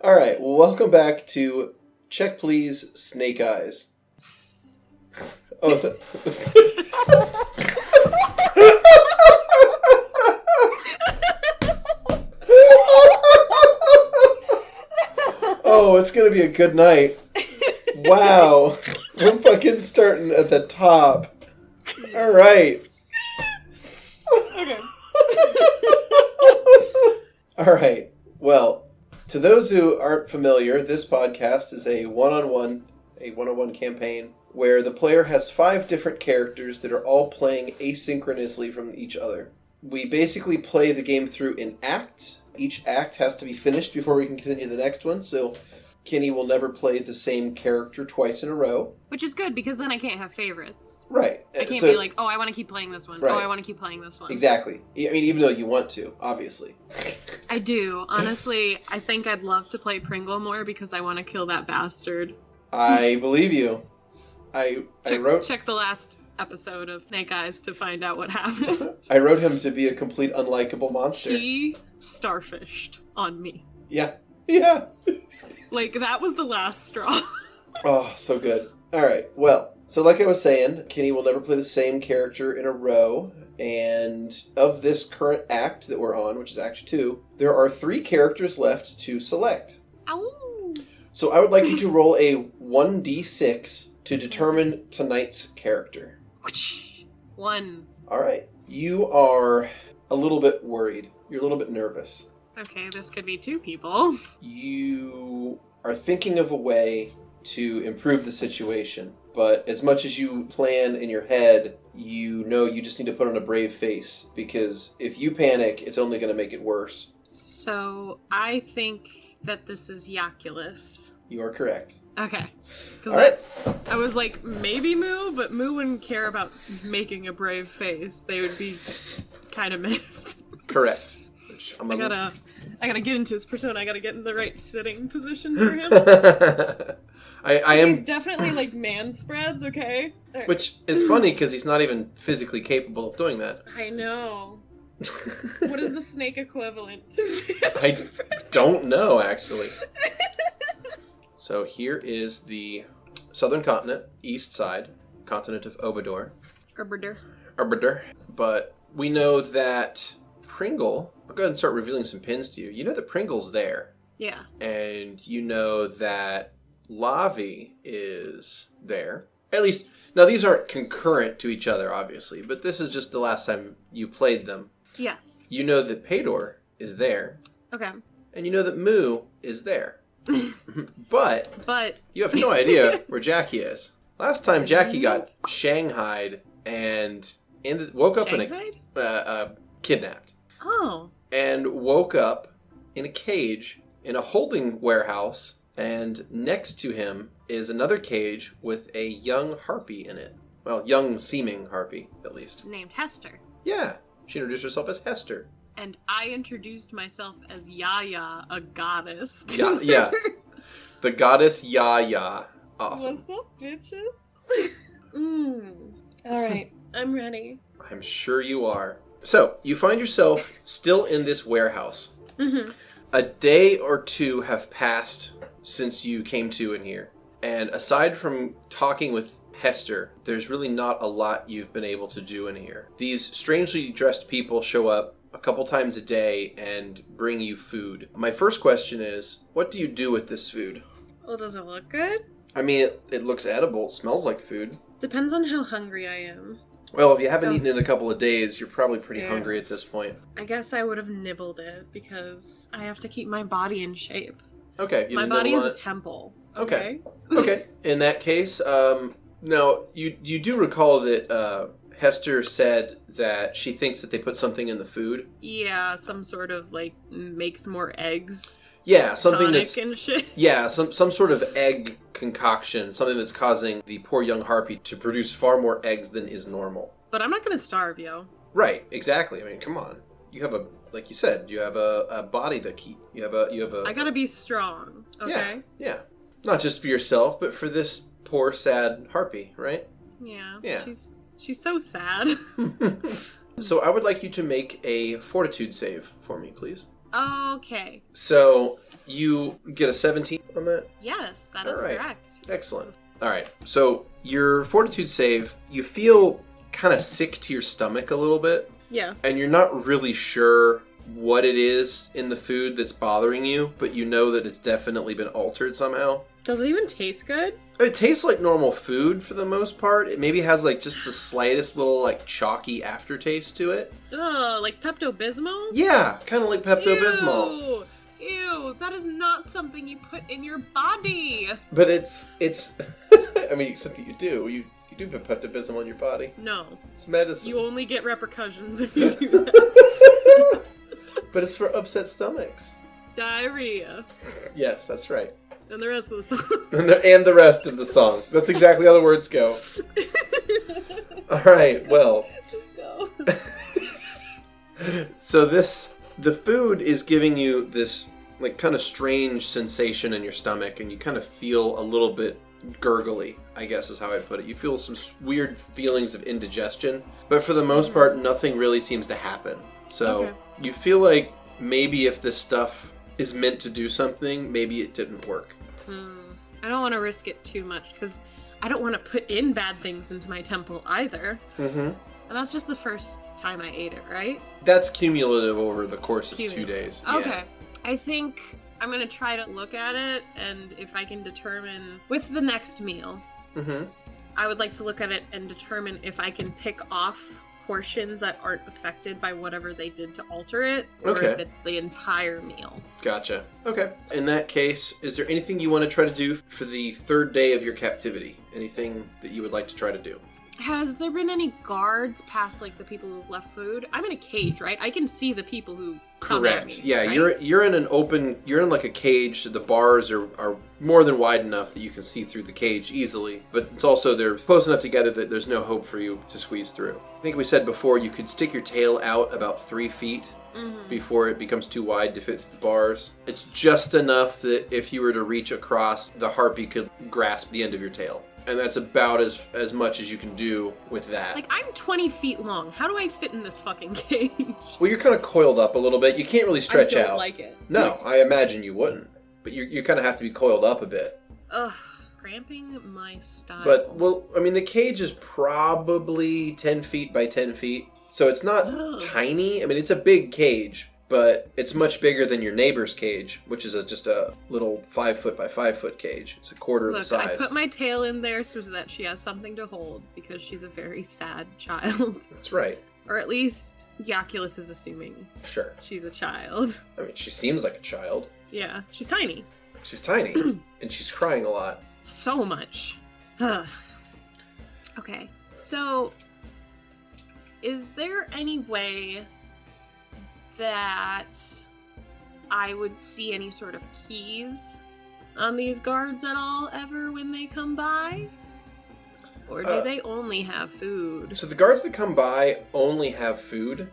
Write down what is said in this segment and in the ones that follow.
All right, well, welcome back to Check Please, Snake Eyes. Oh, is that... Oh, it's gonna be a good night. Wow. We're fucking starting at the top. All right. Okay. All right. Well, to those who aren't familiar, this podcast is a one-on-one campaign where the player has 5 different characters that are all playing asynchronously from each other. We basically play the game through in acts. Each act has to be finished before we can continue the next one, so Keni will never play the same character twice in a row. Which is good, because then I can't have favorites. Right. I can't be like, oh, I want to keep playing this one. Right. Oh, I want to keep playing this one. Exactly. I mean, even though you want to, obviously. I do. Honestly, I think I'd love to play Pringle more because I want to kill that bastard. I believe you. I wrote... Check the last episode of Snake Eyes to find out what happened. I wrote him to be a complete unlikable monster. He starfished on me. Yeah. Yeah. Like, that was the last straw. Oh, so good. Alright, well, so like I was saying, Keni will never play the same character in a row, and of this current act that we're on, which is Act 2, there are 3 characters left to select. Ow! So I would like you to roll a 1d6 to determine tonight's character. 1. Alright, you are a little bit worried. You're a little bit nervous. Okay, this could be 2 people. You are thinking of a way to improve the situation, but as much as you plan in your head, you know you just need to put on a brave face, because if you panic, it's only going to make it worse. So, I think that this is Jaculus. You are correct. Okay. All right. I was like, maybe Moo, but Moo wouldn't care about making a brave face. They would be kind of miffed. Correct. I gotta get into his persona. I gotta get in the right sitting position for him. I am. He's definitely like man spreads, okay? Right. Which is funny because he's not even physically capable of doing that. I know. What is the snake equivalent to man I spread? don't know, actually. So here is the southern continent, east side, continent of Obador. Arbiter. But we know that Pringle... I'll go ahead and start revealing some pins to you. You know that Pringle's there. Yeah. And you know that Lavi is there. At least, now these aren't concurrent to each other, obviously, but this is just the last time you played them. Yes. You know that Pae'dor is there. Okay. And you know that Moo is there. But you have no idea where Jackie is. Last time Jackie got shanghaied and woke up in a kidnapped. Oh. And woke up in a cage in a holding warehouse, and next to him is another cage with a young harpy in it. Well, young seeming harpy, at least. Named Hester. Yeah. She introduced herself as Hester. And I introduced myself as Yaya, a goddess. Yeah. The goddess Yaya. Awesome. What's up, bitches? Alright, I'm ready. I'm sure you are. So, you find yourself still in this warehouse. Mm-hmm. A day or 2 have passed since you came to in here. And aside from talking with Hester, there's really not a lot you've been able to do in here. These strangely dressed people show up a couple times a day and bring you food. My first question is, what do you do with this food? Well, does it look good? I mean, it looks edible. It smells like food. Depends on how hungry I am. Well, if you haven't eaten in a couple of days, you're probably pretty hungry at this point. I guess I would have nibbled it because I have to keep my body in shape. Okay. My body is a temple. Okay. Okay. In that case, now, you do recall that Hester said that she thinks that they put something in the food? Yeah, some sort of, like, makes more eggs. Yeah, something that's... and shit. Yeah, some sort of egg concoction, something that's causing the poor young harpy to produce far more eggs than is normal. But I'm not gonna starve, yo. Right, exactly. I mean, come on. You have like you said, you have a body to keep. You have a... I gotta be strong, okay? Yeah. Not just for yourself, but for this poor, sad harpy, right? Yeah. She's so sad. So I would like you to make a fortitude save for me, please. Okay. So you get a 17 on that? Yes, that is All right. correct. Excellent. All right. So your fortitude save, you feel kind of sick to your stomach a little bit, Yeah. and you're not really sure what it is in the food that's bothering you, but you know that it's definitely been altered somehow. Does it even taste good? It tastes like normal food for the most part. It maybe has like just the slightest little like chalky aftertaste to it. Ugh, like Pepto-Bismol? Yeah, kind of like Pepto-Bismol. Ew, that is not something you put in your body. But it's I mean, except that you do put Pepto-Bismol in your body. No. It's medicine. You only get repercussions if you do that. But it's for upset stomachs. Diarrhea. Yes, that's right. And the rest of the song. And the rest of the song. That's exactly how the words go. All right, well. Just go. So the food is giving you this like kind of strange sensation in your stomach, and you kind of feel a little bit gurgly, I guess is how I'd put it. You feel some weird feelings of indigestion, but for the most part, nothing really seems to happen. So you feel like maybe if this stuff is meant to do something, maybe it didn't work. I don't want to risk it too much, because I don't want to put in bad things into my temple either. Mm-hmm. And that's just the first time I ate it, right? That's cumulative over the course of 2 days. Okay. Yeah. I think I'm going to try to look at it, and if I can determine with the next meal, I would like to look at it and determine if I can pick off portions that aren't affected by whatever they did to alter it, or if it's the entire meal. Gotcha. Okay. In that case, is there anything you want to try to do for the 3rd day of your captivity? Anything that you would like to try to do? Has there been any guards past, like, the people who've left food? I'm in a cage, right? I can see the people who come at me. Correct. Yeah, right? you're in an open, you're in like a cage. The bars are more than wide enough that you can see through the cage easily, but it's also, they're close enough together that there's no hope for you to squeeze through. I think we said before you could stick your tail out about 3 feet before it becomes too wide to fit through the bars. It's just enough that if you were to reach across, the harpy could grasp the end of your tail. And that's about as much as you can do with that. Like, I'm 20 feet long. How do I fit in this fucking cage? Well, you're kind of coiled up a little bit. You can't really stretch out. I don't like it. No, I imagine you wouldn't. But you kind of have to be coiled up a bit. Ugh, cramping my style. But, well, I mean, the cage is probably 10 feet by 10 feet. So it's not tiny. I mean, it's a big cage, but it's much bigger than your neighbor's cage, which is just a little 5 foot by 5 foot cage. It's a quarter of the size. I put my tail in there so that she has something to hold, because she's a very sad child. That's right. Or at least Jaculus is assuming Sure. she's a child. I mean, she seems like a child. Yeah, she's tiny. She's tiny, and she's crying a lot. So much. Okay, so is there any way that I would see any sort of keys on these guards at all ever when they come by? Or do they only have food? So the guards that come by only have food.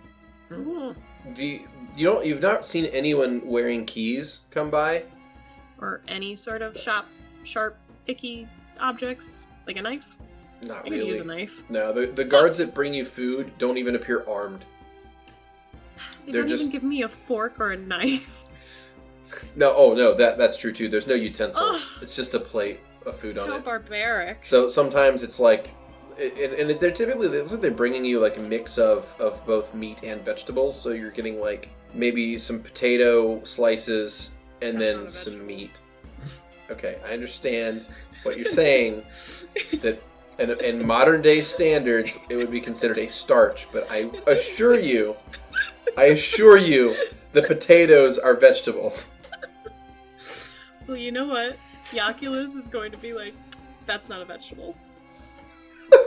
You've not seen anyone wearing keys come by? Or any sort of sharp, picky objects? Like a knife? Not I really. could use a knife. No, the guards that bring you food don't even appear armed. They don't even give me a fork or a knife. No, that's true too. There's no utensils. Ugh. It's just a plate of food on How it. barbaric. So sometimes it's like, and they're typically, it's like they're bringing you like a mix of both meat and vegetables. So you're getting like maybe some potato slices and then some meat. Okay, I understand what you're saying. That in modern day standards, it would be considered a starch. But I assure you, the potatoes are vegetables. Well, you know what? Jaculus is going to be like, that's not a vegetable.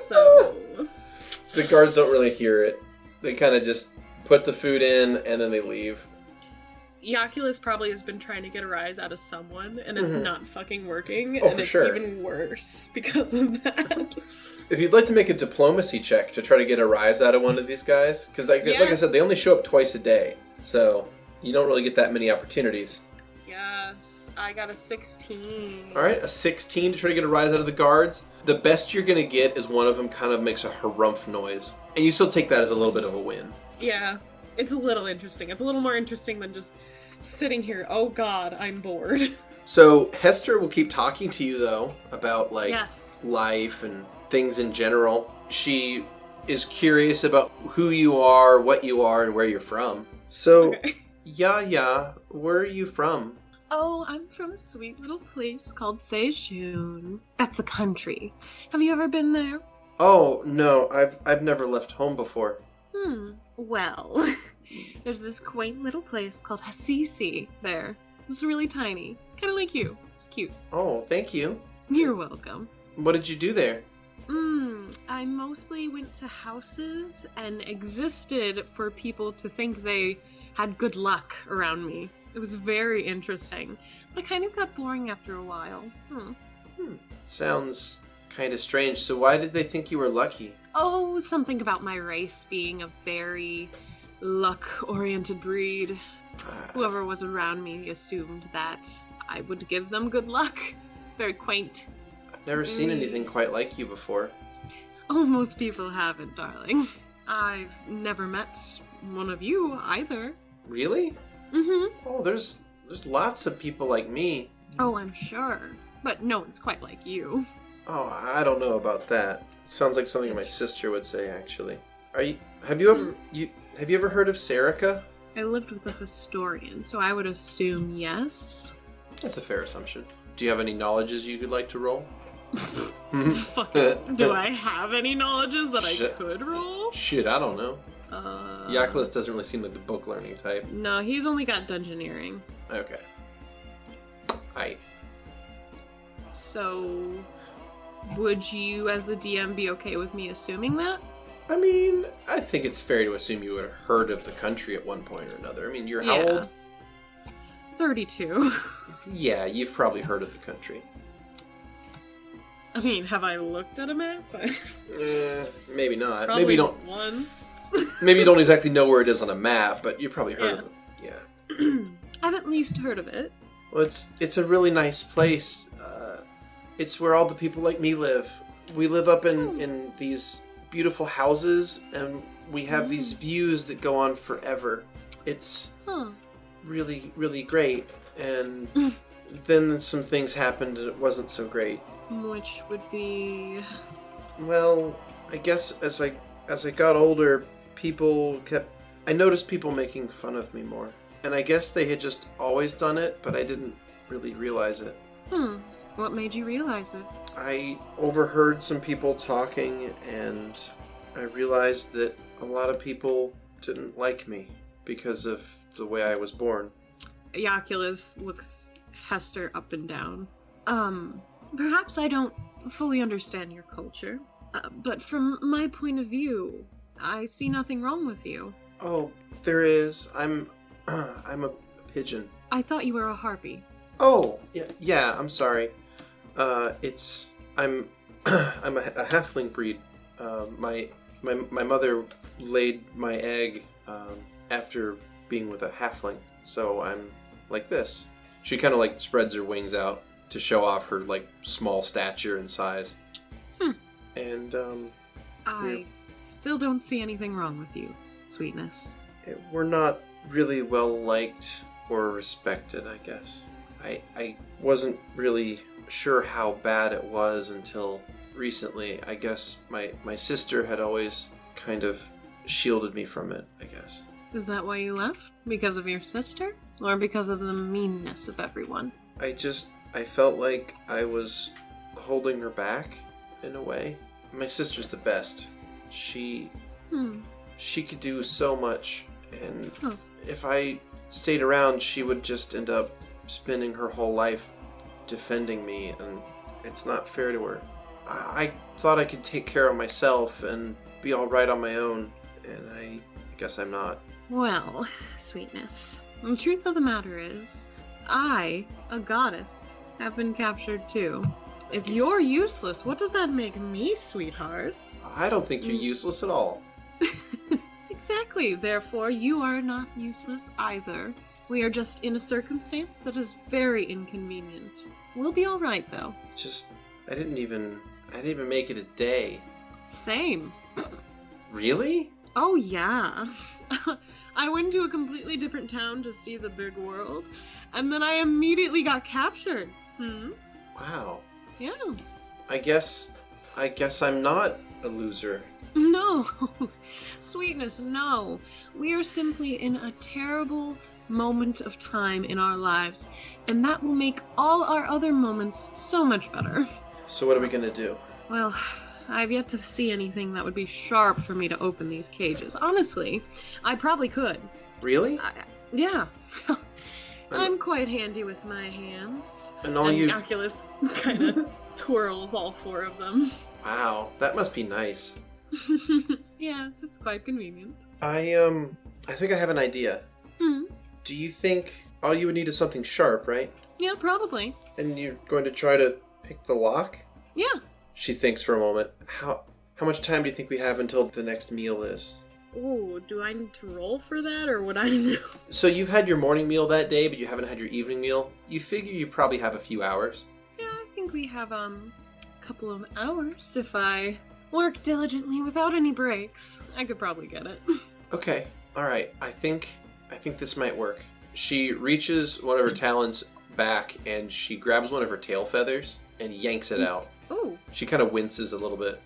So... The guards don't really hear it. They kind of just put the food in and then they leave. Jaculus probably has been trying to get a rise out of someone, and it's not fucking working, Oh, and for it's sure. even worse because of that. If you'd like to make a diplomacy check to try to get a rise out of one of these guys, because like I said, they only show up twice a day, so you don't really get that many opportunities. Yes, I got a 16. All right, a 16 to try to get a rise out of the guards. The best you're going to get is one of them kind of makes a harumph noise, and you still take that as a little bit of a win. Yeah, it's a little interesting. It's a little more interesting than just sitting here. Oh god, I'm bored. So Hester will keep talking to you, though, about, like, Yes. life and things in general. She is curious about who you are, what you are, and where you're from. So, Okay. yeah, where are you from? Oh, I'm from a sweet little place called Sejun. That's the country. Have you ever been there? Oh, no, I've never left home before. Well, there's this quaint little place called Hasisi there. It's really tiny. Kind of like you. It's cute. Oh, thank you. You're welcome. What did you do there? I mostly went to houses and existed for people to think they had good luck around me. It was very interesting, but it kind of got boring after a while. Sounds kind of strange. So why did they think you were lucky? Oh, something about my race being a very luck-oriented breed. Whoever was around me assumed that I would give them good luck. It's very quaint. I've never seen anything quite like you before. Oh, most people haven't, darling. I've never met one of you either. Really? Oh, there's lots of people like me. Oh, I'm sure. But no one's quite like you. Oh, I don't know about that. Sounds like something my sister would say, actually. Have you ever heard of Serica? I lived with a historian, so I would assume yes. That's a fair assumption. Do you have any knowledges you could like to roll? Fucking, do I have any knowledges that I could roll? Shit, I don't know. Jaculus doesn't really seem like the book learning type. No, he's only got dungeoneering. Okay. So, would you, as the DM, be okay with me assuming that? I mean, I think it's fair to assume you would have heard of the country at one point or another. I mean, you're how old? 32. Yeah, you've probably heard of the country. I mean, have I looked at a map? Maybe not. Probably maybe you don't. Once. Maybe you don't exactly know where it is on a map, but you probably heard of it. Yeah. I've at least heard of it. Well, it's a really nice place. It's where all the people like me live. We live up in these beautiful houses, and we have these views that go on forever. It's really, really great. And then some things happened, and it wasn't so great. Which would be... Well, I guess as I got older, I noticed people making fun of me more. And I guess they had just always done it, but I didn't really realize it. What made you realize it? I overheard some people talking, and I realized that a lot of people didn't like me because of the way I was born. Jaculus looks Hester up and down. Perhaps I don't fully understand your culture, but from my point of view, I see nothing wrong with you. Oh, there is. I'm a pigeon. I thought you were a harpy. Oh, yeah. I'm sorry. I'm a halfling breed. My mother laid my egg after being with a halfling, so I'm like this. She kind of like spreads her wings out to show off her like small stature and size. And I still don't see anything wrong with you, sweetness. We're not really well liked or respected, I guess. I wasn't really sure how bad it was until recently. I guess my sister had always kind of shielded me from it, I guess. Is that why you left? Because of your sister? Or because of the meanness of everyone? I felt like I was holding her back, in a way. My sister's the best. She could do so much, and if I stayed around, she would just end up spending her whole life defending me, and it's not fair to her. I thought I could take care of myself and be alright on my own, and I guess I'm not. Well, sweetness, the truth of the matter is, I, a goddess, have been captured too. If you're useless, what does that make me, sweetheart? I don't think you're useless at all. Exactly, therefore you are not useless either. We are just in a circumstance that is very inconvenient. We'll be alright though. I didn't even make it a day. Same. Really? Oh, yeah. I went to a completely different town to see the big world, and then I immediately got captured. Wow. Yeah. I guess I'm not a loser. No. Sweetness, no. We are simply in a terrible moment of time in our lives, and that will make all our other moments so much better. So what are we gonna do? Well, I've yet to see anything that would be sharp for me to open these cages. Honestly, I probably could. Really? Yeah. I'm quite handy with my hands. And Jaculus kind of twirls all four of them. Wow, that must be nice. Yes, it's quite convenient. I think I have an idea. Do you think all you would need is something sharp, right? Yeah, probably. And you're going to try to pick the lock? Yeah. She thinks for a moment. How much time do you think we have until the next meal is? Ooh, do I need to roll for that, or would I know? So you've had your morning meal that day, but you haven't had your evening meal. You figure you probably have a few hours. Yeah, I think we have a couple of hours if I work diligently without any breaks. I could probably get it. Okay, all right. I think this might work. She reaches one of her talons back and she grabs one of her tail feathers and yanks it out. Ooh. She kind of winces a little bit.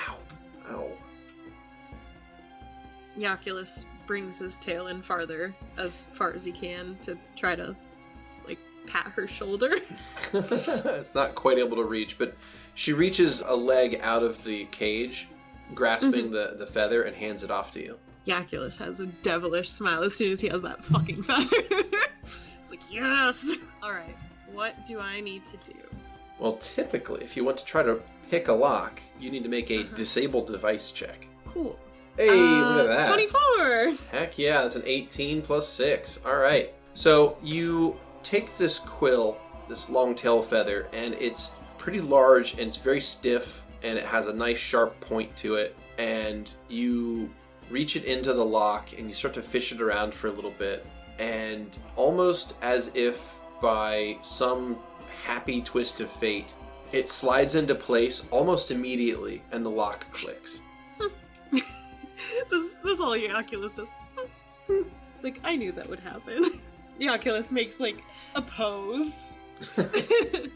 Ow. Ow. Jaculus brings his tail in as far as he can to try to, pat her shoulder. It's not quite able to reach, but she reaches a leg out of the cage, grasping the feather, and hands it off to you. Jaculus has a devilish smile as soon as he has that fucking feather. It's like, yes! Alright, what do I need to do? Well, typically, if you want to try to pick a lock, you need to make a disabled device check. Cool. Hey, look at that. 24! Heck yeah, that's an 18 plus 6. Alright. So you take this quill, this long tail feather, and it's pretty large and it's very stiff and it has a nice sharp point to it, and you reach it into the lock and you start to fish it around for a little bit, and almost as if by some happy twist of fate, it slides into place almost immediately and the lock clicks. That's all Jaculus does. I knew that would happen. Jaculus makes, a pose to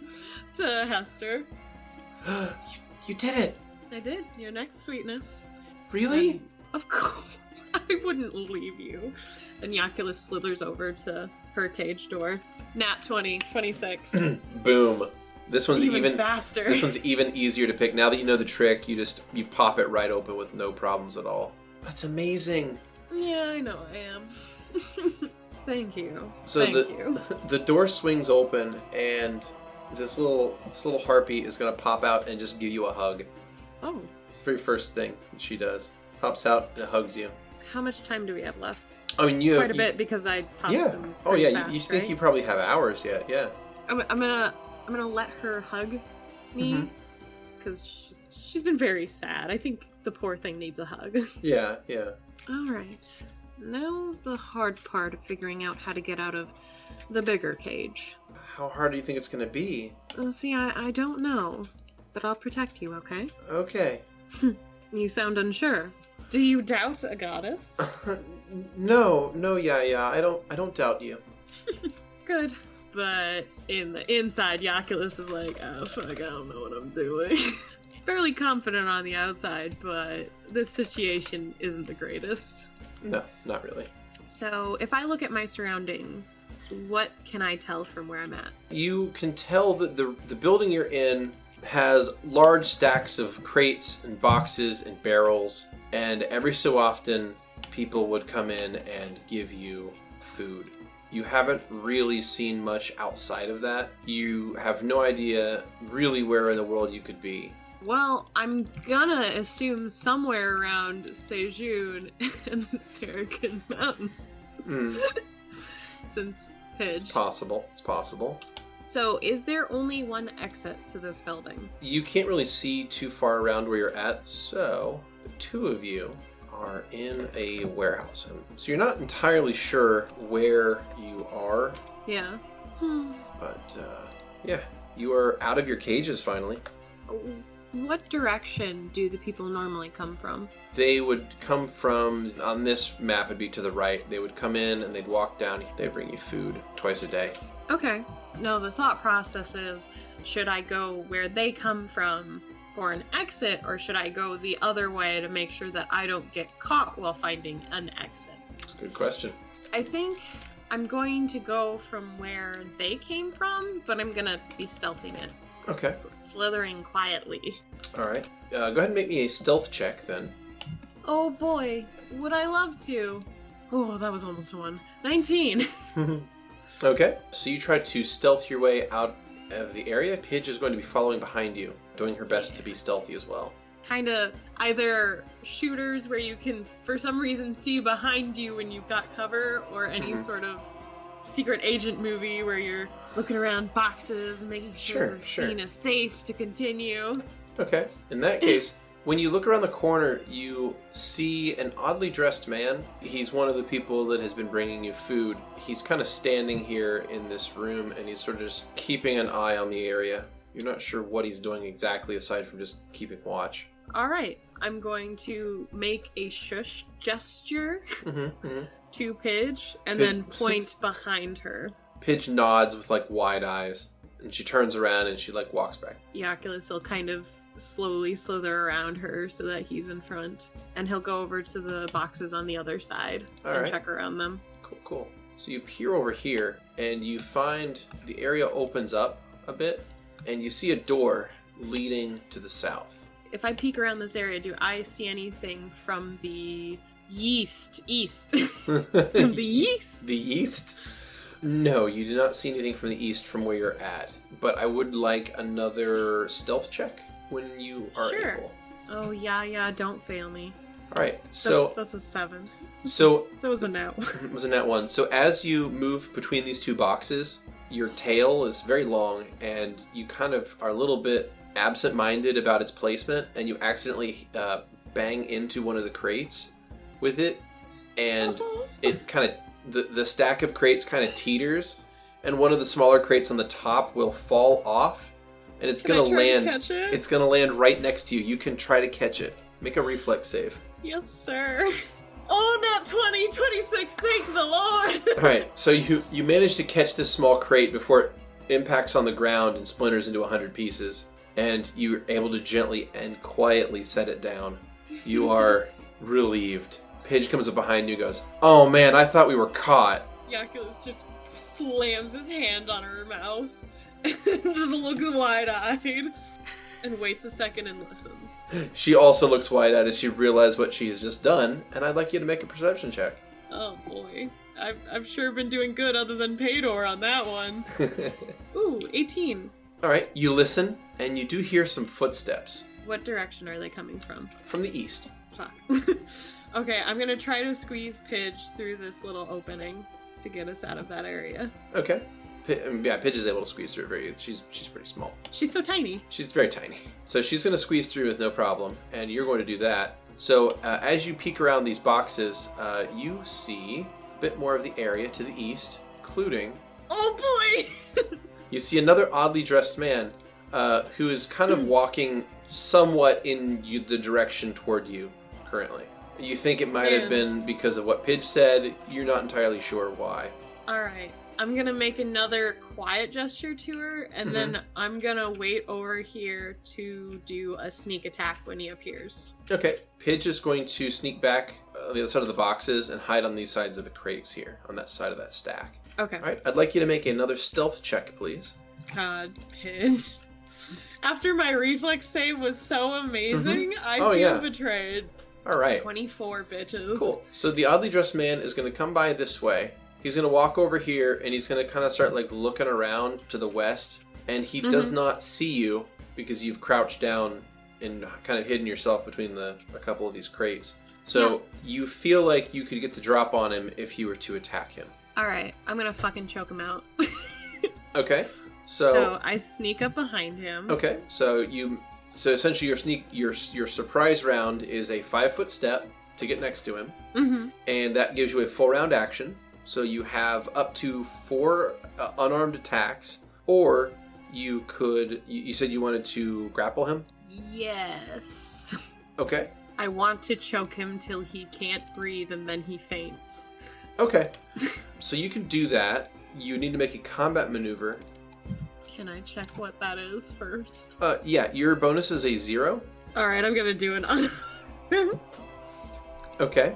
Hester. You did it! I did. Your next, Sweetness. Really? Of course. I wouldn't leave you. And Jaculus slithers over to her cage door. Nat 20, 26. Boom. This one's even faster. This one's even easier to pick. Now that you know the trick, you pop it right open with no problems at all. That's amazing. Yeah, I know I am. Thank you. So Thank you. The door swings open and this little harpy is gonna pop out and just give you a hug. Oh. It's the very first thing she does. Pops out and hugs you. How much time do we have left? I mean, quite a bit because I popped them. Oh yeah, fast, you think right? you probably have hours yet? Yeah. I'm gonna let her hug me because she's been very sad. I think the poor thing needs a hug. Yeah. All right. Now the hard part of figuring out how to get out of the bigger cage. How hard do you think it's gonna be? See, I don't know, but I'll protect you. Okay? Okay. You sound unsure. Do you doubt a goddess? No, yeah. I don't doubt you. Good. But in the inside, Jaculus is like, oh fuck, I don't know what I'm doing. Fairly confident on the outside, but this situation isn't the greatest. No, not really. So if I look at my surroundings, what can I tell from where I'm at? You can tell that the building you're in has large stacks of crates and boxes and barrels, and every so often people would come in and give you food. You haven't really seen much outside of that. You have no idea really where in the world you could be. Well, I'm gonna assume somewhere around Sejun and the Serpentes Mountains. Since Pidge. It's possible. So, is there only one exit to this building? You can't really see too far around where you're at, so the two of you are in a warehouse. So you're not entirely sure where you are. Yeah. But, yeah, you are out of your cages finally. What direction do the people normally come from? They would come from, on this map, it'd be to the right. They would come in and they'd walk down. They'd bring you food twice a day. Okay. No, the thought process is, should I go where they come from for an exit, or should I go the other way to make sure that I don't get caught while finding an exit? That's a good question. I think I'm going to go from where they came from, but I'm going to be stealthing it. Okay. Slithering quietly. All right. Go ahead and make me a stealth check then. Oh boy, would I love to. Oh, that was almost one. 19. Okay. So you try to stealth your way out of the area. Pidge is going to be following behind you, doing her best to be stealthy as well. Kind of either shooters where you can, for some reason, see behind you when you've got cover, or any sort of secret agent movie where you're looking around boxes, making sure the scene is safe to continue. Okay. In that case, when you look around the corner, you see an oddly dressed man. He's one of the people that has been bringing you food. He's kind of standing here in this room, and he's sort of just keeping an eye on the area. You're not sure what he's doing exactly, aside from just keeping watch. All right. I'm going to make a shush gesture to Pidge, and then point behind her. Pidge nods with, like, wide eyes, and she turns around and she, like, walks back. Jaculus will kind of slowly slither around her so that he's in front, and he'll go over to the boxes on the other side and check around them. Cool. So you peer over here, and you find the area opens up a bit, and you see a door leading to the south. If I peek around this area, do I see anything from the east? The east? The east? No, you do not see anything from the east from where you're at. But I would like another stealth check when you are able. Oh, yeah, don't fail me. Alright, so... That's a 7. So... That was a nat 1. It was a nat 1. So as you move between these two boxes, your tail is very long, and you kind of are a little bit absent-minded about its placement, and you accidentally bang into one of the crates with it, and it kind of... The stack of crates kind of teeters, and one of the smaller crates on the top will fall off, and it's going to land. It's going to land right next to you. You can try to catch it. Make a reflex save. Yes, sir. Oh, not 20, 26. Thank the Lord. All right, so you manage to catch this small crate before it impacts on the ground and splinters into 100 pieces, and you're able to gently and quietly set it down. You are relieved. Pidge comes up behind you and goes, "Oh man, I thought we were caught." Jaculus just slams his hand on her mouth and just looks wide-eyed and waits a second and listens. She also looks wide-eyed as she realizes what she has just done, and I'd like you to make a perception check. Oh boy. I've sure been doing good other than Pae'dor on that one. Ooh, 18. Alright, you listen, and you do hear some footsteps. What direction are they coming from? From the east. Fuck. Okay, I'm gonna try to squeeze Pidge through this little opening to get us out of that area. Okay. Pidge is able to squeeze through. She's pretty small. She's so tiny. She's very tiny. So she's going to squeeze through with no problem, and you're going to do that. So as you peek around these boxes, you see a bit more of the area to the east, including... Oh boy! You see another oddly dressed man who is kind of walking somewhat in the direction toward you currently. You think it might have been because of what Pidge said. You're not entirely sure why. Alright. I'm gonna make another quiet gesture to her, and then I'm gonna wait over here to do a sneak attack when he appears. Okay. Pidge is going to sneak back on the other side of the boxes and hide on these sides of the crates here, on that side of that stack. Okay. Alright, I'd like you to make another stealth check, please. God, Pidge. After my reflex save was so amazing, I feel betrayed. Alright. 24 bitches. Cool. So the oddly dressed man is going to come by this way. He's going to walk over here, and he's going to kind of start like looking around to the west, and he does not see you because you've crouched down and kind of hidden yourself between a couple of these crates. So you feel like you could get the drop on him if you were to attack him. Alright, I'm going to fucking choke him out. Okay. So I sneak up behind him. Okay. So essentially your surprise round is a 5-foot step to get next to him. And that gives you a full round action. So you have up to 4 unarmed attacks, or you could... You said you wanted to grapple him? Yes. Okay. I want to choke him till he can't breathe and then he faints. Okay. So you can do that. You need to make a combat maneuver. Can I check what that is first? Yeah, your bonus is a 0. Alright, I'm gonna do an unarmed. Okay.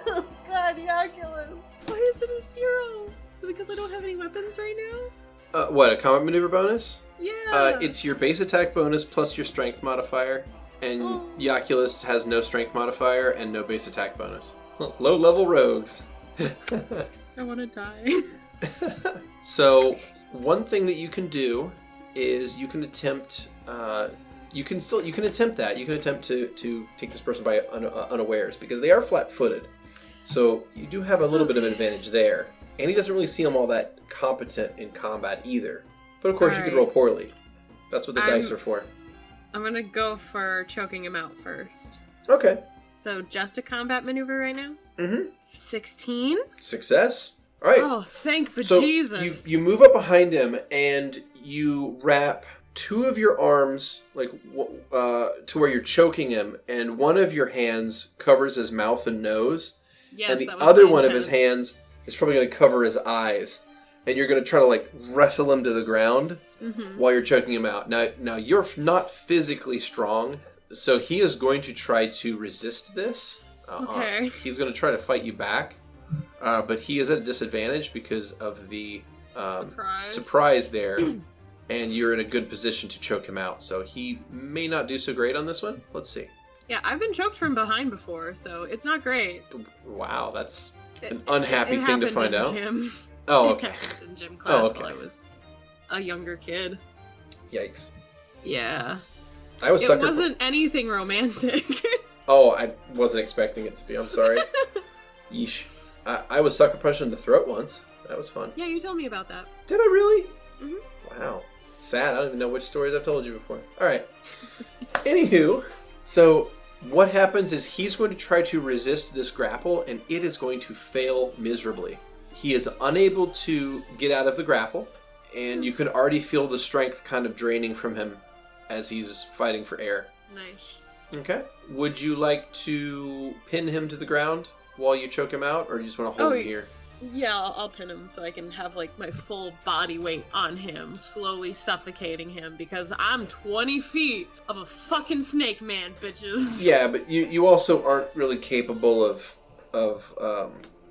Oh god, Jaculus. Why is it a 0? Is it because I don't have any weapons right now? What, a combat maneuver bonus? Yeah. It's your base attack bonus plus your strength modifier. And Jaculus has no strength modifier and no base attack bonus. Low-level rogues. I want to die. So, one thing that you can do is you can attempt... You can attempt that. You can attempt to take this person by unawares, because they are flat-footed. So, you do have a little bit of an advantage there. And he doesn't really seem all that competent in combat either. But of course, you could roll poorly. That's what the dice are for. I'm gonna go for choking him out first. Okay. So just a combat maneuver right now? Mm-hmm. 16? Success. All right. Oh, thank bejesus. So you move up behind him and you wrap 2 of your arms to where you're choking him, and one of your hands covers his mouth and nose, yes, and the other one of his hands is probably going to cover his eyes, and you're going to try to wrestle him to the ground while you're choking him out. Now you're not physically strong, so he is going to try to resist this. Okay. He's going to try to fight you back, but he is at a disadvantage because of the surprise there, and you're in a good position to choke him out. So he may not do so great on this one. Let's see. Yeah, I've been choked from behind before, so it's not great. Wow, that's an unhappy thing to find out. Gym. Oh, okay. It happened in gym class while I was a younger kid. Yikes. Yeah. It wasn't anything romantic. Oh, I wasn't expecting it to be. I'm sorry. Yeesh. I was sucker punched in the throat once. That was fun. Yeah, you told me about that. Did I really? Mm-hmm. Wow. Sad. I don't even know which stories I've told you before. All right. Anywho, so what happens is he's going to try to resist this grapple, and it is going to fail miserably. He is unable to get out of the grapple, and you can already feel the strength kind of draining from him as he's fighting for air. Nice. Okay. Would you like to pin him to the ground while you choke him out, or do you just want to hold him here? Yeah, I'll pin him so I can have my full body weight on him, slowly suffocating him, because I'm 20 feet of a fucking snake man, bitches. Yeah, but you also aren't really capable of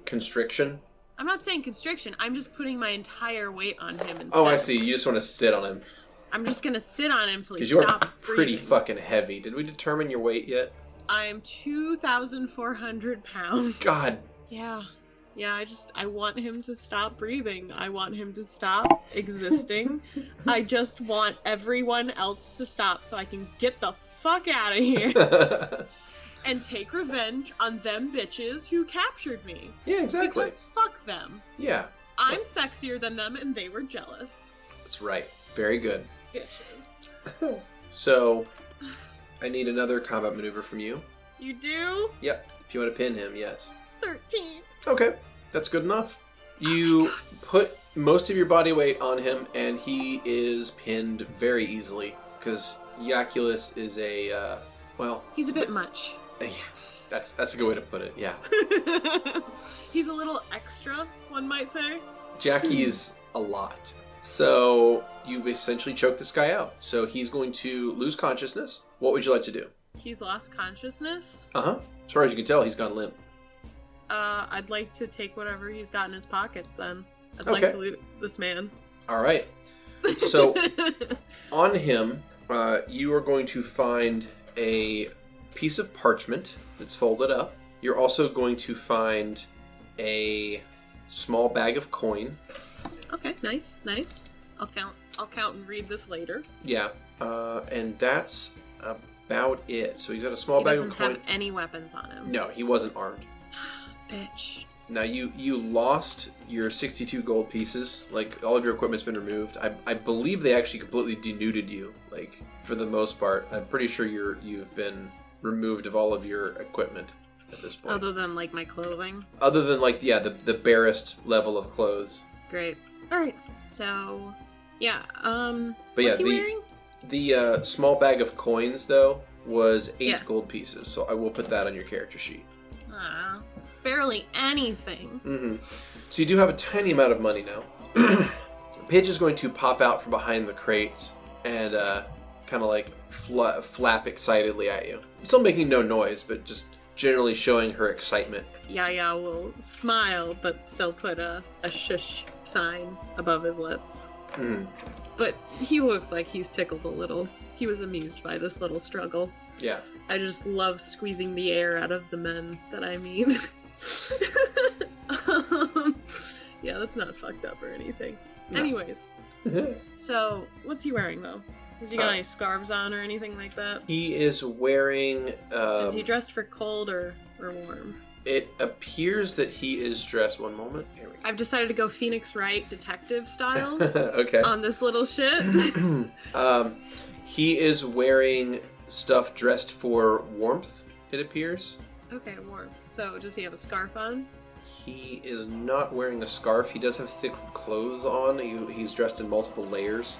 constriction. I'm not saying constriction, I'm just putting my entire weight on him instead. Oh, I see. You just want to sit on him. I'm just gonna sit on him till he stops stops breathing. Because you're pretty fucking heavy. Did we determine your weight yet? I'm 2,400 pounds. God. Yeah. Yeah, I want him to stop breathing. I want him to stop existing. I just want everyone else to stop so I can get the fuck out of here. And take revenge on them bitches who captured me. Yeah, exactly. Because fuck them. Yeah. I'm sexier than them and they were jealous. That's right. Very good. Bitches. So, I need another combat maneuver from you. You do? Yep. If you want to pin him, yes. 13. Okay. That's good enough. You put most of your body weight on him, and he is pinned very easily, because Jaculus is he's a bit much. Yeah, that's a good way to put it, yeah. He's a little extra, one might say. Jackie's a lot. So, you essentially choke this guy out. So, he's going to lose consciousness. What would you like to do? He's lost consciousness? Uh-huh. As far as you can tell, he's gone limp. I'd like to take whatever he's got in his pockets, then. I'd like to loot this man. All right. So, on him, you are going to find a piece of parchment that's folded up. You're also going to find a small bag of coin. Okay, nice. I'll count and read this later. Yeah, and that's about it. So he's got a small bag of coin. He doesn't have any weapons on him. No, he wasn't armed. Bitch. Now, you lost your 62 gold pieces. All of your equipment's been removed. I believe they actually completely denuded you, for the most part. I'm pretty sure you've been removed of all of your equipment at this point. Other than, my clothing? Other than, the barest level of clothes. Great. Alright, so... Yeah, but what's he wearing? The small bag of coins, though, was 8 Yeah. gold pieces, so I will put that on your character sheet. It's barely anything. Mm-hmm. So you do have a tiny amount of money now. Pidge is going to pop out from behind the crates and kind of like flap excitedly at you. Still making no noise, but just generally showing her excitement. Yaya will smile, but still put a shush sign above his lips. Mm. But he looks like he's tickled a little. He was amused by this little struggle. Yeah. I just love squeezing the air out of the men that I meet. Yeah, that's not fucked up or anything. No. Anyways, so what's he wearing though? Has he got any scarves on or anything like that? He is wearing... is he dressed for cold or warm? It appears that he is dressed... One moment. Here we go. I've decided to go Phoenix Wright detective style okay. on this little shit. He is wearing stuff dressed for warmth, it appears. Okay, warmth. So does he have a scarf on? He is not wearing a scarf. He does have thick clothes on. He's dressed in multiple layers.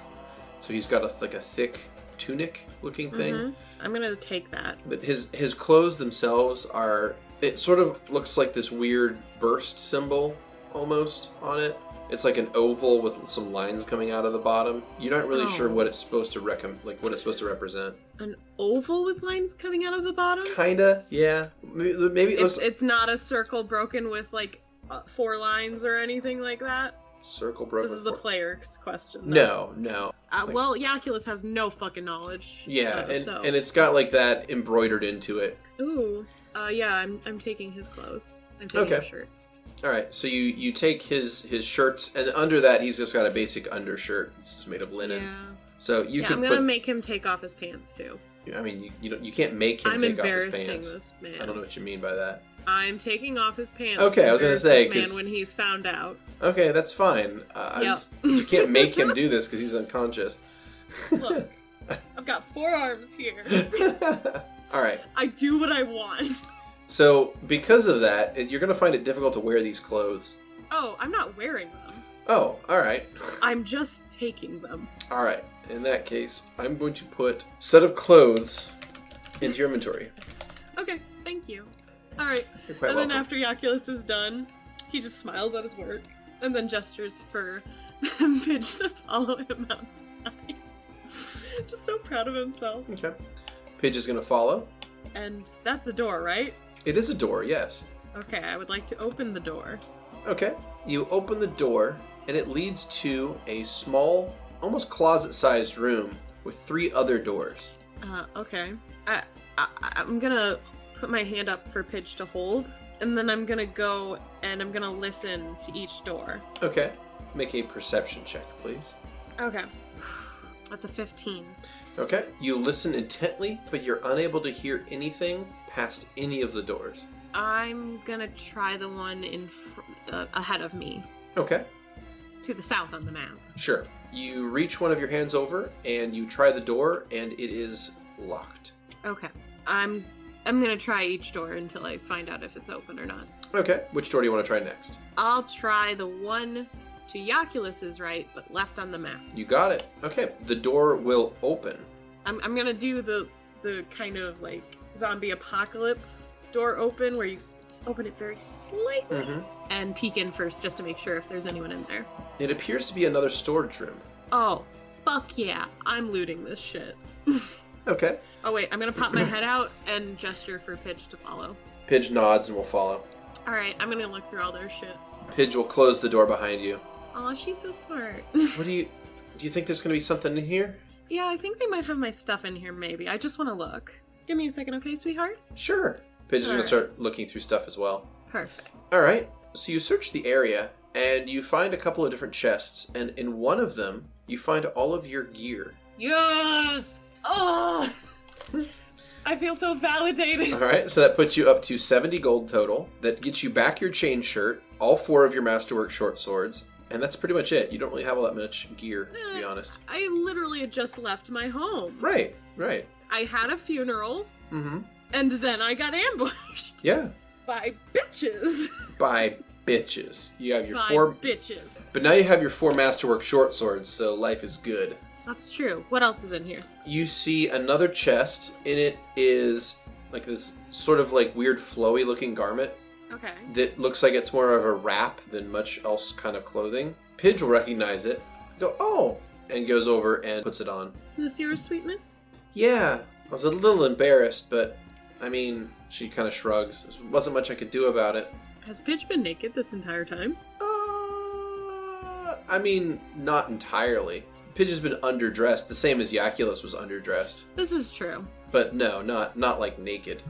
So he's got a thick tunic-looking thing. Mm-hmm. I'm gonna take that. But his clothes themselves are... It sort of looks like this weird burst symbol, almost, on it. It's like an oval with some lines coming out of the bottom. You're not really sure what it's supposed to what it's supposed to represent. An oval with lines coming out of the bottom? Kinda, yeah. Maybe it looks... It's not a circle broken with, like, 4 lines or anything like that? Circle broken. This is the player's question, though. No. Well, Jaculus has no fucking knowledge. Yeah, and it's got, like, that embroidered into it. Ooh. Yeah, I'm taking his clothes. I'm taking his shirts. Alright, so you take his shirts, and under that he's just got a basic undershirt. It's just made of linen. Yeah. So you can I'm gonna make him take off his pants, too. I mean, you can't make him take off his pants. I'm embarrassing this man. I don't know what you mean by that. I'm taking off his pants. Okay, I was gonna say, this man when he's found out. Okay, that's fine. You can't make him do this because he's unconscious. Look, I've got 4 arms here. Alright. I do what I want. So, because of that, you're going to find it difficult to wear these clothes. Oh, I'm not wearing them. Oh, alright. I'm just taking them. Alright, in that case, I'm going to put a set of clothes into your inventory. Okay, thank you. Alright, and welcome. Then after Jaculus is done, he just smiles at his work, and then gestures for Pidge to follow him outside. Just so proud of himself. Okay. Pidge is going to follow. And that's a door, right? It is a door, yes. Okay, I would like to open the door. Okay. You open the door, and it leads to a small, almost closet-sized room with 3 other doors. Okay. I'm gonna put my hand up for Pidge to hold, and then I'm gonna go and I'm gonna listen to each door. Okay. Make a perception check, please. Okay. That's a 15. Okay. You listen intently, but you're unable to hear anything past any of the doors. I'm gonna try the one ahead of me. Okay. To the south on the map. Sure. You reach one of your hands over, and you try the door, and it is locked. Okay. I'm gonna try each door until I find out if it's open or not. Okay. Which door do you want to try next? I'll try the one to Jaculus's right, but left on the map. You got it. Okay. The door will open. I'm gonna do the kind of like zombie apocalypse door open where you just open it very slightly and peek in first just to make sure if there's anyone in there. It appears to be another storage room. Oh, fuck yeah. I'm looting this shit. Okay. Oh wait, I'm gonna pop my head out and gesture for Pidge to follow. Pidge nods and will follow. Alright, I'm gonna look through all their shit. Pidge will close the door behind you. Aw, she's so smart. Do you think there's gonna be something in here? Yeah, I think they might have my stuff in here maybe. I just wanna look. Give me a second, okay, sweetheart? Sure. Pidge is gonna start looking through stuff as well. Perfect. Alright, so you search the area, and you find a couple of different chests, and in one of them, you find all of your gear. Yes! Oh! I feel so validated. Alright, so that puts you up to 70 gold total. That gets you back your chain shirt, all 4 of your masterwork short swords, and that's pretty much it. You don't really have all that much gear, to be honest. I literally had just left my home. Right. I had a funeral, and then I got ambushed. Yeah. By bitches. By bitches. You have your By 4 bitches. But now you have your 4 masterwork short swords, so life is good. That's true. What else is in here? You see another chest. In it is like this sort of like weird flowy looking garment. Okay. That looks like it's more of a wrap than much else kind of clothing. Pidge will recognize it. Go, oh! And goes over and puts it on. Is this yours, Sweetness? Yeah. I was a little embarrassed, but I mean, she kind of shrugs. There wasn't much I could do about it. Has Pidge been naked this entire time? I mean, not entirely. Pidge has been underdressed, the same as Jaculus was underdressed. This is true. But no, not like naked.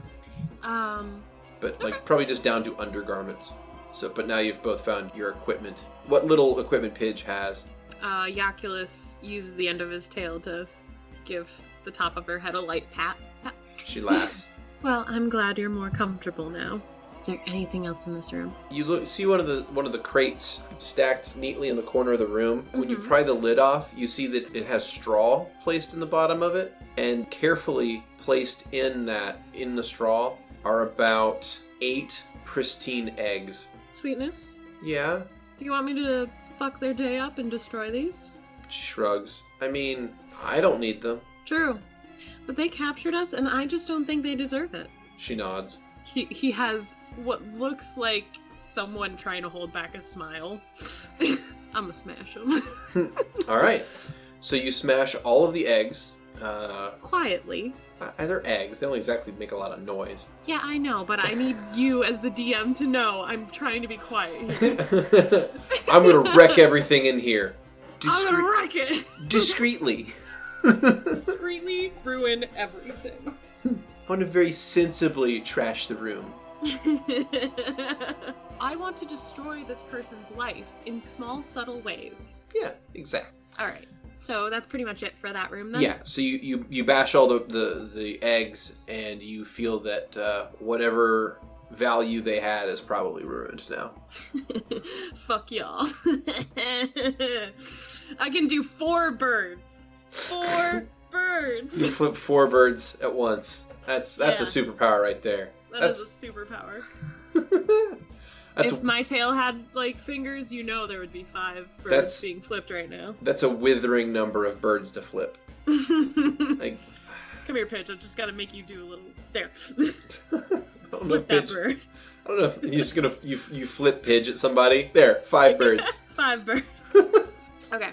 But like probably just down to undergarments. So, but now you've both found your equipment. What little equipment Pidge has? Jaculus uses the end of his tail to give the top of her head a light pat. She laughs. Well, I'm glad you're more comfortable now. Is there anything else in this room? You see one of the crates stacked neatly in the corner of the room. When you pry the lid off, you see that it has straw placed in the bottom of it, and carefully placed in the straw are about 8 pristine eggs. Sweetness? Yeah? Do you want me to fuck their day up and destroy these? She shrugs. I mean, I don't need them. True. But they captured us, and I just don't think they deserve it. She nods. He has what looks like someone trying to hold back a smile. I'm gonna smash him. Alright. So you smash all of the eggs. Quietly. They're eggs. They don't exactly make a lot of noise. Yeah, I know, but I need you as the DM to know I'm trying to be quiet here. I'm gonna wreck everything in here. I'm gonna wreck it! Discreetly. Discreetly ruin everything. I want to very sensibly trash the room. I want to destroy this person's life in small, subtle ways. Yeah, exactly. Alright, so that's pretty much it for that room then? Yeah, so you bash all the eggs, and you feel that whatever value they had is probably ruined now. Fuck y'all. I can do 4 birds. 4 birds! You flip 4 birds at once. That's Yes. a superpower right there. That's a superpower. If my tail had, like, fingers, you know there would be 5 birds being flipped right now. That's a withering number of birds to flip. Like, come here, Pidge. I've just got to make you do a little... There. I don't know if Flip that Pidge, bird. I don't know if you're just gonna... You flip Pidge at somebody. There, 5 birds. 5 birds. Okay.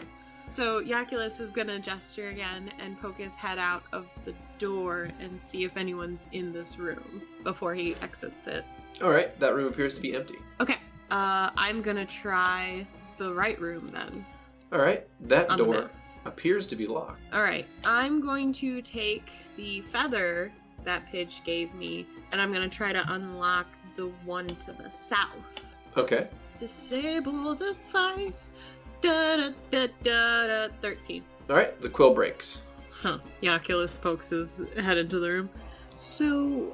So Jaculus is gonna gesture again and poke his head out of the door and see if anyone's in this room before he exits it. Alright, that room appears to be empty. Okay, I'm gonna try the right room then. Alright, that On the door map. appears to be locked. Alright, I'm going to take the feather that Pidge gave me and I'm gonna try to unlock the one to the south. Okay. Disable the device. Da da da da 13. Alright, the quill breaks. Huh. Jaculus pokes his head into the room. So,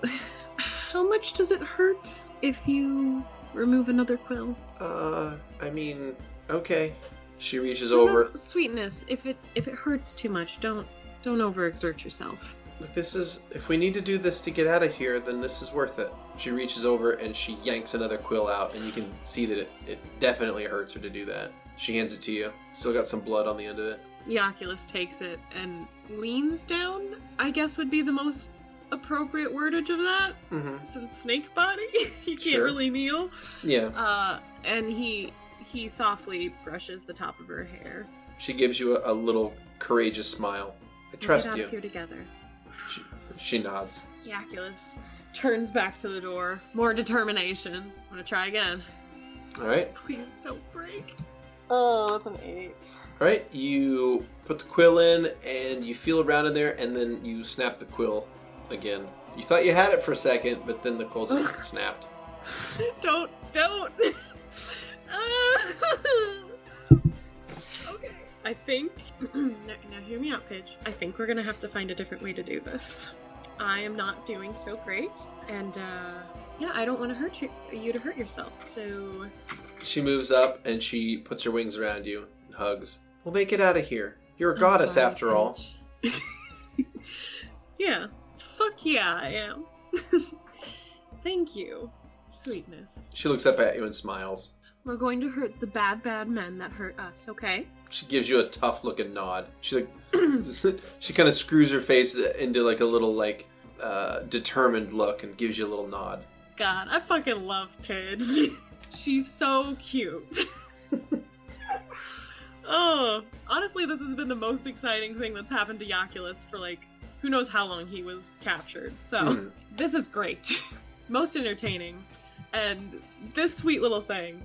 how much does it hurt if you remove another quill? I mean, okay. She reaches No, over. no, Sweetness, if it hurts too much, don't overexert yourself. Look, this is... If we need to do this to get out of here, then this is worth it. She reaches over and she yanks another quill out, and you can see that it definitely hurts her to do that. She hands it to you. Still got some blood on the end of it. Jaculus takes it and leans down, I guess would be the most appropriate wordage of that. Mm-hmm. Since snake body, he can't Sure. really kneel. Yeah. And he softly brushes the top of her hair. She gives you a little courageous smile. I trust We'll get out you. of here together. She nods. Jaculus turns back to the door. More determination. I'm gonna try again. Alright. Please don't break. Oh, that's an 8. Alright, you put the quill in, and you feel around in there, and then you snap the quill again. You thought you had it for a second, but then the quill just snapped. Don't. Okay. I think... now hear me out, Pidge. I think we're gonna have to find a different way to do this. I am not doing so great, and yeah, I don't want to hurt you to hurt yourself, so... She moves up, and she puts her wings around you and hugs. We'll make it out of here. You're a I'm goddess sorry, after all. Pidge. Yeah. Fuck yeah, I am. Thank you. Sweetness. She looks up at you and smiles. We're going to hurt the bad men that hurt us, okay? She gives you a tough-looking nod. She like, she kind of screws her face into like a little like determined look and gives you a little nod. God, I fucking love Pidge. She's so cute. Oh, honestly, this has been the most exciting thing that's happened to Jaculus for like, who knows how long he was captured. So, This is great. Most entertaining. And this sweet little thing.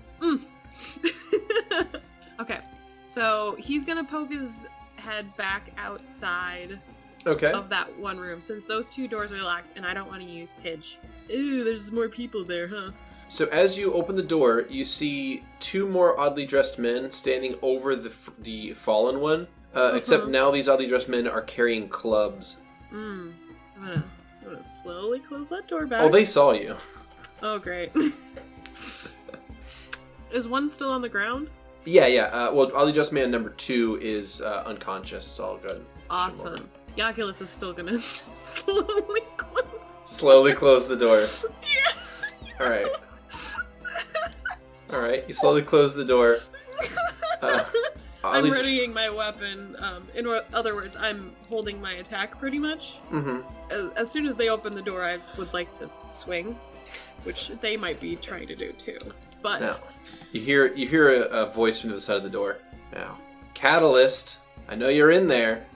Okay, so he's gonna poke his head back outside of that one room, since those two doors are locked and I don't want to use Pidge. Ooh, there's more people there, huh? So as you open the door, you see two more oddly dressed men standing over the fallen one. Except now these oddly dressed men are carrying clubs. I'm gonna slowly close that door back. Oh, they saw you. Oh, great. Is one still on the ground? Yeah. Well, oddly dressed man number 2 is unconscious, so I'll go ahead and awesome. Jaculus is still gonna slowly close the door. Yeah. All right. All right, you slowly close the door. I'm readying my weapon. In other words, I'm holding my attack pretty much. Mm-hmm. As soon as they open the door, I would like to swing, which they might be trying to do too. But now, you hear a voice from the side of the door. Now, Catalyst, I know you're in there.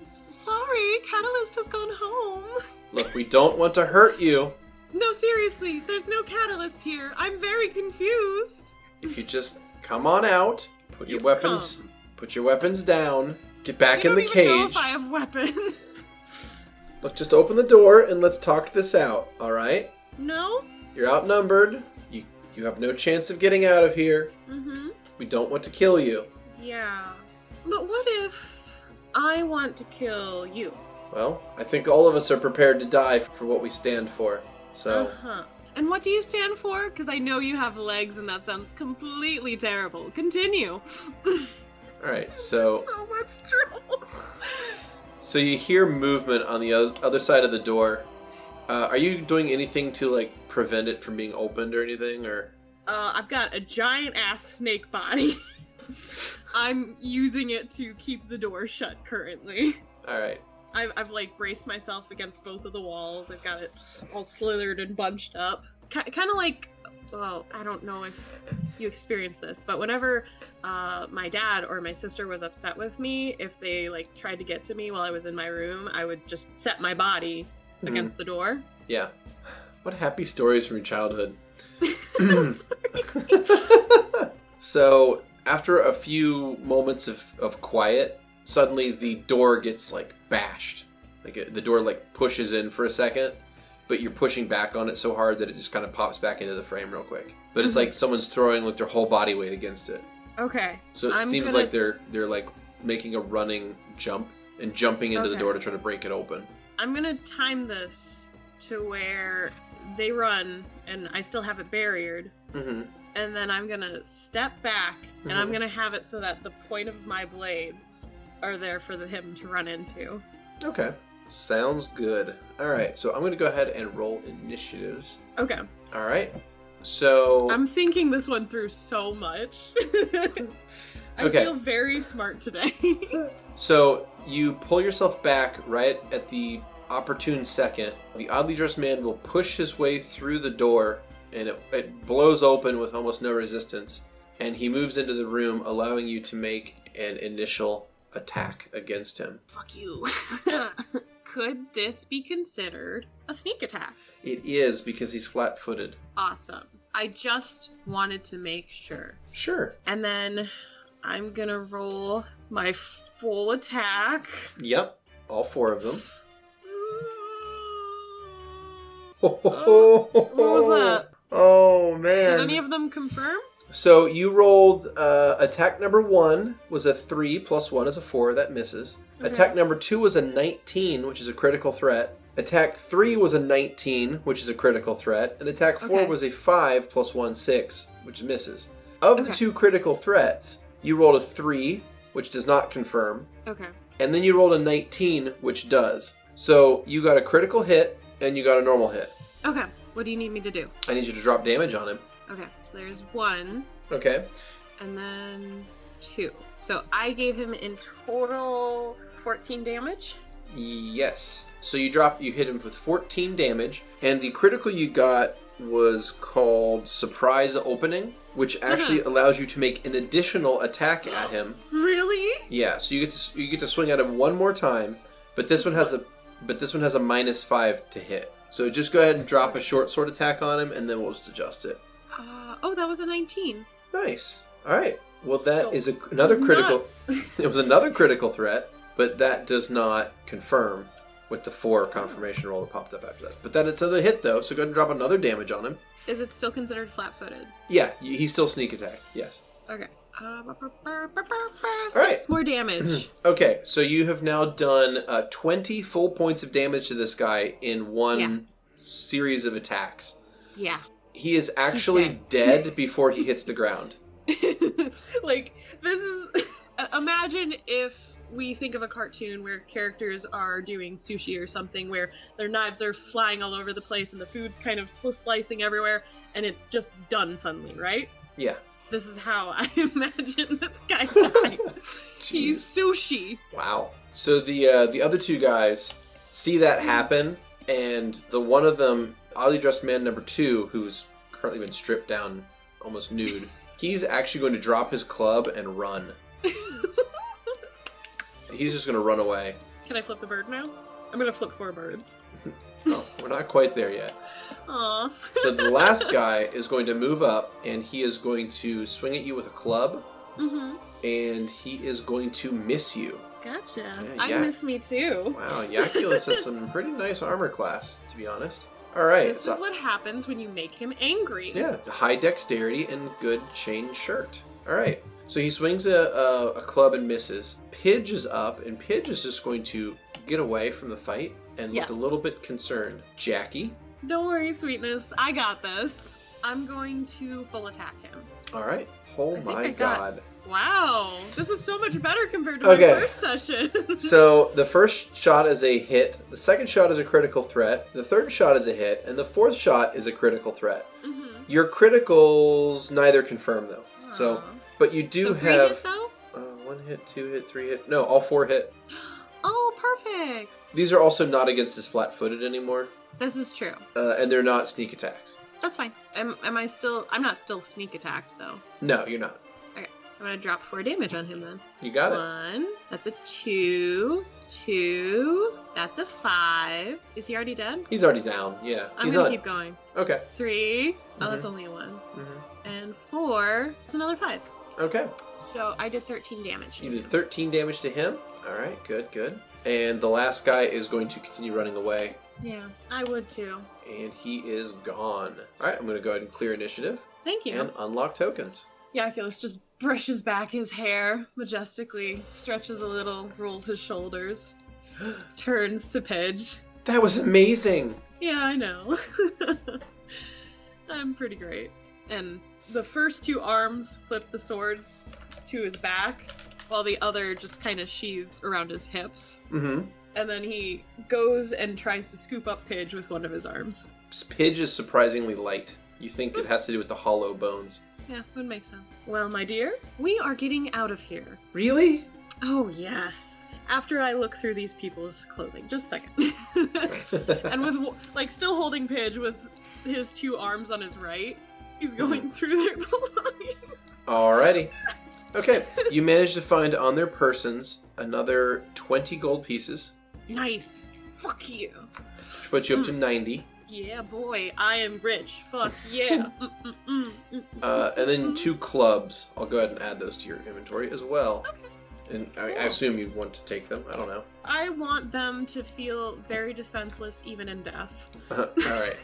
Sorry, Catalyst has gone home. Look, we don't want to hurt you. No, seriously, there's no Catalyst here. I'm very confused. If you just come on out, put your weapons down, get back in the cage. I don't even know if I have weapons. Look, just open the door and let's talk this out, all right? No. You're outnumbered. You have no chance of getting out of here. Mm-hmm. We don't want to kill you. Yeah. But what if I want to kill you? Well, I think all of us are prepared to die for what we stand for. So. And what do you stand for? Because I know you have legs and that sounds completely terrible. Continue. Alright, so. So much trouble. So you hear movement on the other side of the door. Are you doing anything to, like, prevent it from being opened or anything, or? I've got a giant-ass snake body. I'm using it to keep the door shut currently. Alright. I've like, braced myself against both of the walls. I've got it all slithered and bunched up. Kind of like, well, I don't know if you experienced this, but whenever my dad or my sister was upset with me, if they, like, tried to get to me while I was in my room, I would just set my body against the door. Yeah. What happy stories from your childhood. I'm sorry. So, after a few moments of quiet, suddenly the door gets, like, bashed. Like, the door, like, pushes in for a second, but you're pushing back on it so hard that it just kind of pops back into the frame real quick. But it's like someone's throwing, like, their whole body weight against it. Okay. So it seems like they're like making a running jump and jumping into the door to try to break it open. I'm gonna time this to where they run and I still have it barriered. Mm-hmm. And then I'm gonna step back and I'm gonna have it so that the point of my blades are there for him to run into. Okay. Sounds good. Alright, so I'm gonna go ahead and roll initiatives. Okay. Alright. So I'm thinking this one through so much. I feel very smart today. So you pull yourself back right at the opportune second. The oddly dressed man will push his way through the door, and it blows open with almost no resistance. And he moves into the room, allowing you to make an initial attack against him. Fuck you. Could this be considered a sneak attack? It is, because he's flat-footed. Awesome. I just wanted to make sure. Sure. And then I'm gonna roll my full attack. Yep. All 4 of them. What was that? Oh, man. Did any of them confirm? So you rolled attack number 1 was a 3 plus 1 is a 4. That misses. Okay. Attack number 2 was a 19, which is a critical threat. Attack 3 was a 19, which is a critical threat. And attack 4 was a 5 plus 1, 6, which misses. Of the 2 critical threats, you rolled a 3, which does not confirm. Okay. And then you rolled a 19, which does. So you got a critical hit, and you got a normal hit. Okay. What do you need me to do? I need you to drop damage on him. Okay, so there's 1. Okay. And then 2. So I gave him in total 14 damage. Yes. So you hit him with 14 damage, and the critical you got was called Surprise Opening, which actually allows you to make an additional attack at him. Really? Yeah. So you get to swing at him one more time, but this one has a -5 to hit. So just go ahead and drop a short sword attack on him, and then we'll just adjust it. That was a 19. Nice. All right. Well, that So, is another critical. It was another critical threat, but that does not confirm with the 4 confirmation roll that popped up after that. But then it's a hit, though, so go ahead and drop another damage on him. Is it still considered flat-footed? Yeah, he's still sneak attack, yes. Okay. 6 right. more damage. Okay, so you have now done 20 full points of damage to this guy in one series of attacks. Yeah. He is actually dead before he hits the ground. Like, this is... Imagine if we think of a cartoon where characters are doing sushi or something, where their knives are flying all over the place and the food's kind of slicing everywhere, and it's just done suddenly, right? Yeah. This is how I imagine this guy dying. He's sushi. Wow. So the other 2 guys see that happen, and the one of them, oddly dressed man number 2, who's currently been stripped down, almost nude, he's actually going to drop his club and run. He's just going to run away. Can I flip the bird now? I'm going to flip 4 birds. Oh, we're not quite there yet. Aww. So the last guy is going to move up, and he is going to swing at you with a club, and he is going to miss you. Gotcha. Yeah, I miss me too. Wow, Jaculus has some pretty nice armor class, to be honest. All right. This is what happens when you make him angry. Yeah, it's a high dexterity and good chain shirt. All right. So he swings a club and misses. Pidge is up, and Pidge is just going to get away from the fight and look a little bit concerned. Jackie? Don't worry, sweetness. I got this. I'm going to full attack him. All right. Oh my god. Wow. This is so much better compared to my first session. So the first shot is a hit. The second shot is a critical threat. The third shot is a hit. And the fourth shot is a critical threat. Your criticals neither confirm, though. Aww. So... But you do have... 3 hit, though? 1 hit, 2 hit, 3 hit. No, all 4 hit. Oh, perfect. These are also not against his flat-footed anymore. This is true. And they're not sneak attacks. That's fine. Am I still... I'm not still sneak attacked, though. No, you're not. Okay. I'm going to drop 4 damage on him, then. You got 1. That's a 2. 2. That's a 5. Is he already dead? He's already down, yeah. I'm going to keep going. Okay. 3. Oh, that's only a 1. And 4. It's another 5. Okay. So I did 13 damage. You did 13 damage to him. All right, good, good. And the last guy is going to continue running away. Yeah, I would too. And he is gone. All right, I'm going to go ahead and clear initiative. Thank you. And unlock tokens. Jaculus just brushes back his hair majestically, stretches a little, rolls his shoulders, turns to Pidge. That was amazing! Yeah, I know. I'm pretty great. And the first 2 arms flip the swords to his back, while the other just kind of sheathed around his hips. And then he goes and tries to scoop up Pidge with one of his arms. Pidge is surprisingly light. You think it has to do with the hollow bones. Yeah, would make sense. Well, my dear, we are getting out of here. Really? Oh, yes. After I look through these people's clothing. Just a second. And with, still holding Pidge with his 2 arms on his right, he's going through their belongings. Alrighty. Okay, you managed to find on their persons another 20 gold pieces. Nice. Fuck you. Which puts you up to 90. Yeah, boy, I am rich. Fuck yeah. And then 2 clubs. I'll go ahead and add those to your inventory as well. Okay. And I assume you want to take them. I don't know. I want them to feel very defenseless even in death. Alright.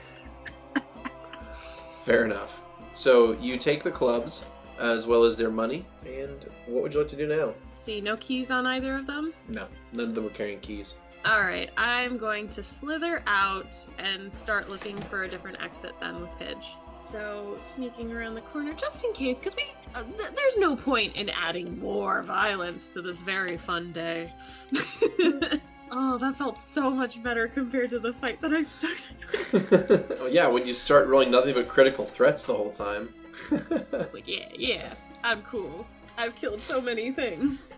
Fair enough. So you take the clubs, as well as their money, and what would you like to do now? Let's see, no keys on either of them? No, none of them were carrying keys. Alright, I'm going to slither out and start looking for a different exit then with Pidge. So, sneaking around the corner, just in case, because there's no point in adding more violence to this very fun day. Oh, that felt so much better compared to the fight that I started with. Well, yeah, when you start rolling nothing but critical threats the whole time. It's like, yeah, I'm cool. I've killed so many things.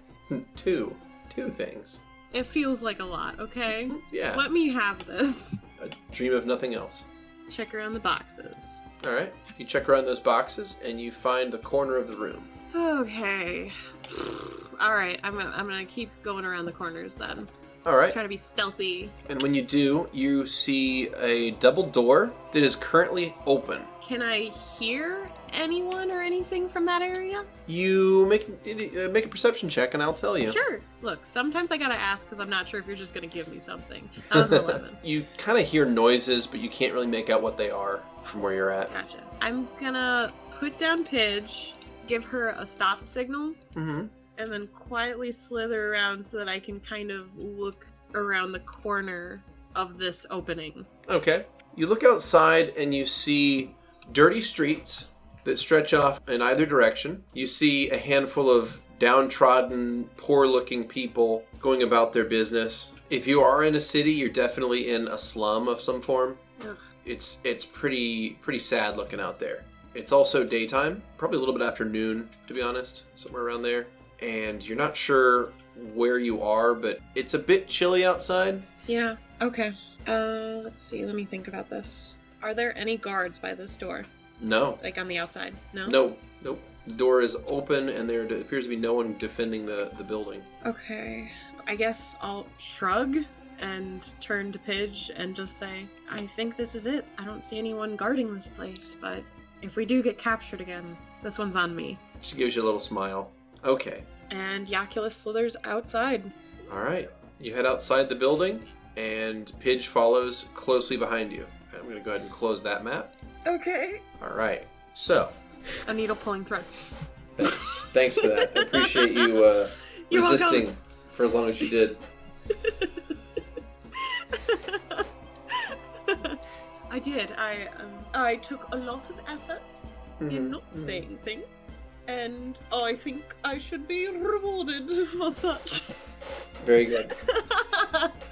Two things. It feels like a lot, okay? Yeah. Let me have this. I dream of nothing else. Check around the boxes. Alright, you check around those boxes, and you find the corner of the room. Okay. Alright, I'm gonna keep going around the corners then. Alright. Try to be stealthy. And when you do, you see a double door that is currently open. Can I hear anyone or anything from that area? You make a perception check, and I'll tell you. Sure. Look, sometimes I gotta ask because I'm not sure if you're just gonna give me something. That was an 11. You kind of hear noises, but you can't really make out what they are from where you're at. Gotcha. I'm gonna put down Pidge, give her a stop signal, Mm-hmm. and then quietly slither around so that I can kind of look around the corner of this opening. Okay. You look outside and you see dirty streets that stretch off in either direction. You see a handful of downtrodden, poor-looking people going about their business. If you are in a city, you're definitely in a slum of some form. Ugh. It's pretty sad looking out there. It's also daytime, probably a little bit after noon, to be honest, somewhere around there. And you're not sure where you are, but it's a bit chilly outside. Yeah, okay. Let's see, let me think about this. Are there any guards by this door? No. Like on the outside? No? Nope. The door is open, and there appears to be no one defending the building. Okay. I guess I'll shrug and turn to Pidge and just say, I think this is it. I don't see anyone guarding this place, but if we do get captured again, this one's on me. She gives you a little smile. Okay. And Jaculus slithers outside. All right. You head outside the building, and Pidge follows closely behind you. I'm going to go ahead and close that map. Okay. All right. So, A needle pulling thread. thanks for that. I appreciate you You're resisting welcome. for as long as you did. I did. I took a lot of effort in not saying things, and I think I should be rewarded for such. Very good.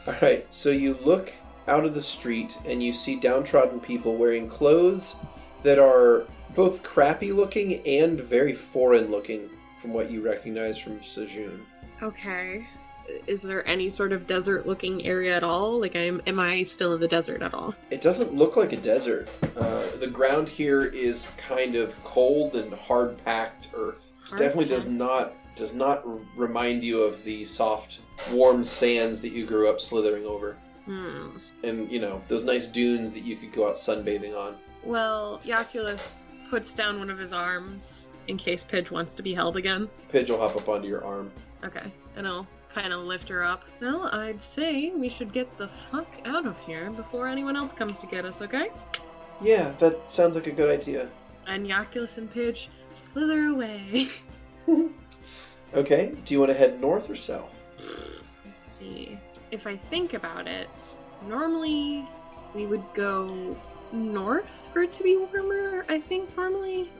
All right. So you look out of the street, and you see downtrodden people wearing clothes that are both crappy looking and very foreign looking from what you recognize from Sejun. Okay. Is there any sort of desert looking area at all? Like, am I still in the desert at all? It doesn't look like a desert. The ground here is kind of cold and hard-packed earth. It definitely does not remind you of the soft, warm sands that you grew up slithering over. And, those nice dunes that you could go out sunbathing on. Well, Jaculus puts down one of his arms in case Pidge wants to be held again. Pidge will hop up onto your arm. Okay, and I'll kind of lift her up. Well, I'd say we should get the fuck out of here before anyone else comes to get us, okay? Yeah, that sounds like a good idea. And Jaculus and Pidge slither away. Okay, do you want to head north or south? Let's see. If I think about it, normally we would go north for it to be warmer, I think, normally.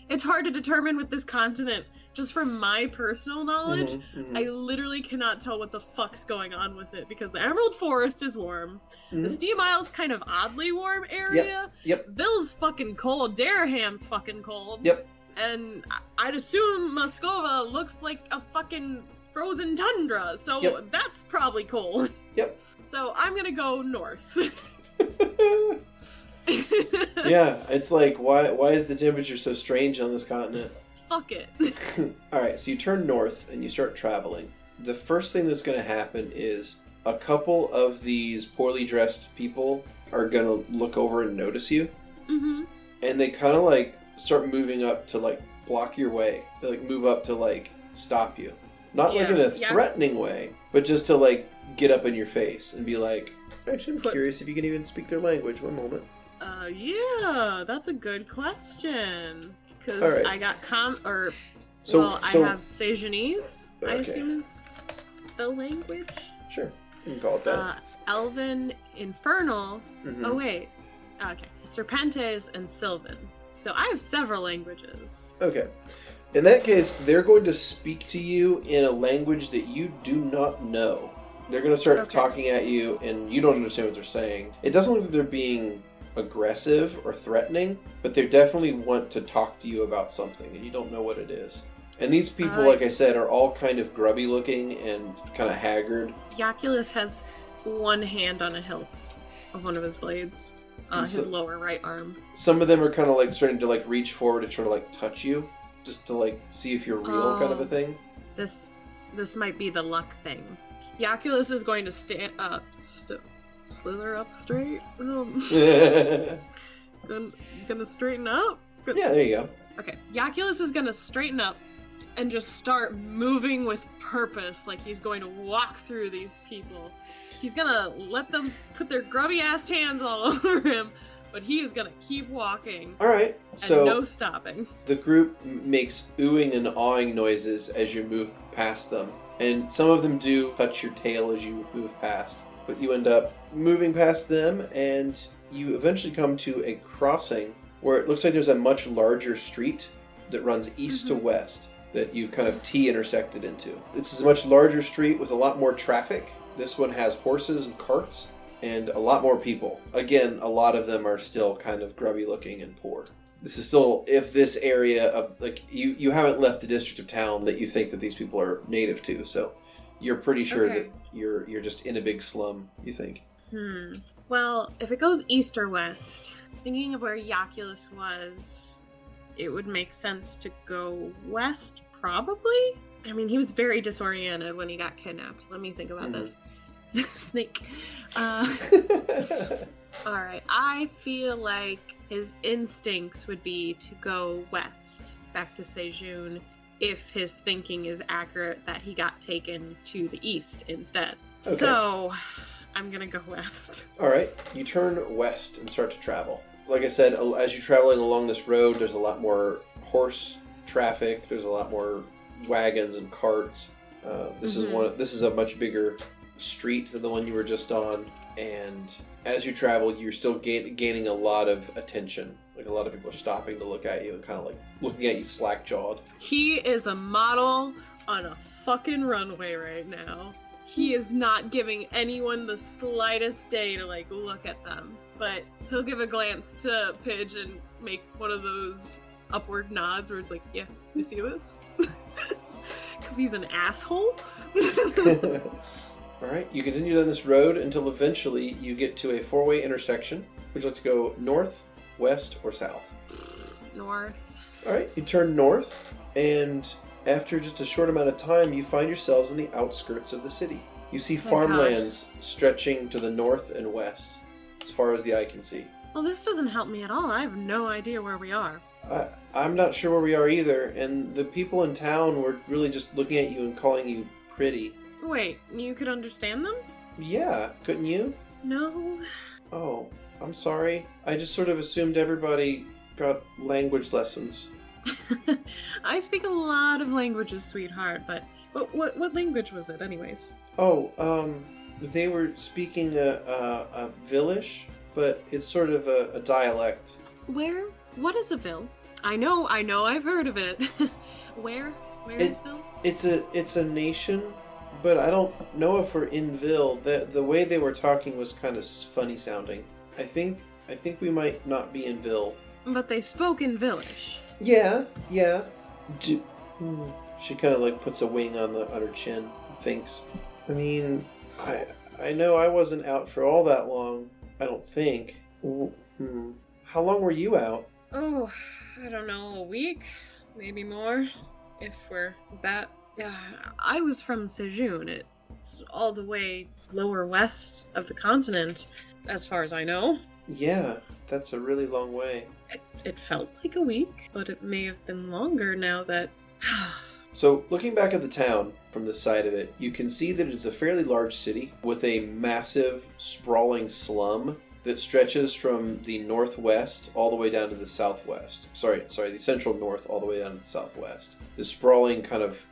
It's hard to determine with this continent. Just from my personal knowledge, I literally cannot tell what the fuck's going on with it, because the Emerald Forest is warm, the Steam Isle's kind of oddly warm area, Yep. Bill's fucking cold, Daraham's fucking cold, Yep. and I'd assume Moscova looks like a fucking frozen tundra, so that's probably cold. Yep. So I'm gonna go north. Yeah, it's like, why is the temperature so strange on this continent? Fuck it. Alright, so you turn north and you start traveling. The first thing that's going to happen is a couple of these poorly dressed people are going to look over and notice you. Mm-hmm. And they kind of start moving up to block your way. They move up to stop you. Not in a threatening way, but just to get up in your face and be like, actually, I'm curious if you can even speak their language. One moment. Yeah, that's a good question. Because I got I have Sejanese, I assume is the language. Sure, you can call it that. Elven, Infernal, oh wait, okay, Serpentes and Sylvan. So I have several languages. Okay, In that case, they're going to speak to you in a language that you do not know. They're going to start talking at you, and you don't understand what they're saying. It doesn't look like they're being aggressive or threatening, but they definitely want to talk to you about something, and you don't know what it is. And these people, like I said, are all kind of grubby looking and kind of haggard. Jaculus has one hand on a hilt of one of his blades, his lower right arm. Some of them are kind of like starting to like reach forward to try to like touch you, just to like see if you're real, kind of a thing. This might be the luck thing. Jaculus is going to stand up, slither up straight. Gonna straighten up. Yeah, there you go. Okay, Jaculus is gonna straighten up and just start moving with purpose, like he's going to walk through these people. He's gonna let them put their grubby ass hands all over him, but he is gonna keep walking. Alright, so no stopping. The group makes oohing and awing noises as you move past them, and some of them do touch your tail as you move past, but you end up moving past them, and you eventually come to a crossing where it looks like there's a much larger street that runs east to west that you kind of T-intersected into. This is a much larger street with a lot more traffic. This one has horses and carts and a lot more people. Again, a lot of them are still kind of grubby looking and poor. This is still, if this area of, like, you haven't left the district of town that you think that these people are native to, so you're pretty sure that you're just in a big slum, you think. Well, if it goes east or west, thinking of where Jaculus was, it would make sense to go west, probably? I mean, he was very disoriented when he got kidnapped. Let me think about this. Snake. Alright, I feel like his instincts would be to go west, back to Sejun, if his thinking is accurate that he got taken to the east instead. Okay. So, I'm gonna go west. Alright, you turn west and start to travel. Like I said, as you're traveling along this road, there's a lot more horse traffic, there's a lot more wagons and carts. This is a much bigger street than the one you were just on, and as you travel, you're still gaining a lot of attention. Like, a lot of people are stopping to look at you and kind of like looking at you slack-jawed. He is a model on a fucking runway right now. He is not giving anyone the slightest day to, like, look at them. But he'll give a glance to Pidge and make one of those upward nods where it's like, yeah, you see this? Because he's an asshole. Alright, you continue down this road until eventually you get to a four-way intersection. Would you like to go north, west, or south? North. Alright, you turn north, and after just a short amount of time, you find yourselves in the outskirts of the city. You see farmlands stretching to the north and west, as far as the eye can see. Well, this doesn't help me at all. I have no idea where we are. I'm not sure where we are either, and the people in town were really just looking at you and calling you pretty. Wait, you could understand them? Yeah, couldn't you? No. Oh, I'm sorry. I just sort of assumed everybody got language lessons. I speak a lot of languages, sweetheart, but what language was it, anyways? Oh, they were speaking a Villish, but it's sort of a dialect. Where? What is a Vil? I know, I've heard of it. Where is Vil? It's a nation, but I don't know if we're in Vil. The way they were talking was kind of funny sounding. I think we might not be in Vil. But they spoke in Villish. Yeah. She kind of like puts a wing on her chin and thinks. I mean, I know I wasn't out for all that long. I don't think. How long were you out? Oh, I don't know, a week? Maybe more? If we're that... I was from Sejun. It's all the way lower west of the continent, as far as I know. Yeah, that's a really long way. It felt like a week, but it may have been longer now that... So, looking back at the town from the side of it, you can see that it's a fairly large city with a massive, sprawling slum that stretches from the northwest all the way down to the southwest. Sorry, the central north all the way down to the southwest. The sprawling kind of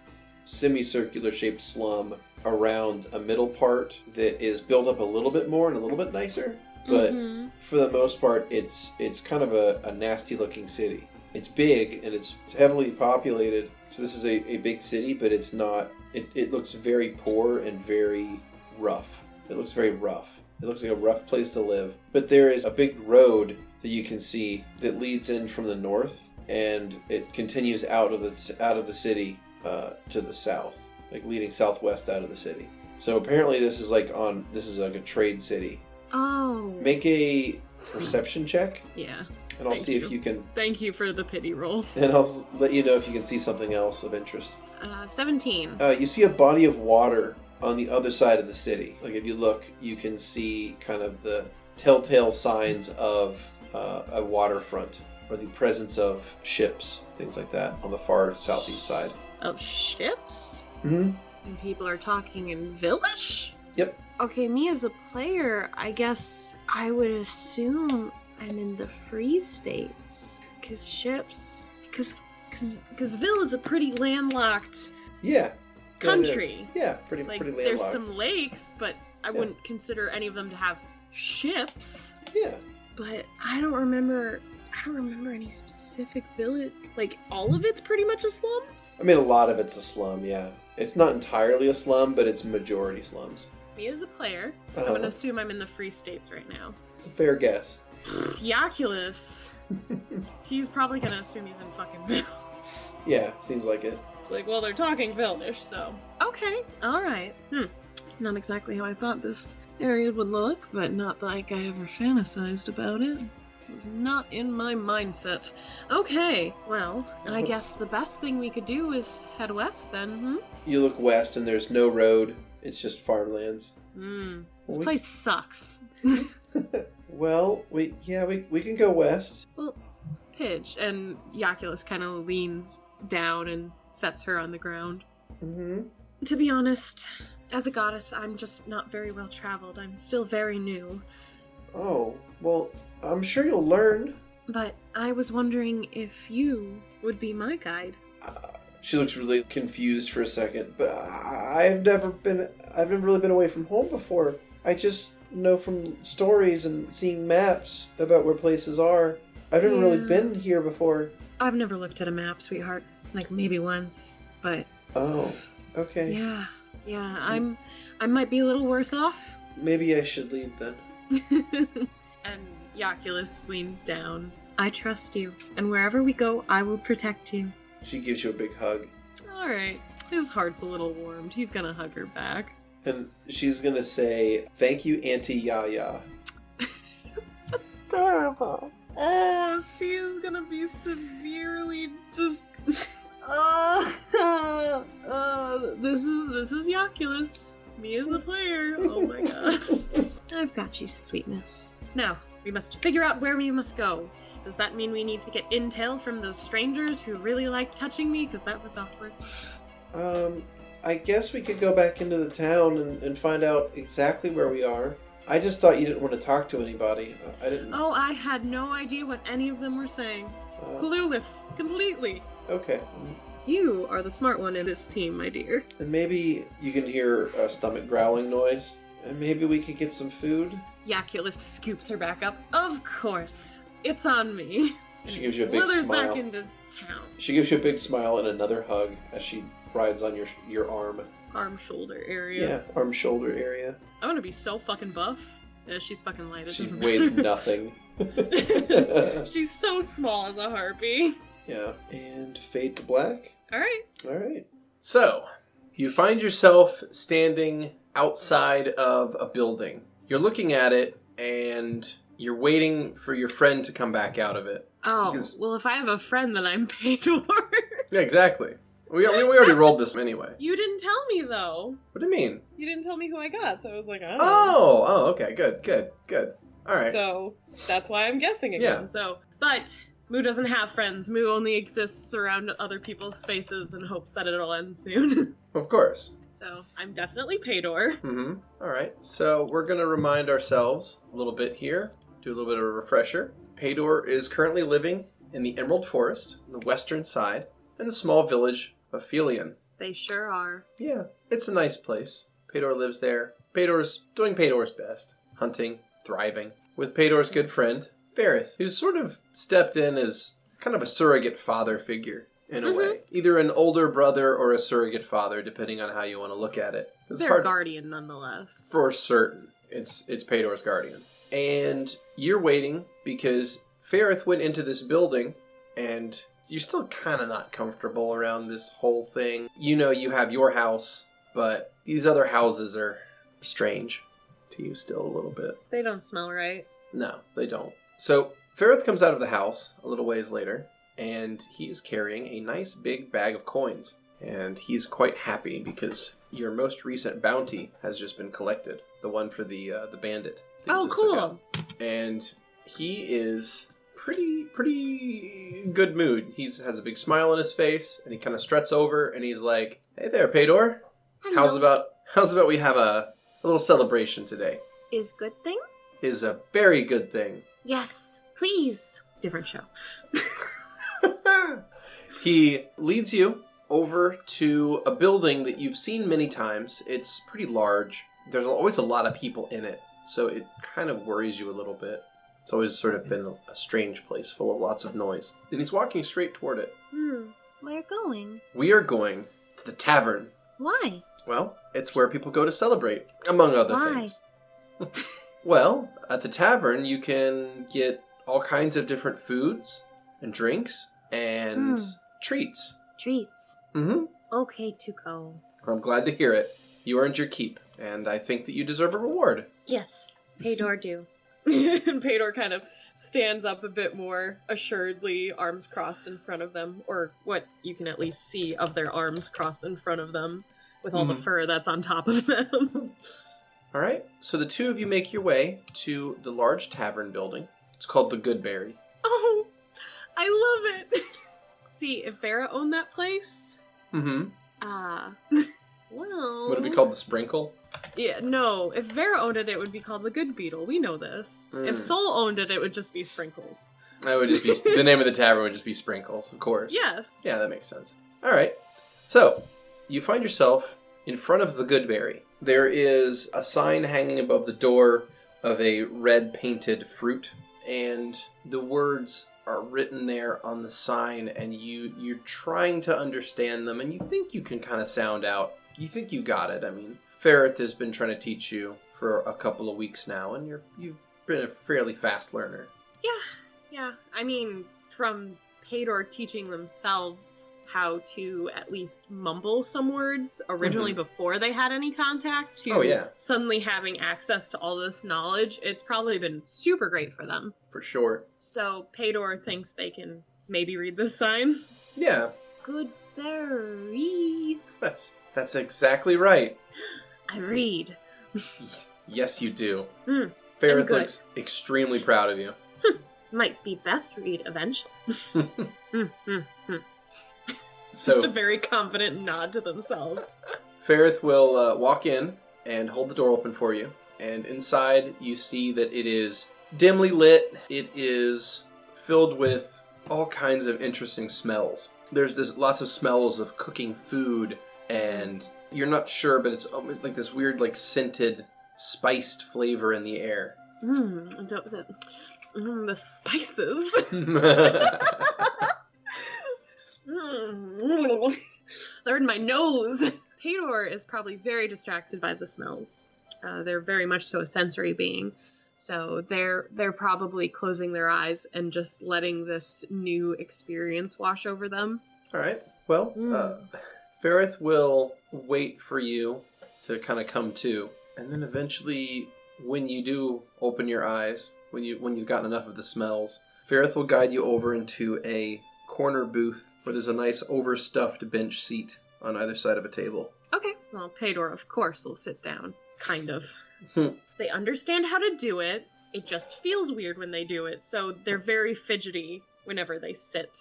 semicircular shaped slum around a middle part that is built up a little bit more and a little bit nicer. But for the most part, it's kind of a nasty looking city. It's big and it's heavily populated. So this is a big city, but it's not. It looks very poor and very rough. It looks very rough. It looks like a rough place to live. But there is a big road that you can see that leads in from the north, and it continues out of the city to the south, like leading southwest out of the city. So apparently this is like a trade city. Oh. Make a perception check. Yeah. And I'll see if you can... Thank you for the pity roll. And I'll let you know if you can see something else of interest. 17. You see a body of water on the other side of the city. Like, if you look, you can see kind of the telltale signs of a waterfront, or the presence of ships, things like that, on the far southeast side. Of ships? Mm-hmm. And people are talking in Village? Yep. Okay, me as a player, I guess I would assume I'm in the Free States. Because ships... Because Ville is a pretty landlocked country. Yeah, pretty landlocked. There's some lakes, but I wouldn't consider any of them to have ships. Yeah. But I don't remember any specific village. Like, all of it's pretty much a slum? I mean, a lot of it's a slum, yeah. It's not entirely a slum, but it's majority slums. Me as a player, I'm going to assume I'm in the Free States right now. It's a fair guess. Jaculus. He's probably going to assume he's in fucking Ville. Yeah, seems like it. It's like, well, they're talking Vilnish, so... Okay, alright. Not exactly how I thought this area would look, but not like I ever fantasized about it. It was not in my mindset. Okay, well, I guess the best thing we could do is head west then, You look west and there's no road. It's just farmlands. This place sucks. Well, we can go west. Well, Pidge, and Jaculus kind of leans down and sets her on the ground. Mm-hmm. To be honest, as a goddess, I'm just not very well traveled. I'm still very new. Oh, well, I'm sure you'll learn. But I was wondering if you would be my guide. She looks really confused for a second, but I've never really been away from home before. I just know from stories and seeing maps about where places are. I've never really been here before. I've never looked at a map, sweetheart. Like, maybe once, but... Oh, okay. Yeah, I might be a little worse off. Maybe I should lead then. And Jaculus leans down. I trust you, and wherever we go, I will protect you. She gives you a big hug. Alright. His heart's a little warmed. He's gonna hug her back. And she's gonna say, "Thank you, Auntie Yaya." That's adorable. Oh, she is gonna be severely just... This is Jaculus. Me as a player. Oh my god. I've got you, sweetness. Now, we must figure out where we must go. Does that mean we need to get intel from those strangers who really like touching me? Because that was awkward. I guess we could go back into the town and find out exactly where we are. I just thought you didn't want to talk to anybody. I didn't... Oh, I had no idea what any of them were saying. Clueless. Completely. Okay. You are the smart one in this team, my dear. And maybe you can hear a stomach growling noise. And maybe we could get some food? Jaculus scoops her back up. Of course. It's on me. She gives you a big slithers smile. back into town. She gives you a big smile and another hug as she rides on your arm. Arm shoulder area. Yeah, arm shoulder area. I'm gonna be so fucking buff. She's fucking light. She weighs nothing. She's so small as a harpy. Yeah. And fade to black. Alright. So, you find yourself standing outside of a building. You're looking at it and you're waiting for your friend to come back out of it. Oh, well, if I have a friend, then I'm Pae'dor. Yeah, exactly. We already rolled this anyway. You didn't tell me, though. What do you mean? You didn't tell me who I got, so I was like, Oh, okay, good. All right. So, that's why I'm guessing again. Yeah. So, but Moo doesn't have friends. Moo only exists around other people's spaces and hopes that it'll end soon. Of course. So, I'm definitely Pae'dor. Mm-hmm. All right. So, we're going to remind ourselves a little bit here, do a little bit of a refresher. Pae'dor is currently living in the Emerald Forest, on the western side, in the small village of Phelion. They sure are. Yeah, it's a nice place. Pae'dor lives there. Pae'dor's doing Pae'dor's best. Hunting, thriving. With Pae'dor's good friend, Varith, who's sort of stepped in as kind of a surrogate father figure in a way. Either an older brother or a surrogate father, depending on how you want to look at it. They're guardian nonetheless. For certain. It's Pae'dor's guardian. And you're waiting because Ferrith went into this building and you're still kind of not comfortable around this whole thing. You know you have your house, but these other houses are strange to you still a little bit. They don't smell right. No, they don't. So Ferrith comes out of the house a little ways later, and he's carrying a nice big bag of coins. And he's quite happy because your most recent bounty has just been collected. The one for the bandit. Oh, cool. And he is pretty good mood. He has a big smile on his face, and he kind of struts over, and he's like, "Hey there, Pae'dor. Hello. How's about we have a little celebration today?" Is good thing? Is a very good thing. Yes, please. Different show. He leads you over to a building that you've seen many times. It's pretty large. There's always a lot of people in it, so it kind of worries you a little bit. It's always sort of been a strange place full of lots of noise. And he's walking straight toward it. Where going? We are going to the tavern. Why? Well, it's where people go to celebrate, among other things. Well, at the tavern, you can get all kinds of different foods and drinks and treats. Treats. Mm-hmm. Okay to go. I'm glad to hear it. You earned your keep, and I think that you deserve a reward. Yes, Pae'dor do. And Pae'dor kind of stands up a bit more assuredly, arms crossed in front of them, or what you can at least see of their arms crossed in front of them, with all the fur that's on top of them. All right, so the two of you make your way to the large tavern building. It's called the Beardy. Oh, I love it. See, if Vera owned that place... Mm-hmm. Well... Would it be called the Sprinkle? Yeah, no. If Vera owned it, it would be called the Good Beetle. We know this. If Soul owned it, it would just be Sprinkles. That would just be... the name of the tavern would just be Sprinkles, of course. Yes. Yeah, that makes sense. All right. So, you find yourself in front of the Goodberry. There is a sign hanging above the door of a red painted fruit, and the words are written there on the sign, and you're trying to understand them, and you think you can kind of sound out. You think you got it. I mean, Ferrith has been trying to teach you for a couple of weeks now, and you've been a fairly fast learner. Yeah. I mean, from Pae'dor teaching themselves how to at least mumble some words originally before they had any contact to suddenly having access to all this knowledge, it's probably been super great for them. For sure. So Pae'dor thinks they can maybe read this sign. Yeah. Goodberry. That's exactly right. I read. Yes, you do. Ferrith looks extremely proud of you. Might be best read eventually. So, just a very confident nod to themselves. Ferrith will walk in and hold the door open for you. And inside you see that it is dimly lit. It is filled with all kinds of interesting smells. There's lots of smells of cooking food, and you're not sure, but it's almost like this weird, like, scented, spiced flavor in the air. The spices. They're in my nose. Pae'dor is probably very distracted by the smells. They're very much so a sensory being. So they're probably closing their eyes and just letting this new experience wash over them. All right. Well, Ferrith will wait for you to kind of come to. And then eventually, when you do open your eyes, when you've gotten enough of the smells, Ferrith will guide you over into a corner booth where there's a nice overstuffed bench seat on either side of a table. Okay. Well, Pae'dor, of course, will sit down. Kind of. They understand how to do it. It just feels weird when they do it, so they're very fidgety whenever they sit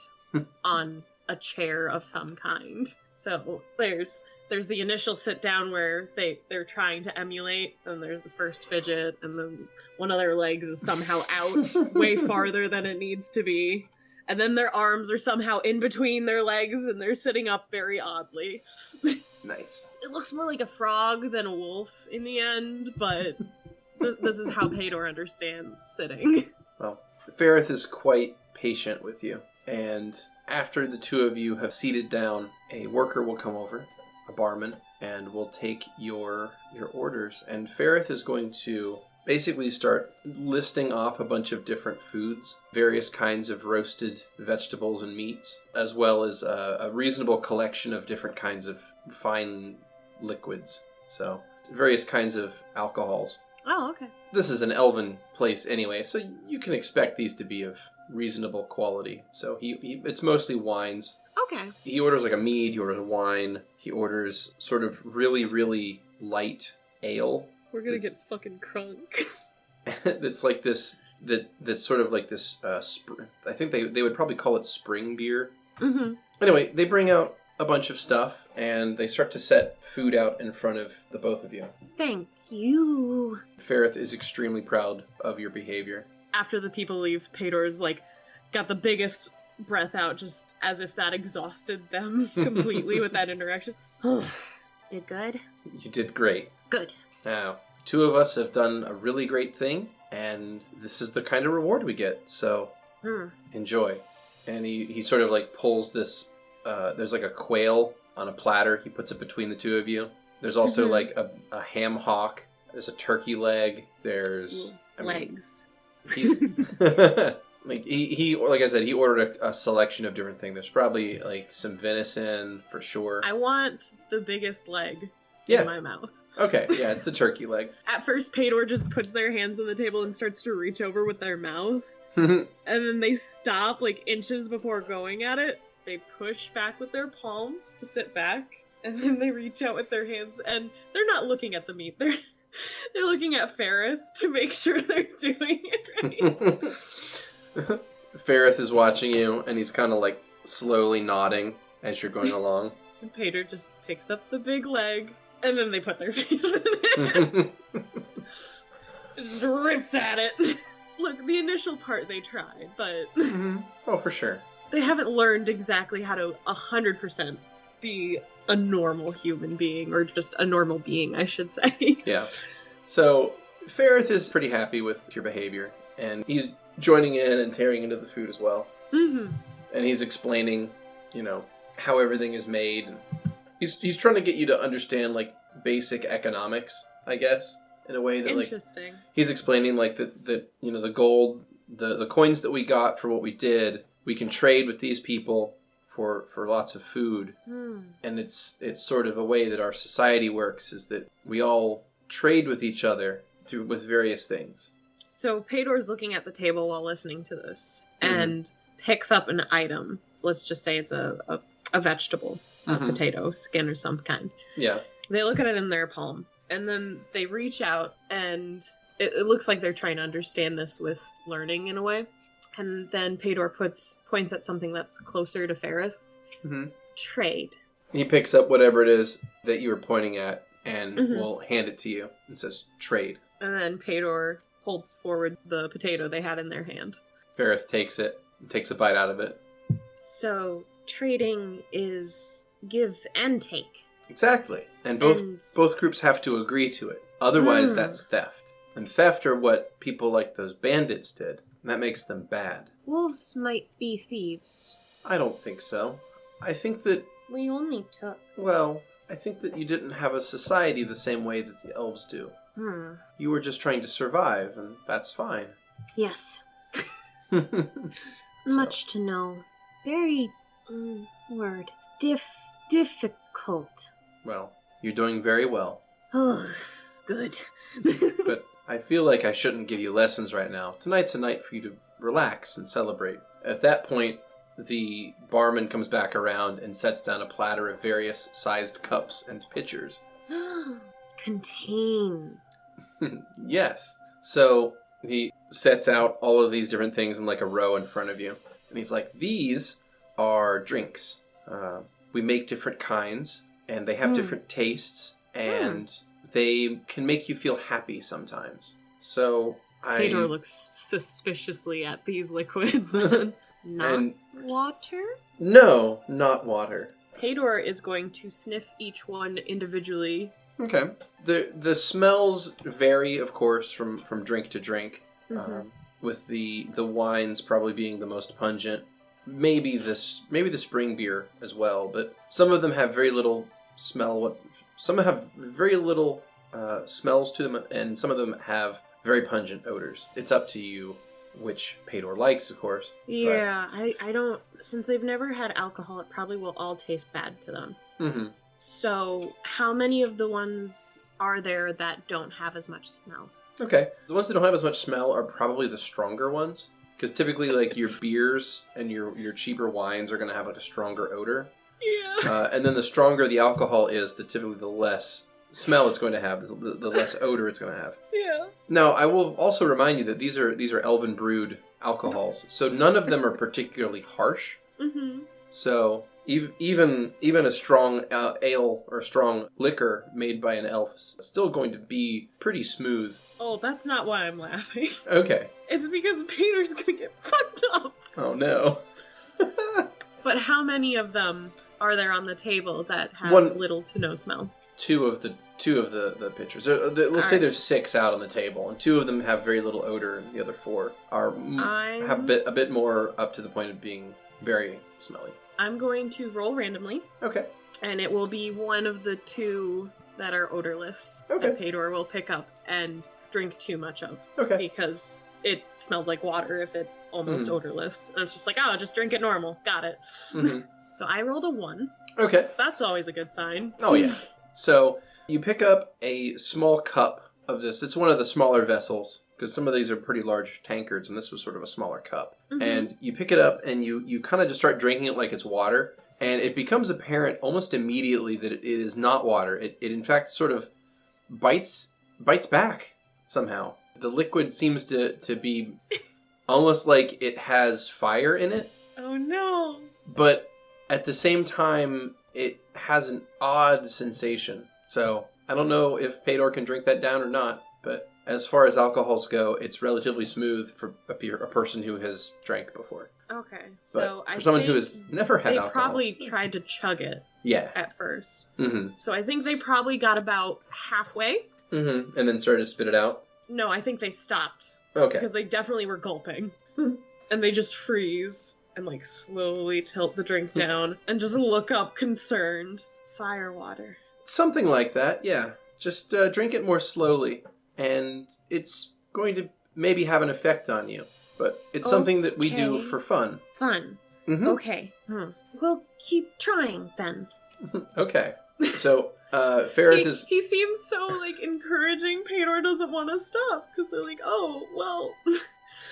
on a chair of some kind. So there's the initial sit down where they're trying to emulate, and there's the first fidget, and then one of their legs is somehow out way farther than it needs to be. And then their arms are somehow in between their legs, and they're sitting up very oddly. Nice. It looks more like a frog than a wolf in the end, but this is how Pae'dor understands sitting. Well, Ferrith is quite patient with you. And after the two of you have seated down, a worker will come over, a barman, and will take your orders. And Ferrith is going to basically start listing off a bunch of different foods, various kinds of roasted vegetables and meats, as well as a reasonable collection of different kinds of fine liquids. So, various kinds of alcohols. Oh, okay. This is an elven place anyway, so you can expect these to be of reasonable quality. So it's mostly wines. Okay. He orders like a mead, he orders a wine, he orders sort of really, really light ale. We're gonna get fucking crunk. That's like this, that's sort of like this, I think they would probably call it spring beer. Mm-hmm. Anyway, they bring out a bunch of stuff, and they start to set food out in front of the both of you. Thank you. Ferrith is extremely proud of your behavior. After the people leave, Pae'dor's got the biggest breath out, just as if that exhausted them completely with that interaction. Did good? You did great. Good. Now, two of us have done a really great thing, and this is the kind of reward we get, so enjoy. And he sort of pulls this, there's a quail on a platter, he puts it between the two of you. There's also a ham hock, there's a turkey leg, there's... legs. He's... He like I said, he ordered a selection of different things. There's probably some venison for sure. I want the biggest leg in my mouth. Okay, yeah, it's the turkey leg. At first, Pae'dor just puts their hands on the table and starts to reach over with their mouth. And then they stop inches before going at it. They push back with their palms to sit back. And then they reach out with their hands, and they're not looking at the meat. They're looking at Ferrith to make sure they're doing it right. Ferrith is watching you, and he's kind of slowly nodding as you're going along. And Pae'dor just picks up the big leg, and then they put their face in it. Just rips at it. Look, the initial part they tried, but... Oh, for sure. They haven't learned exactly how to 100% be a normal human being, or just a normal being, I should say. Yeah. So, Ferrith is pretty happy with your behavior, and he's joining in and tearing into the food as well. Mm-hmm. And he's explaining, how everything is made. And he's trying to get you to understand, basic economics, I guess, in a way that, interesting. He's explaining, that the gold, the coins that we got for what we did, we can trade with these people for lots of food. And it's sort of a way that our society works, is that we all trade with each other with various things. So Pae'dor's looking at the table while listening to this, and picks up an item. So let's just say it's a vegetable, a potato, skin or some kind. Yeah. They look at it in their palm, and then they reach out, and it looks like they're trying to understand this with learning in a way. And then Pae'dor points at something that's closer to Ferrith. Trade. He picks up whatever it is that you were pointing at, and will hand it to you, and says, trade. And then Pae'dor holds forward the potato they had in their hand. Ferrith takes it, and takes a bite out of it. So, trading is give and take. Exactly. And both groups have to agree to it. Otherwise, that's theft. And theft are what people like those bandits did. And that makes them bad. Wolves might be thieves. I don't think so. I think that... We only took... Well, I think that you didn't have a society the same way that the elves do. You were just trying to survive, and that's fine. Yes. Much to know. Very... difficult. Well, you're doing very well. Oh, good. But I feel like I shouldn't give you lessons right now. Tonight's a night for you to relax and celebrate. At that point, the barman comes back around and sets down a platter of various sized cups and pitchers. Contain. Yes. So he sets out all of these different things in a row in front of you. And he's like, these are drinks. We make different kinds, and they have different tastes, and they can make you feel happy sometimes. So Pae'dor looks suspiciously at these liquids. Not water? No, not water. Pae'dor is going to sniff each one individually. Okay. The smells vary, of course, from drink to drink. With the wines probably being the most pungent. maybe the spring beer as well, but some of them have very little smell. Some have very little smells to them, and some of them have very pungent odors. It's up to you which Pae'dor likes, of course. Yeah, I don't... Since they've never had alcohol, it probably will all taste bad to them. Mm-hmm. So, how many of the ones are there that don't have as much smell? Okay. The ones that don't have as much smell are probably the stronger ones. Because typically, like, your beers and your cheaper wines are going to have, like, a stronger odor. Yeah. And then the stronger the alcohol is, typically the less smell it's going to have, the less odor it's going to have. Yeah. Now, I will also remind you that these are elven brewed alcohols, so none of them are particularly harsh. Mm-hmm. So even a strong ale or strong liquor made by an elf is still going to be pretty smooth. Oh, that's not why I'm laughing. Okay. It's because Pae'dor's gonna get fucked up. Oh no. But how many of them are there on the table that have little to no smell? Two of the pitchers. Let's say there's 6 out on the table, and 2 of them have very little odor, and the other 4 have a bit more up to the point of being very smelly. I'm going to roll randomly. Okay. And it will be one of the 2 that are odorless. Okay. That Pae'dor will pick up and drink too much of. Okay. Because it smells like water if it's almost odorless. And it's just like, oh, just drink it normal. Got it. Mm-hmm. So I rolled a 1. Okay. That's always a good sign. Oh, yeah. So you pick up a small cup of this. It's one of the smaller vessels, because some of these are pretty large tankards, and this was sort of a smaller cup. Mm-hmm. And you pick it up, and you kind of just start drinking it like it's water. And it becomes apparent almost immediately that it is not water. It in fact sort of bites back somehow. The liquid seems to be almost like it has fire in it. Oh no. But at the same time, it has an odd sensation. So I don't know if Pae'dor can drink that down or not, but as far as alcohols go, it's relatively smooth for a person who has drank before. Okay, so but for someone who has never had alcohol, they probably tried to chug it. Yeah. At first. Mm-hmm. So I think they probably got about halfway. Mm-hmm. And then started to spit it out. No, I think they stopped. Okay. Because they definitely were gulping. And they just freeze and like slowly tilt the drink down and just look up concerned. Fire water. Something like that, yeah. Just drink it more slowly, and it's going to maybe have an effect on you. But it's something that we do for fun. Fun. Mm-hmm. Okay. We'll keep trying then. Okay. So, Ferrith is... He seems so, like, encouraging. Pae'dor doesn't want to stop, because they're like, oh, well,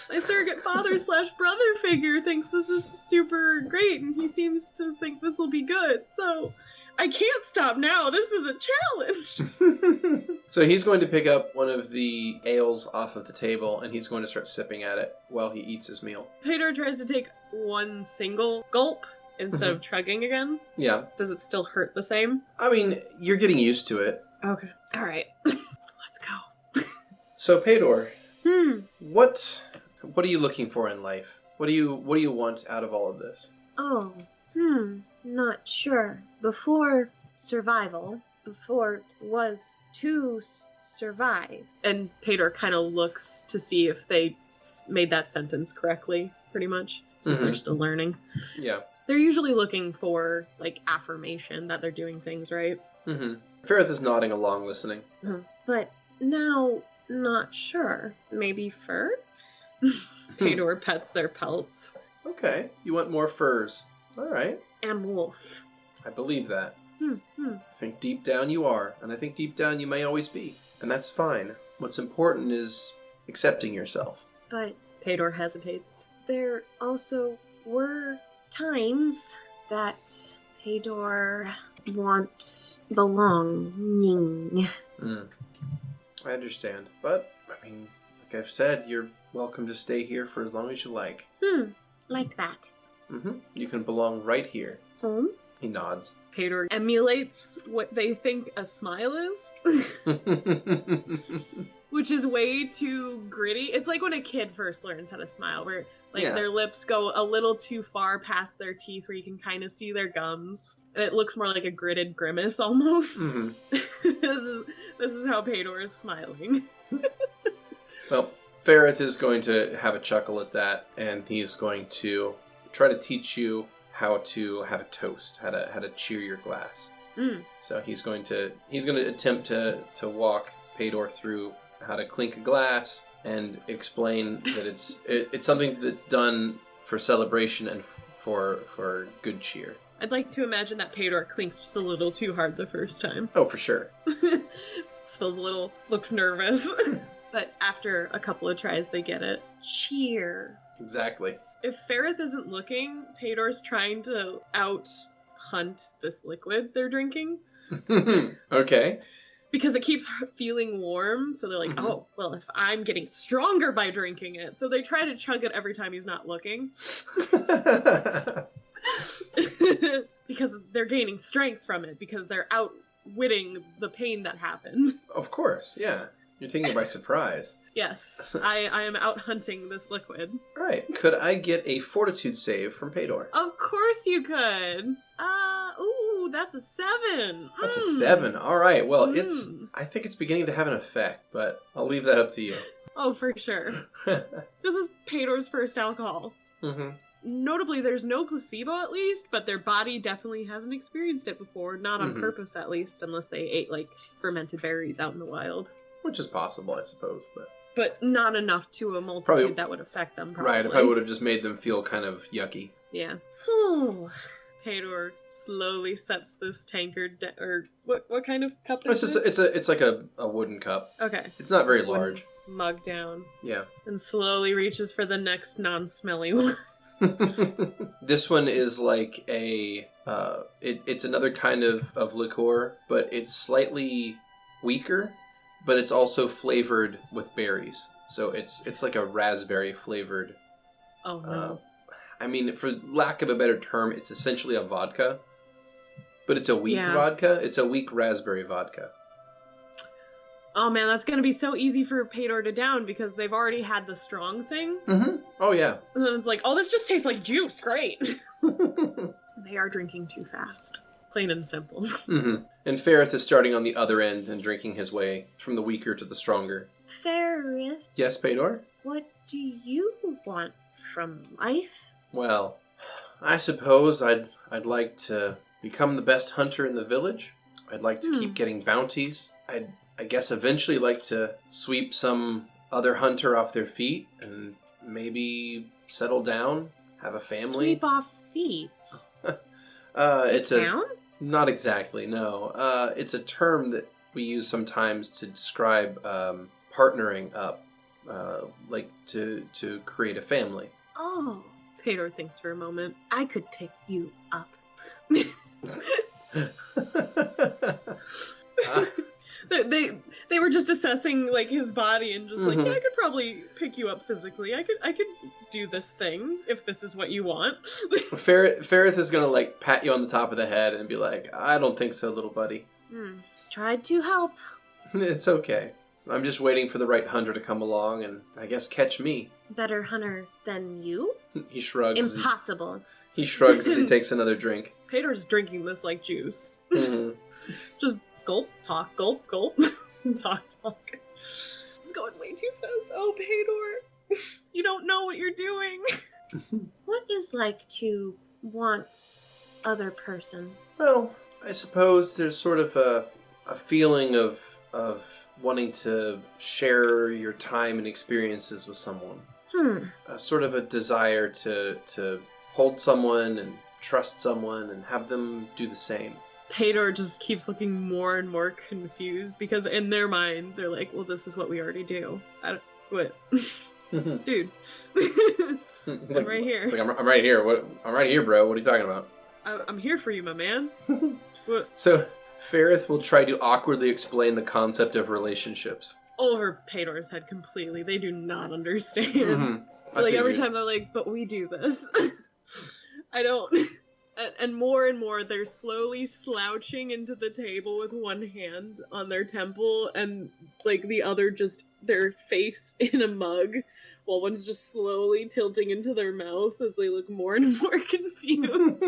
my surrogate father/brother figure thinks this is super great, and he seems to think this will be good, so I can't stop now. This is a challenge. So he's going to pick up one of the ales off of the table, and he's going to start sipping at it while he eats his meal. Pae'dor tries to take one single gulp instead of chugging again. Yeah. Does it still hurt the same? I mean, you're getting used to it. Okay. All right. Let's go. So, Pae'dor, what are you looking for in life? What do you want out of all of this? Oh, not sure. Before was to survive. And Pae'dor kind of looks to see if they made that sentence correctly, pretty much, since they're still learning. Yeah. They're usually looking for, like, affirmation that they're doing things right. Mm-hmm. Ferrith is nodding along, listening. But now, not sure. Maybe fur? Pae'dor pets their pelts. Okay, you want more furs. All right. And wolf. I believe that. I think deep down you are, and I think deep down you may always be. And that's fine. What's important is accepting yourself. But Pae'dor hesitates. There also were times that Pae'dor wants belonging. I understand. But, I mean, like I've said, you're welcome to stay here for as long as you like. Like that. You can belong right here. Home? He nods. Pae'dor emulates what they think a smile is. Which is way too gritty. It's like when a kid first learns how to smile, where their lips go a little too far past their teeth where you can kind of see their gums. And it looks more like a gritted grimace almost. This is how Pae'dor is smiling. Well, Ferrith is going to have a chuckle at that, and he's going to try to teach you how to have a toast, how to cheer your glass. So he's going to attempt to walk Pae'dor through how to clink a glass and explain that it's something that's done for celebration and for good cheer. I'd like to imagine that Pae'dor clinks just a little too hard the first time. Oh, for sure. Spills a little, looks nervous. But after a couple of tries, they get it. Cheer. Exactly. If Ferrith isn't looking, Pae'dor's trying to out-hunt this liquid they're drinking. Okay. Because it keeps feeling warm, so they're like, oh, well, if I'm getting stronger by drinking it. So they try to chug it every time he's not looking. Because they're gaining strength from it, because they're outwitting the pain that happened. Of course, yeah. You're taking it by surprise. Yes, I am out hunting this liquid. All right. Could I get a fortitude save from Pae'dor? Of course you could. Ooh, that's a 7. That's a 7. All right. Well, I think it's beginning to have an effect, but I'll leave that up to you. Oh, for sure. This is Pae'dor's first alcohol. Notably, there's no placebo at least, but their body definitely hasn't experienced it before. Not on purpose, at least, unless they ate, like, fermented berries out in the wild. Which is possible, I suppose, But not enough to a multitude that would affect them, probably. Right, it probably would have just made them feel kind of yucky. Yeah. Pae'dor slowly sets this tankard or what kind of cup is it? It's like a wooden cup. Okay. It's not very large. Mug down. Yeah. And slowly reaches for the next non-smelly one. This one is like it's another kind of liqueur, but it's slightly weaker, but it's also flavored with berries. So it's like a raspberry flavored. Oh no. I mean, for lack of a better term, it's essentially a vodka, but it's a weak vodka. It's a weak raspberry vodka. Oh man, that's gonna be so easy for Pae'dor to down because they've already had the strong thing. Oh yeah. And then it's like, oh, this just tastes like juice. Great. They are drinking too fast. Plain and simple. And Ferrith is starting on the other end and drinking his way from the weaker to the stronger. Ferrith. Yes, Pae'dor? What do you want from life? Well, I suppose I'd like to become the best hunter in the village. I'd like to keep getting bounties. I guess eventually like to sweep some other hunter off their feet and maybe settle down, have a family. Sweep off feet? It's down? Not exactly, no. It's a term that we use sometimes to describe partnering up, like to create a family. Oh. Pae'dor thinks for a moment. I could pick you up. They were just assessing like his body and just like, yeah, I could probably pick you up physically. I could do this thing if this is what you want. Ferrith is gonna like pat you on the top of the head and be like, I don't think so, little buddy. Tried to help. It's okay. I'm just waiting for the right hunter to come along and I guess catch me. Better hunter than you? He shrugs. Impossible. He shrugs as he takes another drink. Pae'dor's drinking this like juice. Just gulp, talk, gulp, gulp. Talk. It's going way too fast. Oh, Pae'dor. You don't know what you're doing. What is like to want other person? Well, I suppose there's sort of a feeling of wanting to share your time and experiences with someone. Sort of a desire to hold someone and trust someone and have them do the same. Pae'dor just keeps looking more and more confused because in their mind, they're like, well, this is what we already do. What? Dude. I'm right here. It's like, I'm right here. I'm right here, bro. What are you talking about? I'm here for you, my man. What? So, Ferrith will try to awkwardly explain the concept of relationships. Over Pae'dor's head completely. They do not understand. Like, every time they're like, but we do this. I don't... And more, they're slowly slouching into the table with one hand on their temple and, like, the other just their face in a mug, while one's just slowly tilting into their mouth as they look more and more confused.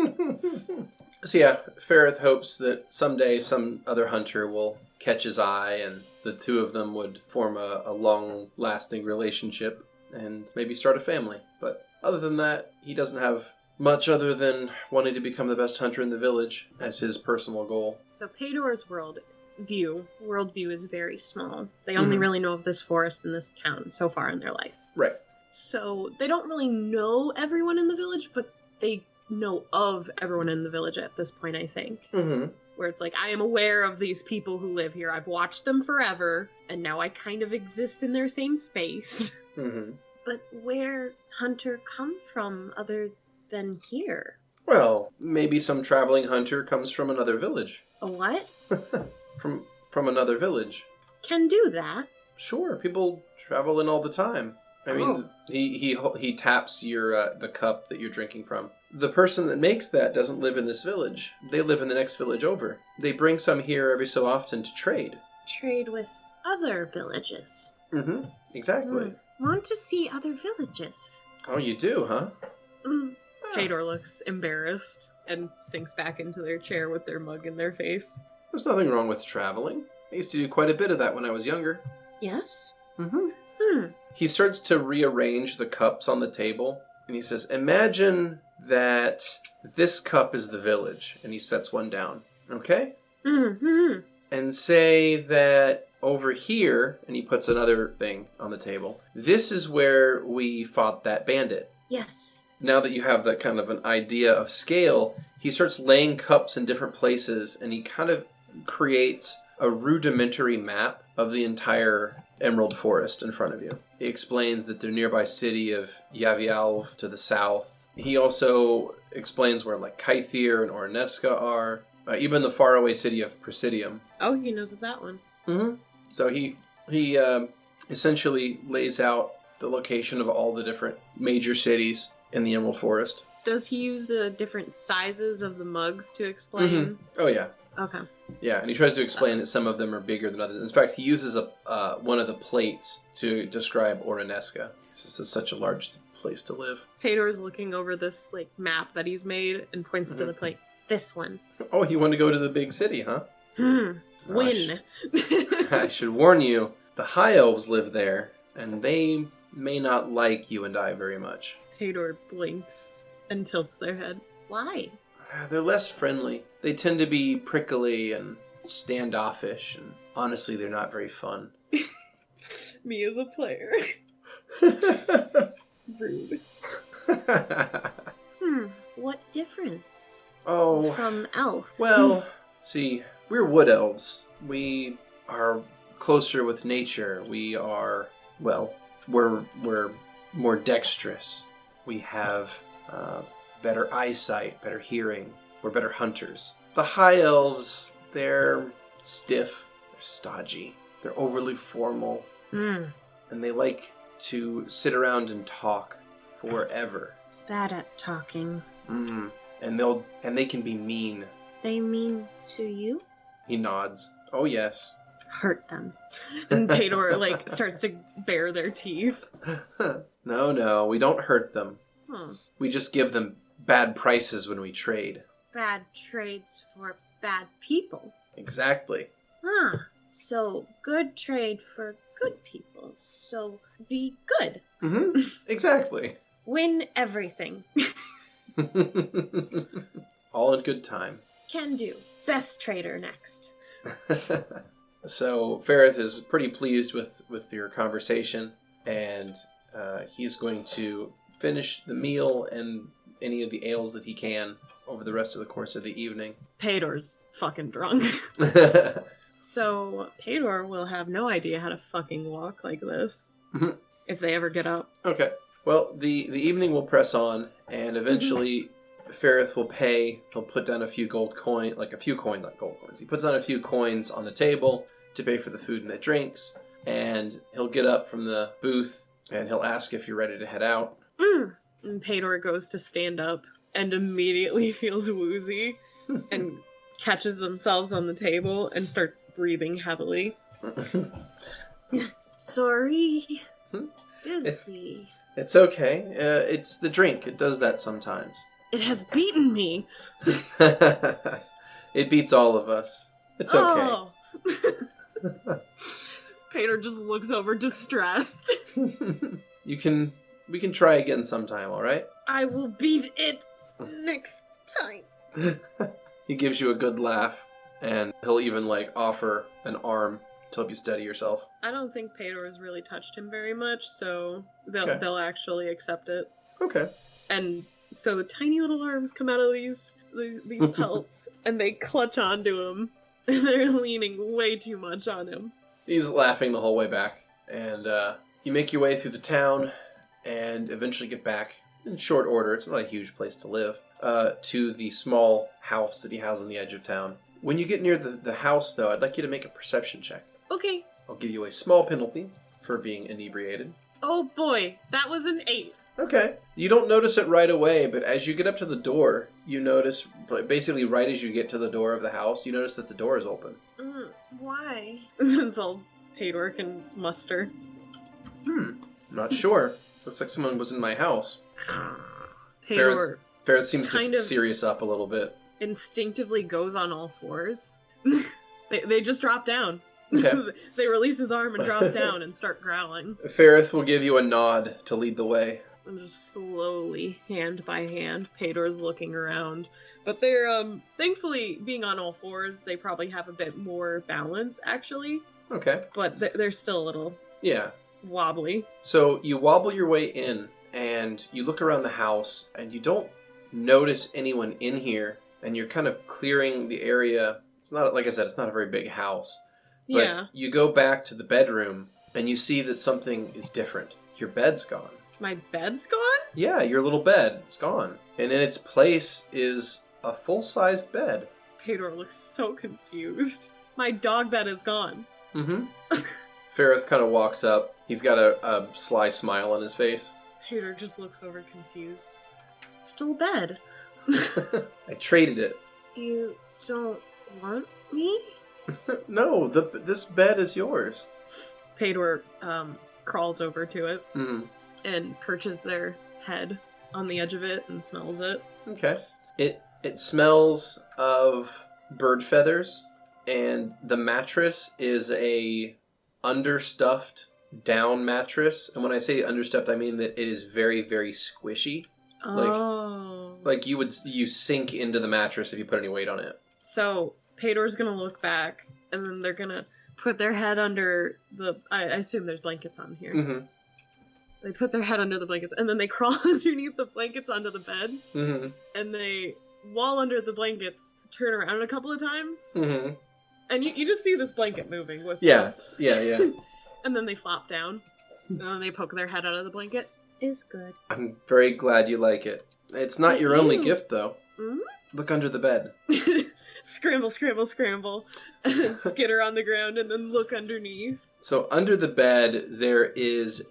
So yeah, Ferrith hopes that someday some other hunter will catch his eye and the two of them would form a long-lasting relationship and maybe start a family. But other than that, he doesn't have much other than wanting to become the best hunter in the village as his personal goal. So Pae'dor's worldview is very small. They only really know of this forest and this town so far in their life. Right. So they don't really know everyone in the village, but they know of everyone in the village at this point, I think. Mm-hmm. Where it's like, I am aware of these people who live here. I've watched them forever, and now I kind of exist in their same space. Mm-hmm. But where Hunter come from other than here? Well, maybe some traveling hunter comes from another village. A what? From another village. Can do that. Sure, people travel in all the time. I mean, he taps your the cup that you're drinking from. The person that makes that doesn't live in this village. They live in the next village over. They bring some here every so often to trade. Trade with other villages. Mm-hmm. Exactly. Want to see other villages. Oh, you do, huh? Pae'dor looks embarrassed and sinks back into their chair with their mug in their face. There's nothing wrong with traveling. I used to do quite a bit of that when I was younger. Yes? Mm-hmm. He starts to rearrange the cups on the table, and he says, imagine that this cup is the village, and he sets one down, okay? Mm-hmm. And say that over here, and he puts another thing on the table, this is where we fought that bandit. Yes. Now that you have that kind of an idea of scale, he starts laying cups in different places, and he kind of creates a rudimentary map of the entire Emerald Forest in front of you. He explains that the nearby city of Yavialv to the south. He also explains where like Kythir and Orneska are, even the faraway city of Presidium. Oh, he knows of that one. Mm-hmm. So he essentially lays out the location of all the different major cities in the Emerald Forest. Does he use the different sizes of the mugs to explain? Mm-hmm. Oh, yeah. Okay. Yeah, and he tries to explain that some of them are bigger than others. In fact, he uses one of the plates to describe Orneska. This is such a large place to live. Pae'dor's looking over this like map that he's made and points to the plate. This one. Oh, you want to go to the big city, huh? Win. I should warn you, the High Elves live there, and they may not like you and I very much. Pae'dor blinks and tilts their head. Why? They're less friendly. They tend to be prickly and standoffish, and honestly, they're not very fun. Me as a player. Rude. What difference? Oh. From elf? Well, see, we're wood elves. We are closer with nature. We are, well, we're more dexterous. We have better eyesight, better hearing. We're better hunters. The high elves, they're stiff, they're stodgy, they're overly formal, and they like to sit around and talk forever. Bad at talking. And they can be mean. They mean to you? He nods. Oh yes. Hurt them. And Pae'dor like starts to bare their teeth. No, we don't hurt them. Hmm. We just give them bad prices when we trade. Bad trades for bad people. Exactly. So good trade for good people. So be good. Mm-hmm. Exactly. Win everything. All in good time. Can do. Best trader next. So Ferrith is pretty pleased with your conversation, and he's going to finish the meal and any of the ales that he can over the rest of the course of the evening. Pae'dor's fucking drunk. So Pae'dor will have no idea how to fucking walk like this if they ever get up. Okay. Well, the evening will press on, and eventually Ferrith will pay. He'll put down a few gold coins, not gold coins. He puts down a few coins on the table to pay for the food and the drinks, and he'll get up from the booth, and he'll ask if you're ready to head out. And Pae'dor goes to stand up and immediately feels woozy and catches themselves on the table and starts breathing heavily. Sorry. Dizzy. It's okay. It's the drink. It does that sometimes. It has beaten me. It beats all of us. It's okay. Oh. Pae'dor just looks over distressed. We can try again sometime, all right? I will beat it. Next time. He gives you a good laugh, and he'll even, offer an arm to help you steady yourself. I don't think Pae'dor's really touched him very much, so they'll actually accept it. Okay. And so tiny little arms come out of these pelts, and they clutch onto him, and they're leaning way too much on him. He's laughing the whole way back, and you make your way through the town, and eventually get back, in short order, it's not a huge place to live, to the small house that he has on the edge of town. When you get near the house, though, I'd like you to make a perception check. Okay. I'll give you a small penalty for being inebriated. Oh boy, that was an 8. Okay. You don't notice it right away, but as you get up to the door, you notice, basically right as you get to the door of the house, you notice that the door is open. Why? That's all Pae'dor can muster. I'm not sure. Looks like someone was in my house. Pae'dor Ferris seems kind to of serious up a little bit. instinctively goes on all fours. They just drop down. Okay. They release his arm and drop down and start growling. Ferris will give you a nod to lead the way. And just slowly, hand by hand, Pae'dor's looking around. But they're, thankfully, being on all fours, they probably have a bit more balance, actually. Okay. But they're still a little Yeah. wobbly. So you wobble your way in, and you look around the house, and you don't notice anyone in here, and you're kind of clearing the area. It's not, like I said, it's not a very big house. But Yeah. you go back to the bedroom, and you see that something is different. Your bed's gone. My bed's gone? Yeah, your little bed. It's gone. And in its place is a full-sized bed. Pae'dor looks so confused. My dog bed is gone. Mm-hmm. Ferris kind of walks up. He's got a sly smile on his face. Pae'dor just looks over confused. Still bed. I traded it. You don't want me? No, this bed is yours. Pae'dor crawls over to it Mm-hmm. and perches their head on the edge of it and smells it. Okay. It smells of bird feathers, and the mattress is a understuffed down mattress. And when I say understuffed, I mean that it is very, very squishy. Oh. Like you sink into the mattress if you put any weight on it. So Pae'dor's gonna look back, and then they're gonna put their head under the... I assume there's blankets on here. Mm-hmm. They put their head under the blankets, and then they crawl underneath the blankets onto the bed, Mm-hmm. and they, while under the blankets, turn around a couple of times, Mm-hmm. and you just see this blanket moving with Yeah. them. Yeah. And then they flop down, and then they poke their head out of the blanket. Is good. I'm very glad you like it. It's not your only gift, though. Mm-hmm. Look under the bed. Scramble, scramble, scramble, and then skitter on the ground, and then look underneath. So under the bed, there is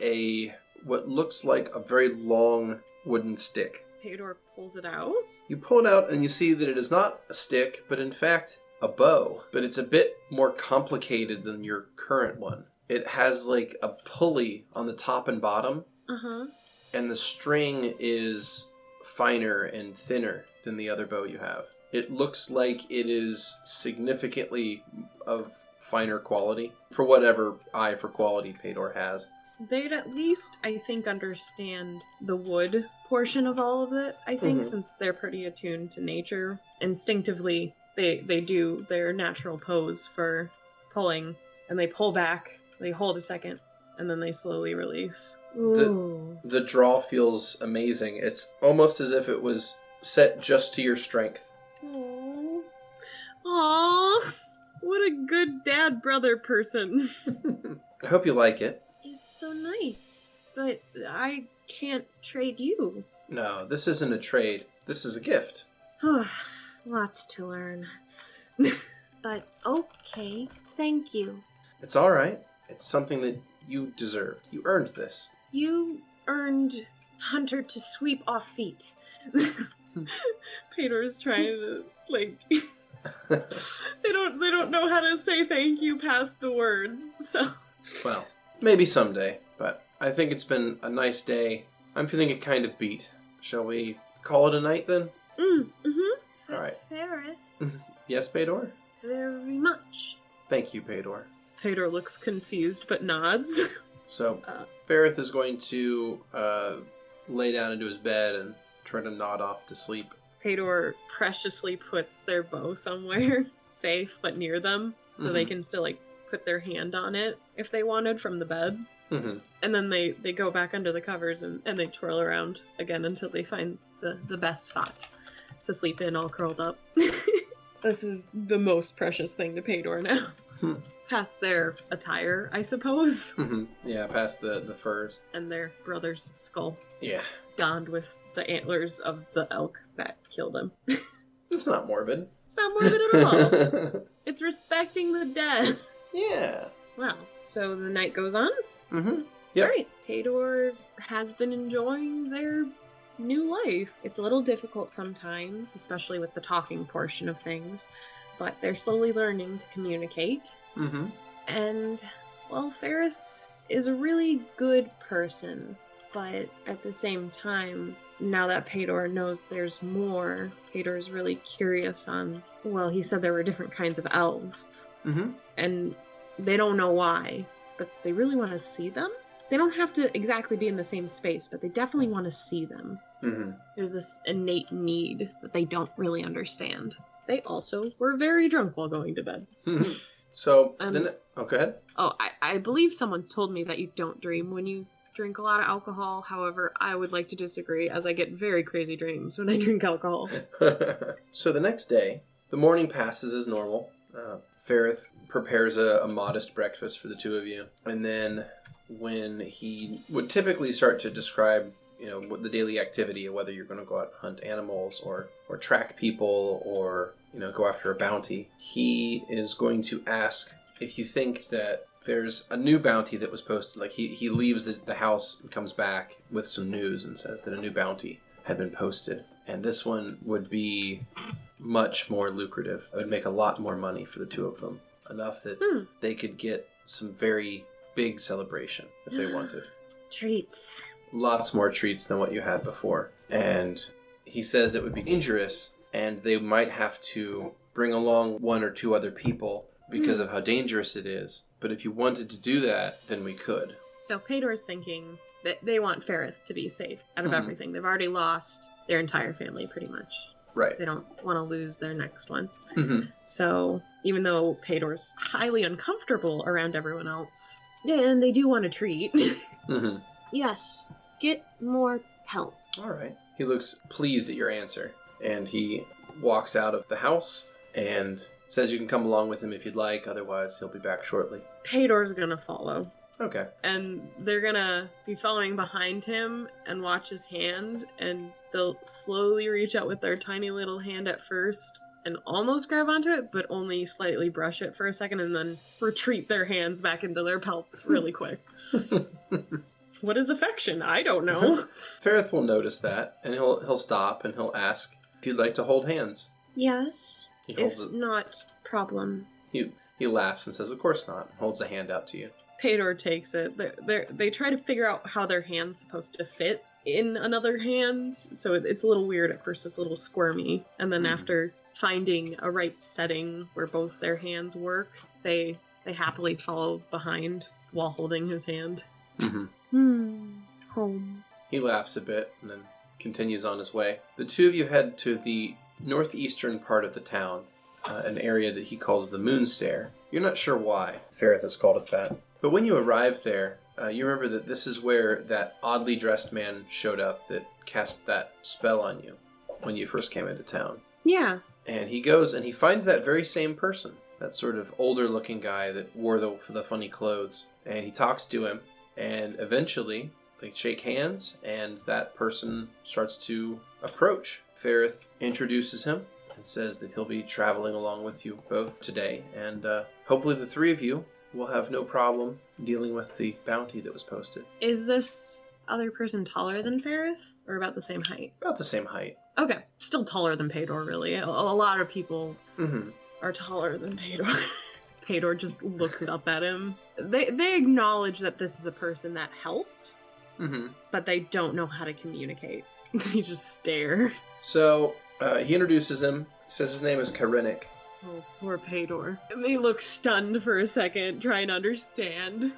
what looks like a very long wooden stick. Pae'dor pulls it out. You pull it out and you see that it is not a stick, but in fact a bow. But it's a bit more complicated than your current one. It has like a pulley on the top and bottom, Uh-huh. and the string is finer and thinner than the other bow you have. It looks like it is significantly of finer quality, for whatever eye for quality Pae'dor has. They'd at least, I think, understand the wood portion of all of it, I think, Mhm. since they're pretty attuned to nature. Instinctively, they do their natural pose for pulling, and they pull back, they hold a second, and then they slowly release. Ooh. The draw feels amazing. It's almost as if it was set just to your strength. Aww. Aww. What a good dad-brother person. I hope you like it. It's so nice. But I can't trade you. No, this isn't a trade. This is a gift. Lots to learn. But okay, thank you. It's alright. It's something that you deserved. You earned this. You earned Hunter to sweep off feet. Pae'dor's trying to, like... they don't know how to say thank you past the words, so... Well, maybe someday, but I think it's been a nice day. I'm feeling a kind of beat. Shall we call it a night then? Mm-hmm. Alright. Ferris, Yes, Pae'dor? very much. Thank you, Pae'dor. Pae'dor looks confused but nods. So, Ferris is going to lay down into his bed and try to nod off to sleep. Pae'dor preciously puts their bow somewhere safe but near them, so they can still like put their hand on it if they wanted from the bed. And then they go back under the covers and they twirl around again until they find the best spot to sleep in, all curled up. This is the most precious thing to Pae'dor now. Past their attire, I suppose. Yeah, past the furs. And their brother's skull. Yeah. Donned with the antlers of the elk that killed him. It's not morbid. It's not morbid at all. It's respecting the dead. Yeah. Well, so the night goes on. Yep. Right. Pae'dor has been enjoying their new life. It's a little difficult sometimes, especially with the talking portion of things, but they're slowly learning to communicate. And, well, Ferrith is a really good person, but at the same time, now that Pae'dor knows there's more, Pae'dor is really curious on, well, he said there were different kinds of elves. And they don't know why, but they really want to see them. They don't have to exactly be in the same space, but they definitely want to see them. There's this innate need that they don't really understand. They also were very drunk while going to bed. So, go ahead. Oh, I believe someone's told me that you don't dream when you drink a lot of alcohol. However, I would like to disagree, as I get very crazy dreams when I drink alcohol. So the next day, the morning passes as normal. Ferrith prepares a modest breakfast for the two of you. And then when he would typically start to describe, what the daily activity, whether you're going to go out and hunt animals or track people or, go after a bounty, he is going to ask if you think that there's a new bounty that was posted. Like he leaves the house and comes back with some news and says that a new bounty had been posted. And this one would be much more lucrative. It would make a lot more money for the two of them. Enough that they could get some very big celebration if they wanted. Treats. Lots more treats than what you had before. And he says it would be dangerous and they might have to bring along one or two other people because of how dangerous it is. But if you wanted to do that, then we could. So Pae'dor's thinking that they want Ferrith to be safe out of everything. They've already lost their entire family, pretty much. Right. They don't want to lose their next one. So even though Pae'dor's highly uncomfortable around everyone else, and they do want a treat. Yes. Get more pelts. All right. He looks pleased at your answer. And he walks out of the house and says you can come along with him if you'd like. Otherwise, he'll be back shortly. Pae'dor's gonna follow. Okay. And they're gonna be following behind him and watch his hand. And they'll slowly reach out with their tiny little hand at first and almost grab onto it, but only slightly brush it for a second and then retreat their hands back into their pelts really quick. What is affection? I don't know. Ferrith will notice that, and he'll stop and he'll ask if you'd like to hold hands. Yes. He holds If not, problem. He laughs and says, "Of course not," and holds a hand out to you. Pae'dor takes it. They try to figure out how their hand's supposed to fit in another hand, so it's a little weird at first. It's a little squirmy, and then after finding a right setting where both their hands work, they happily follow behind while holding his hand. Home. He laughs a bit and then continues on his way. The two of you head to the northeastern part of the town, an area that he calls the Moonstair. You're not sure why Ferrith has called it that. But when you arrive there, you remember that this is where that oddly dressed man showed up that cast that spell on you when you first came into town. Yeah. And he goes and he finds that very same person, that sort of older looking guy that wore the funny clothes. And he talks to him, and eventually they shake hands, and that person starts to approach. Ferrith introduces him and says that he'll be traveling along with you both today, and hopefully the three of you will have no problem dealing with the bounty that was posted. Is this other person taller than Ferrith, or about the same height? About the same height. Okay, still taller than Pae'dor, really. A lot of people are taller than Pae'dor. Pae'dor just looks up at him. They acknowledge that this is a person that helped, but they don't know how to communicate. They just stare. So he introduces him, says his name is Karenik. Oh, poor Pae'dor. They look stunned for a second, trying to understand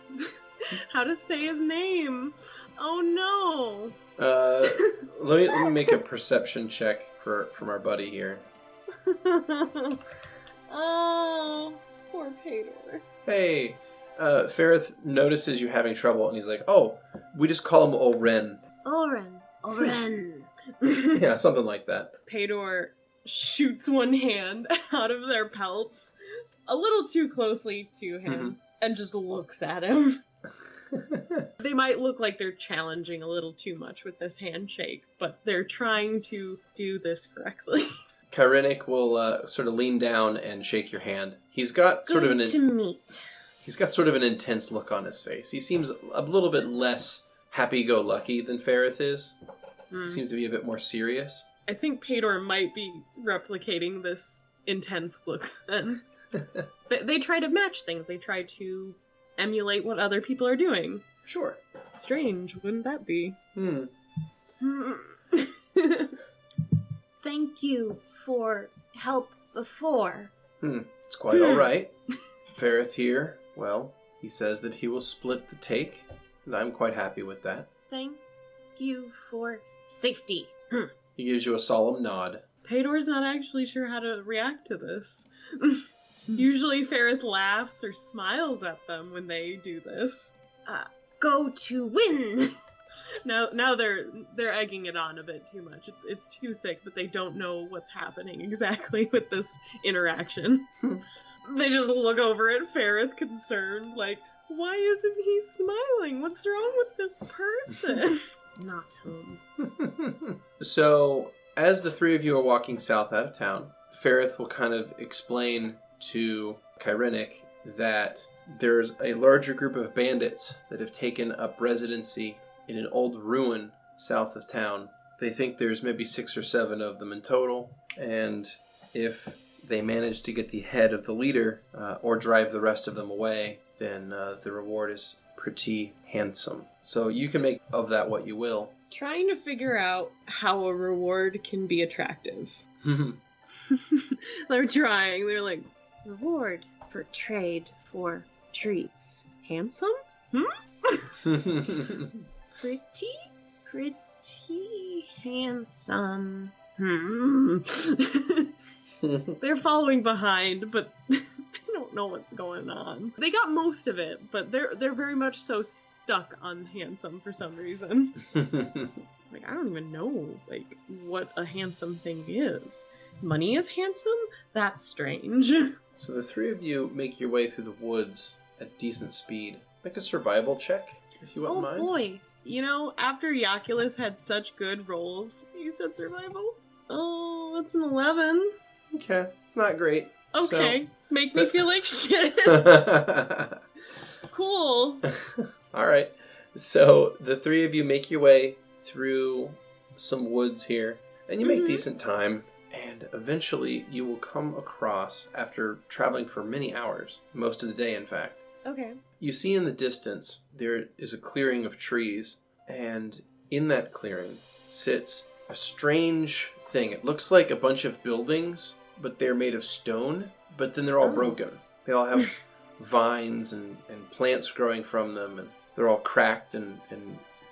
how to say his name. Oh no! Let me make a perception check from our buddy here. Oh, poor Pae'dor. Hey, Ferrith notices you having trouble, and he's like, "Oh, we just call him Oren." Oren. Yeah, something like that. Pae'dor shoots one hand out of their pelts a little too closely to him and just looks at him. They might look like they're challenging a little too much with this handshake, but they're trying to do this correctly. Kyrenic will sort of lean down and shake your hand. He's got sort of an intense look on his face. He seems a little bit less happy-go-lucky than Ferrith is. He seems to be a bit more serious. I think Pae'dor might be replicating this intense look then. They try to match things. They try to emulate what other people are doing. Sure. Strange, wouldn't that be? Thank you for help before. It's quite all right. Ferrith here, well, he says that he will split the take, and I'm quite happy with that. Thank you for safety. He gives you a solemn nod. Pae'dor's not actually sure how to react to this. Usually Ferrith laughs or smiles at them when they do this. Go to win. Now they're egging it on a bit too much. It's too thick, but they don't know what's happening exactly with this interaction. They just look over at Ferrith concerned, like, why isn't he smiling? What's wrong with this person? Not home. So, as the three of you are walking south out of town, Ferrith will kind of explain to Kyrenic that there's a larger group of bandits that have taken up residency in an old ruin south of town. They think there's maybe 6 or 7 of them in total, and if they manage to get the head of the leader or drive the rest of them away, then the reward is pretty handsome. So you can make of that what you will. Trying to figure out how a reward can be attractive. They're trying. They're like, Reward for trade for treats. handsome? Pretty handsome. They're following behind, but they don't know what's going on. They got most of it, but they're very much so stuck on handsome for some reason. Like, I don't even know, like, what a handsome thing is. Money is handsome? That's strange. So the three of you make your way through the woods at decent speed. Make a survival check, if you wouldn't mind. Oh boy. You know, after Jaculus had such good rolls, you said survival? Oh, that's an 11. Okay, it's not great. Okay, so... make me feel like shit. Cool. Alright, so the three of you make your way through some woods here, and you make decent time, and eventually you will come across, after traveling for many hours, most of the day in fact, Okay. you see in the distance there is a clearing of trees, and in that clearing sits a strange thing. It looks like a bunch of buildings, but they're made of stone, but then they're all broken. They all have vines and plants growing from them, and they're all cracked and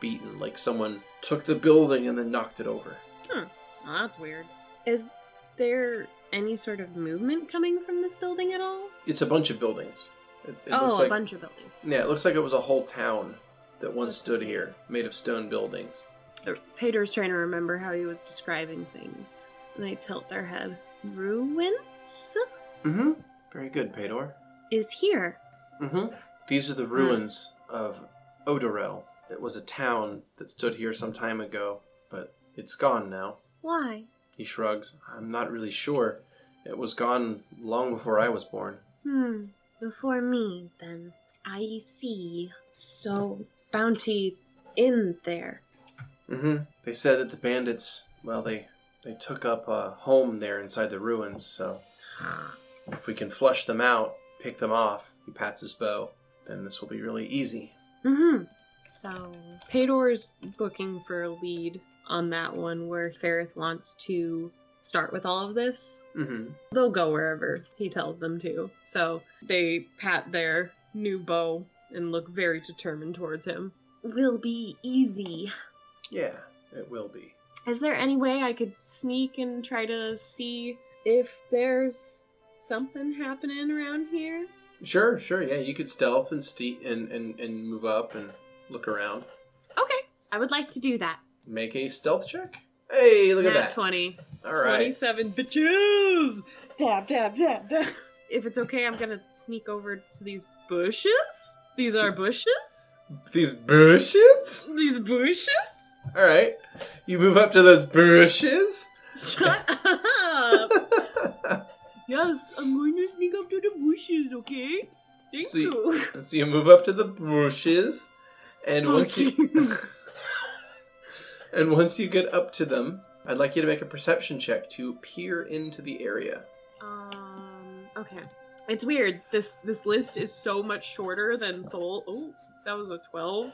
beaten, like someone took the building and then knocked it over. Oh, that's weird. Is there any sort of movement coming from this building at all? It's a bunch of buildings. It looks a like, bunch of buildings. Yeah, it looks like it was a whole town that once stood here, made of stone buildings. Pae'dor's trying to remember how he was describing things. They tilt their head. Ruins? Mm-hmm. Very good, Pae'dor. Is here. Mm-hmm. These are the ruins of Betrayal. It was a town that stood here some time ago, but it's gone now. Why? He shrugs. I'm not really sure. It was gone long before I was born. Before me, then. I see. So, bounty in there. Mm-hmm. They said that the bandits, well, they took up a home there inside the ruins, so if we can flush them out, pick them off, he pats his bow, then this will be really easy. So, Pae'dor's looking for a lead on that one where Ferrith wants to start with all of this. They'll go wherever he tells them to. So, they pat their new bow and look very determined towards him. Will be easy. Yeah. It will be. Is there any way I could sneak and try to see if there's something happening around here? Sure, yeah. You could stealth and move up and look around. Okay, I would like to do that. Make a stealth check. Hey, look at that. 20. All right. 27 bitches! Dab, dab, dab, dab. If it's okay, I'm gonna sneak over to these bushes. These are bushes? These bushes? These bushes? All right. You move up to those bushes. Shut up! Yes, I'm going to sneak up to the bushes, okay? Thank you. So you move up to the bushes, and once you get up to them, I'd like you to make a perception check to peer into the area. Okay. It's weird. This list is so much shorter than Soul. Oh, that was a 12.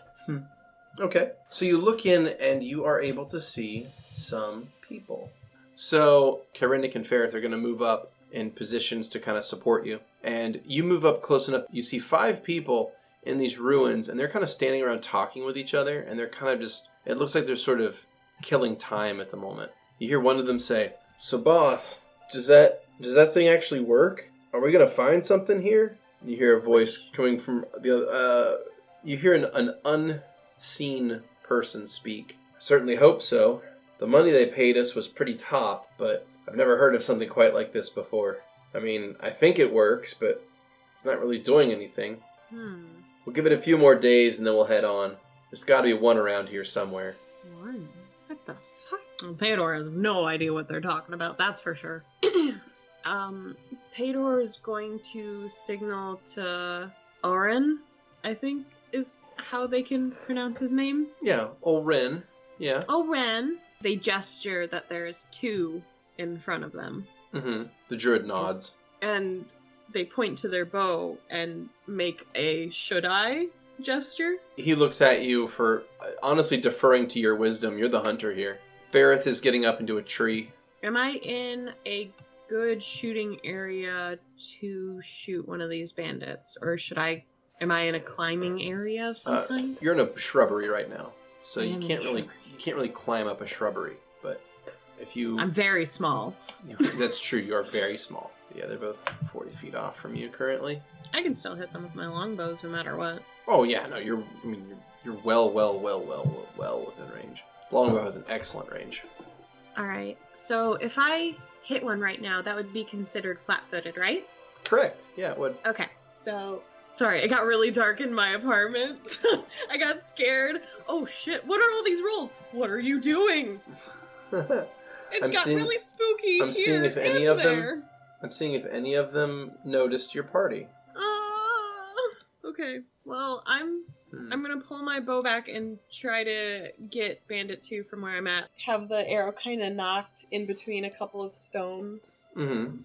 Okay. So you look in, and you are able to see some people. So Karinnik and Ferrith are going to move up in positions to kind of support you. And you move up close enough. You see 5 people in these ruins, and they're kind of standing around talking with each other, and they're kind of just... It looks like they're sort of killing time at the moment. You hear one of them say, "So boss, does that thing actually work? Are we going to find something here?" You hear a voice coming from the other... you hear an unseen person speak. "I certainly hope so. The money they paid us was pretty top, but I've never heard of something quite like this before. I mean, I think it works, but it's not really doing anything. We'll give it a few more days and then we'll head on. There's got to be one around here somewhere." One? What the fuck? Well, Pae'dor has no idea what they're talking about, that's for sure. Pae'dor is going to signal to Oren, I think is how they can pronounce his name. Yeah, Oren. Yeah. Oren. They gesture that there's 2 in front of them. Mm-hmm. The druid nods. And they point to their bow and make a "should I" gesture. He looks at you for honestly deferring to your wisdom. You're the hunter here. Ferrith is getting up into a tree. Am I in a good shooting area to shoot one of these bandits? Or am I in a climbing area of some kind? You're in a shrubbery right now. So you can't really climb up a shrubbery, but if you... I'm very small. That's true, you are very small. Yeah, they're both 40 feet off from you currently. I can still hit them with my longbows no matter what. Oh yeah, no, you're well within range. Longbow has an excellent range. Alright, so if I hit one right now, that would be considered flat-footed, right? Correct, yeah, it would. Okay, so... Sorry, it got really dark in my apartment. I got scared. Oh shit, what are all these rolls? What are you doing? It got really spooky. I'm seeing if any of them. I'm seeing if any of them noticed your party. Okay. Well, I'm gonna pull my bow back and try to get Bandit 2 from where I'm at. Have the arrow kind of knocked in between a couple of stones. Mm-hmm.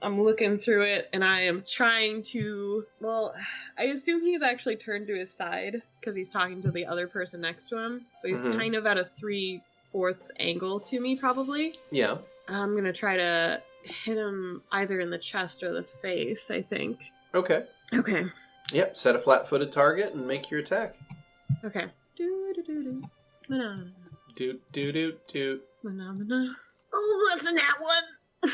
I'm looking through it, and I am trying to... Well, I assume he's actually turned to his side, because he's talking to the other person next to him. So he's kind of at a 3/4 angle to me, probably. Yeah. I'm gonna try to hit him either in the chest or the face, I think. Okay. Okay. Yep, set a flat-footed target and make your attack. Okay. Do-do-do-do. Do-do-do-do. Oh, that's a nat 1!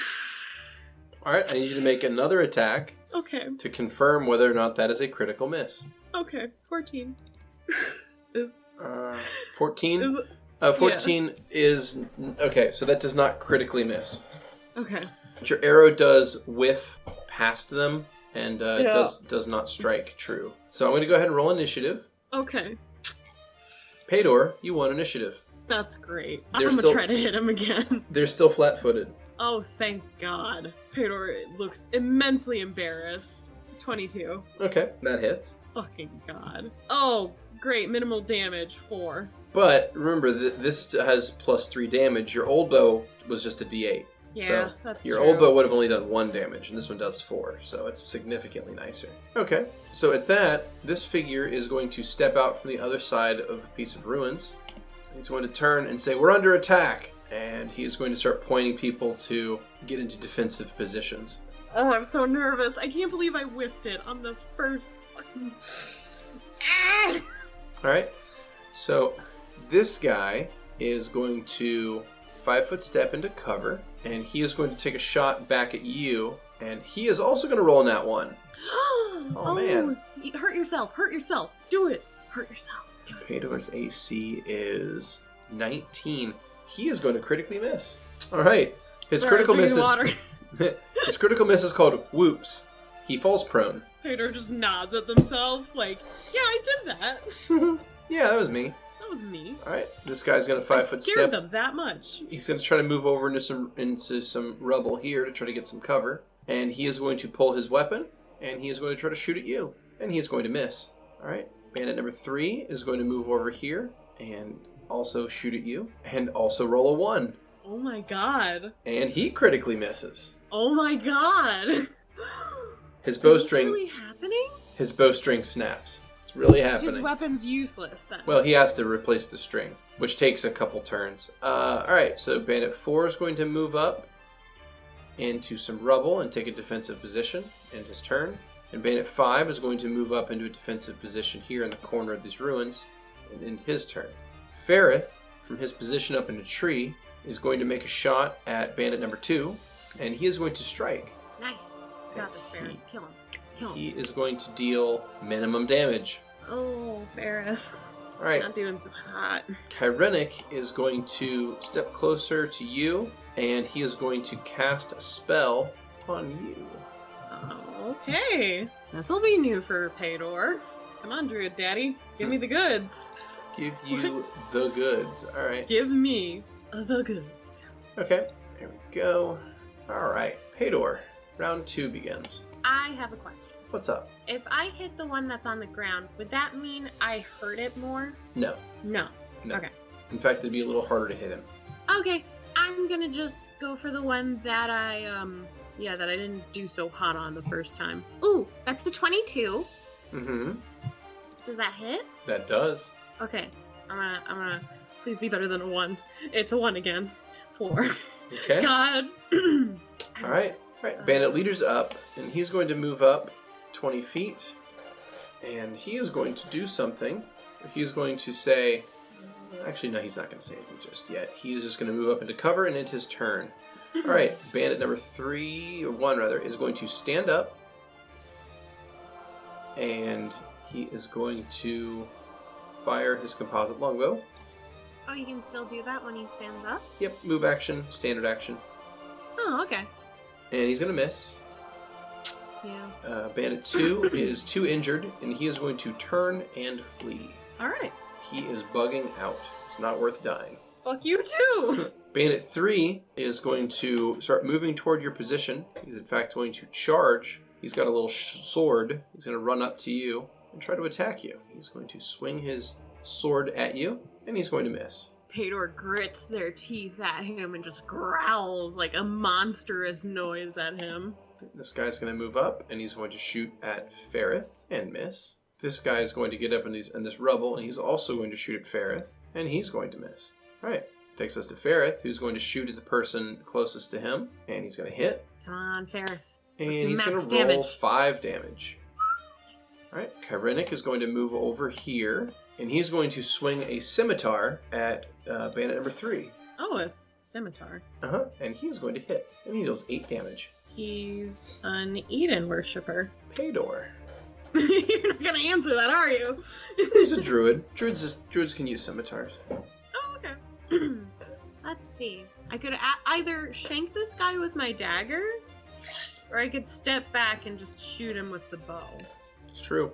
Alright, I need you to make another attack. Okay. To confirm whether or not that is a critical miss. Okay, 14. 14? 14 is... Okay, so that does not critically miss. Okay. But your arrow does whiff past them and does not strike true. So I'm going to go ahead and roll initiative. Okay. Pae'dor, you won initiative. That's great. I'm going to try to hit him again. They're still flat-footed. Oh, thank God. Pae'dor looks immensely embarrassed. 22. Okay, that hits. Fucking God. Oh, great. Minimal damage, 4. But remember, this has +3 damage. Your old bow was just a D8. Yeah, so that's your true. old bow would have only done 1 damage, and this one does 4, so it's significantly nicer. Okay, so at that, this figure is going to step out from the other side of a piece of ruins. He's going to turn and say, "We're under attack!" And he is going to start pointing people to get into defensive positions. Oh, I'm so nervous. I can't believe I whiffed it on the first fucking... Alright, so this guy is going to 5-foot step into cover, and he is going to take a shot back at you, and he is also going to roll in that one. Oh, man. Hurt yourself. Do it. Hurt yourself. Pae'dor's AC is 19. He is going to critically miss. All right. His critical miss is called whoops. He falls prone. Pae'dor just nods at themselves like, yeah, I did that. Yeah, that was me. That was me. All right. This guy's going to 5-foot step. Scared them that much. He's going to try to move over into some rubble here to try to get some cover. And he is going to pull his weapon, and he is going to try to shoot at you. And he is going to miss. All right. Bandit number 3 is going to move over here and also shoot at you. And also roll a 1. Oh my god. And he critically misses. Oh my god. His bowstring. Is this really happening? His bowstring snaps. It's really happening. His weapon's useless then. Well, he has to replace the string, which takes a couple turns. Alright, so Bandit 4 is going to move up into some rubble and take a defensive position in his turn. And Bandit 5 is going to move up into a defensive position here in the corner of these ruins in his turn. Ferrith, from his position up in a tree, is going to make a shot at Bandit number 2, and he is going to strike. Nice. Got this, Ferrith. Kill him. He is going to deal minimum damage. Oh, Ferrith. Alright. Not doing so hot. Kyrenic is going to step closer to you, and he is going to cast a spell on you. Okay. This will be new for Pae'dor. Come on, Druid Daddy. Give me the goods. Give you the goods. Alright. Give me the goods. Okay. There we go. Alright. Pae'dor. Round 2 begins. I have a question. What's up? If I hit the one that's on the ground, would that mean I hurt it more? No. No. Okay. In fact, it'd be a little harder to hit him. Okay. I'm gonna just go for the one that I didn't do so hot on the first time. Ooh, that's the 22. Mm-hmm. Does that hit? That does. Okay. I'm gonna please be better than a 1. It's a 1 again. 4. Okay. God. Alright. Alright. Bandit leader's up, and he's going to move up 20 feet. And he is going to do something. He's going to say... Actually, no, he's not going to say anything just yet. He's just going to move up into cover and end his turn. Alright, bandit number 1 is going to stand up. And he is going to fire his composite longbow. Oh, you can still do that when he stands up? Yep, move action, standard action. Oh, okay. And he's going to miss. Yeah. Bandit 2 is too injured, and he is going to turn and flee. Alright. He is bugging out. It's not worth dying. Fuck you too! Bandit 3 is going to start moving toward your position. He's in fact going to charge. He's got a little sword. He's going to run up to you and try to attack you. He's going to swing his sword at you, and he's going to miss. Pae'dor grits their teeth at him and just growls like a monstrous noise at him. This guy's going to move up, and he's going to shoot at Ferrith and miss. This guy is going to get up in this rubble, and he's also going to shoot at Ferrith, and he's going to miss. Alright, takes us to Ferrith, who's going to shoot at the person closest to him, and he's going to hit. Come on, Ferrith. And Let's do he's going max to roll damage. 5 damage. Nice. Alright, Kyrenic is going to move over here, and he's going to swing a scimitar at bandit number 3. Oh, a scimitar. Uh-huh, and he is going to hit, and he deals 8 damage. He's an Eden worshipper. Pae'dor. You're not gonna answer that, are you? He's a druid. Druids can use scimitars. Oh, okay. Let's see. I could either shank this guy with my dagger, Or I could step back and just shoot him with the bow. It's true.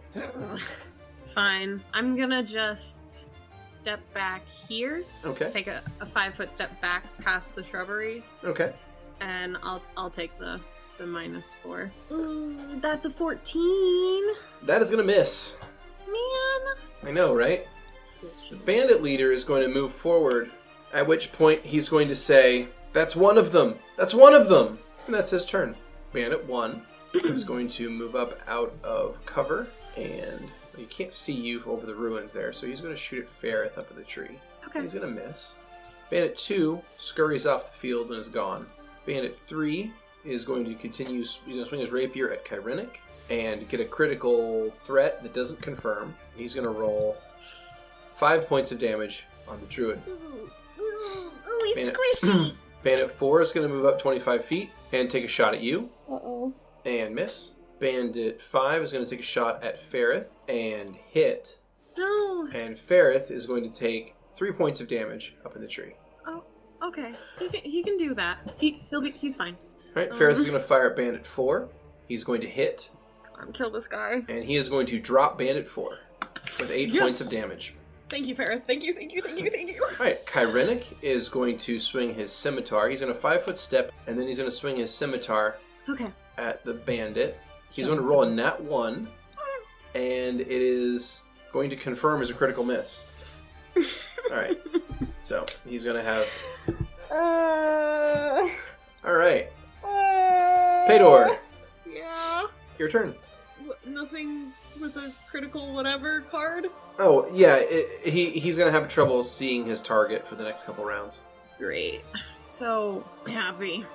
Fine. I'm gonna just step back here. Okay. Take a 5-foot step back past the shrubbery. Okay. And I'll take the -4. Ooh, that's a 14. That is going to miss. Man. I know, right? The bandit leader is going to move forward, at which point he's going to say, "That's one of them! That's one of them!" And that's his turn. Bandit 1 is going to move up out of cover, and you can't see you over the ruins there, so he's going to shoot at Ferrith up in the tree. Okay. He's going to miss. Bandit 2 scurries off the field and is gone. Bandit 3 is going to continue, he's going to swing his rapier at Kyrenic and get a critical threat that doesn't confirm. He's going to roll 5 points of damage on the druid. Ooh, he's squishy. Bandit 4 is going to move up 25 feet and take a shot at you. Uh-oh. And miss. Bandit 5 is going to take a shot at Ferrith and hit. No. And Ferrith is going to take 3 points of damage up in the tree. Oh, okay. He can do that. He's fine. Alright, Ferrith is going to fire at Bandit 4. He's going to hit. Come on, kill this guy. And he is going to drop Bandit 4 with 8 points of damage. Thank you, Ferrith. Thank you. Alright, Kyrenic is going to swing his scimitar. He's going to 5-foot step, and then he's going to swing his scimitar at the bandit. He's going to roll a nat 1, and it is going to confirm as a critical miss. Alright, so he's going to have... Alright. Pae'dor, Yeah. your turn. Nothing with a critical whatever card? Oh, yeah, he's going to have trouble seeing his target for the next couple rounds. Great. So happy.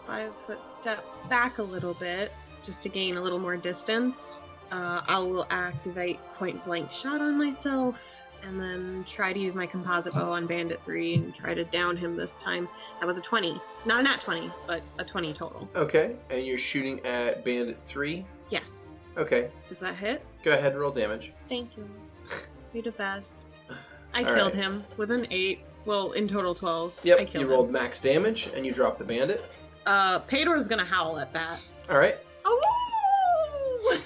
5-foot step back a little bit, just to gain a little more distance. I will activate point blank shot on myself, and then try to use my composite bow on Bandit 3 and try to down him this time. That was a 20. Not a nat 20, but a 20 total. Okay, and you're shooting at Bandit 3? Yes. Okay. Does that hit? Go ahead and roll damage. Thank you. You're the best. I All killed right. him with an 8. Well, in total 12. I Yep, killed you rolled max damage, and you dropped the bandit. Pae'dor's gonna howl at that. Alright. Oh!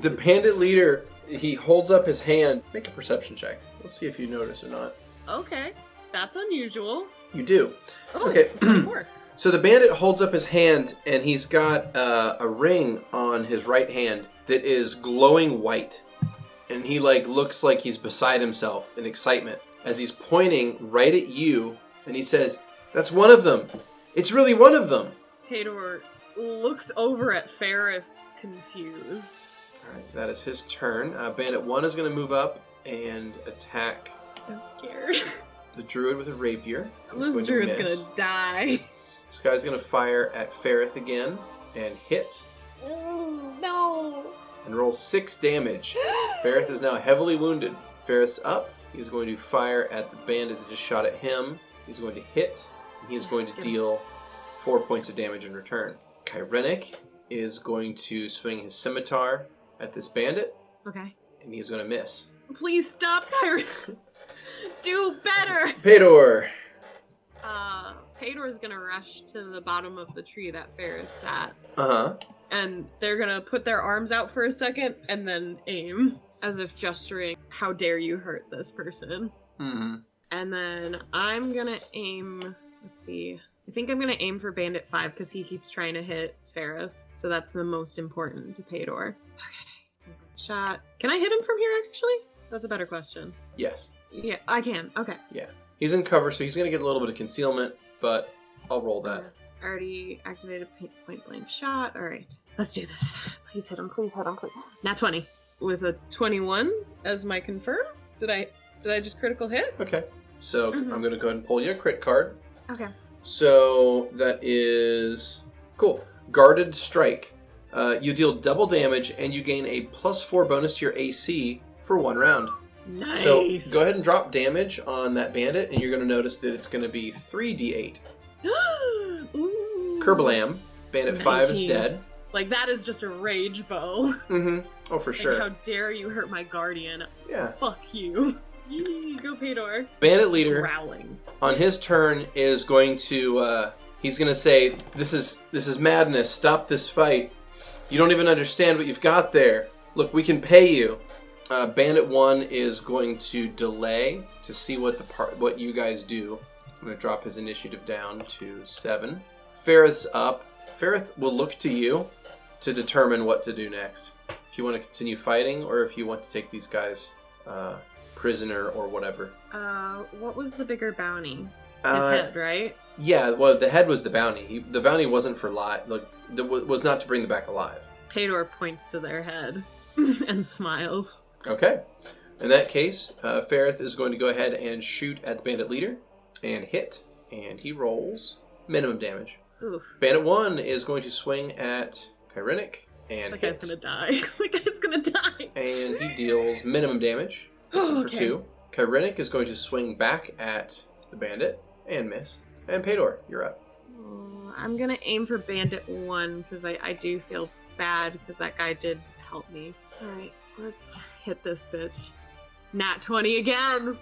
The bandit leader, he holds up his hand. Make a perception check. Let's see if you notice or not. Okay. That's unusual. You do. Oh, Okay. 24. So the bandit holds up his hand, and he's got a ring on his right hand that is glowing white. And he looks like he's beside himself in excitement as he's pointing right at you, and he says, "That's one of them. It's really one of them." Pae'dor looks over at Ferrith, confused. Alright, that is his turn. Bandit 1 is going to move up and attack I'm scared. the druid with a rapier. He's This druid's gonna die. This guy's going to fire at Ferrith again and hit No! and roll 6 damage. Ferrith is now heavily wounded. Ferrith's up. He's going to fire at the bandit that just shot at him. He's going to hit, and he is going to deal 4 points of damage in return. Kyrenic is going to swing his scimitar at this bandit, Okay. and he's going to miss. Please stop, Kyrie. Do better! Pae'dor! Pae'dor's gonna rush to the bottom of the tree that Ferrith's at. Uh-huh. And they're gonna put their arms out for a second and then aim, as if gesturing, how dare you hurt this person. Mm-hmm. And then I'm gonna aim, let's see, I think I'm gonna aim for Bandit 5 because he keeps trying to hit Ferrith, so that's the most important to Pae'dor. Okay, shot. Can I hit him from here, actually? That's a better question. Yes. Yeah, I can. Okay. Yeah. He's in cover, so he's going to get a little bit of concealment, but I'll roll that. Already activated point blank shot. Alright. Let's do this. Please hit him, please. Nat 20. With a 21 as my confirm? Did I just critical hit? Okay. So I'm going to go ahead and pull you a crit card. Okay. So that is... Cool. Guarded Strike. You deal double damage, and you gain a +4 bonus to your AC for 1 round. Nice. So go ahead and drop damage on that bandit, and you're going to notice that it's going to be 3d8. Ooh. Kerblam. Bandit 5 is 19. dead. Like, that is just a rage bow. Mm-hmm. Oh, for sure. Like, how dare you hurt my guardian? Yeah. Fuck you. Yee, go Pae'dor. Bandit leader, Growling. on his turn, is going to... he's going to say, This is madness. Stop this fight. You don't even understand what you've got there. Look, we can pay you. Bandit 1 is going to delay to see what you guys do. I'm going to drop his initiative down to 7. Ferrith's up. Ferrith will look to you to determine what to do next. If you want to continue fighting, or if you want to take these guys prisoner or whatever. What was the bigger bounty? His head, right? Yeah, well, the head was the bounty. The bounty wasn't for was not to bring them back alive. Pae'dor points to their head and smiles. Okay. In that case, Ferrith is going to go ahead and shoot at the bandit leader and hit, and he rolls minimum damage. Oof. Bandit 1 is going to swing at Kyrenic and That hit. guy's gonna die. That guy's gonna die. And he deals minimum damage. Hits him for 2. Kyrenic is going to swing back at the bandit, and miss. And Pae'dor, you're up. I'm gonna aim for Bandit 1 because I do feel bad because that guy did help me. Alright, let's hit this bitch. Nat 20 again!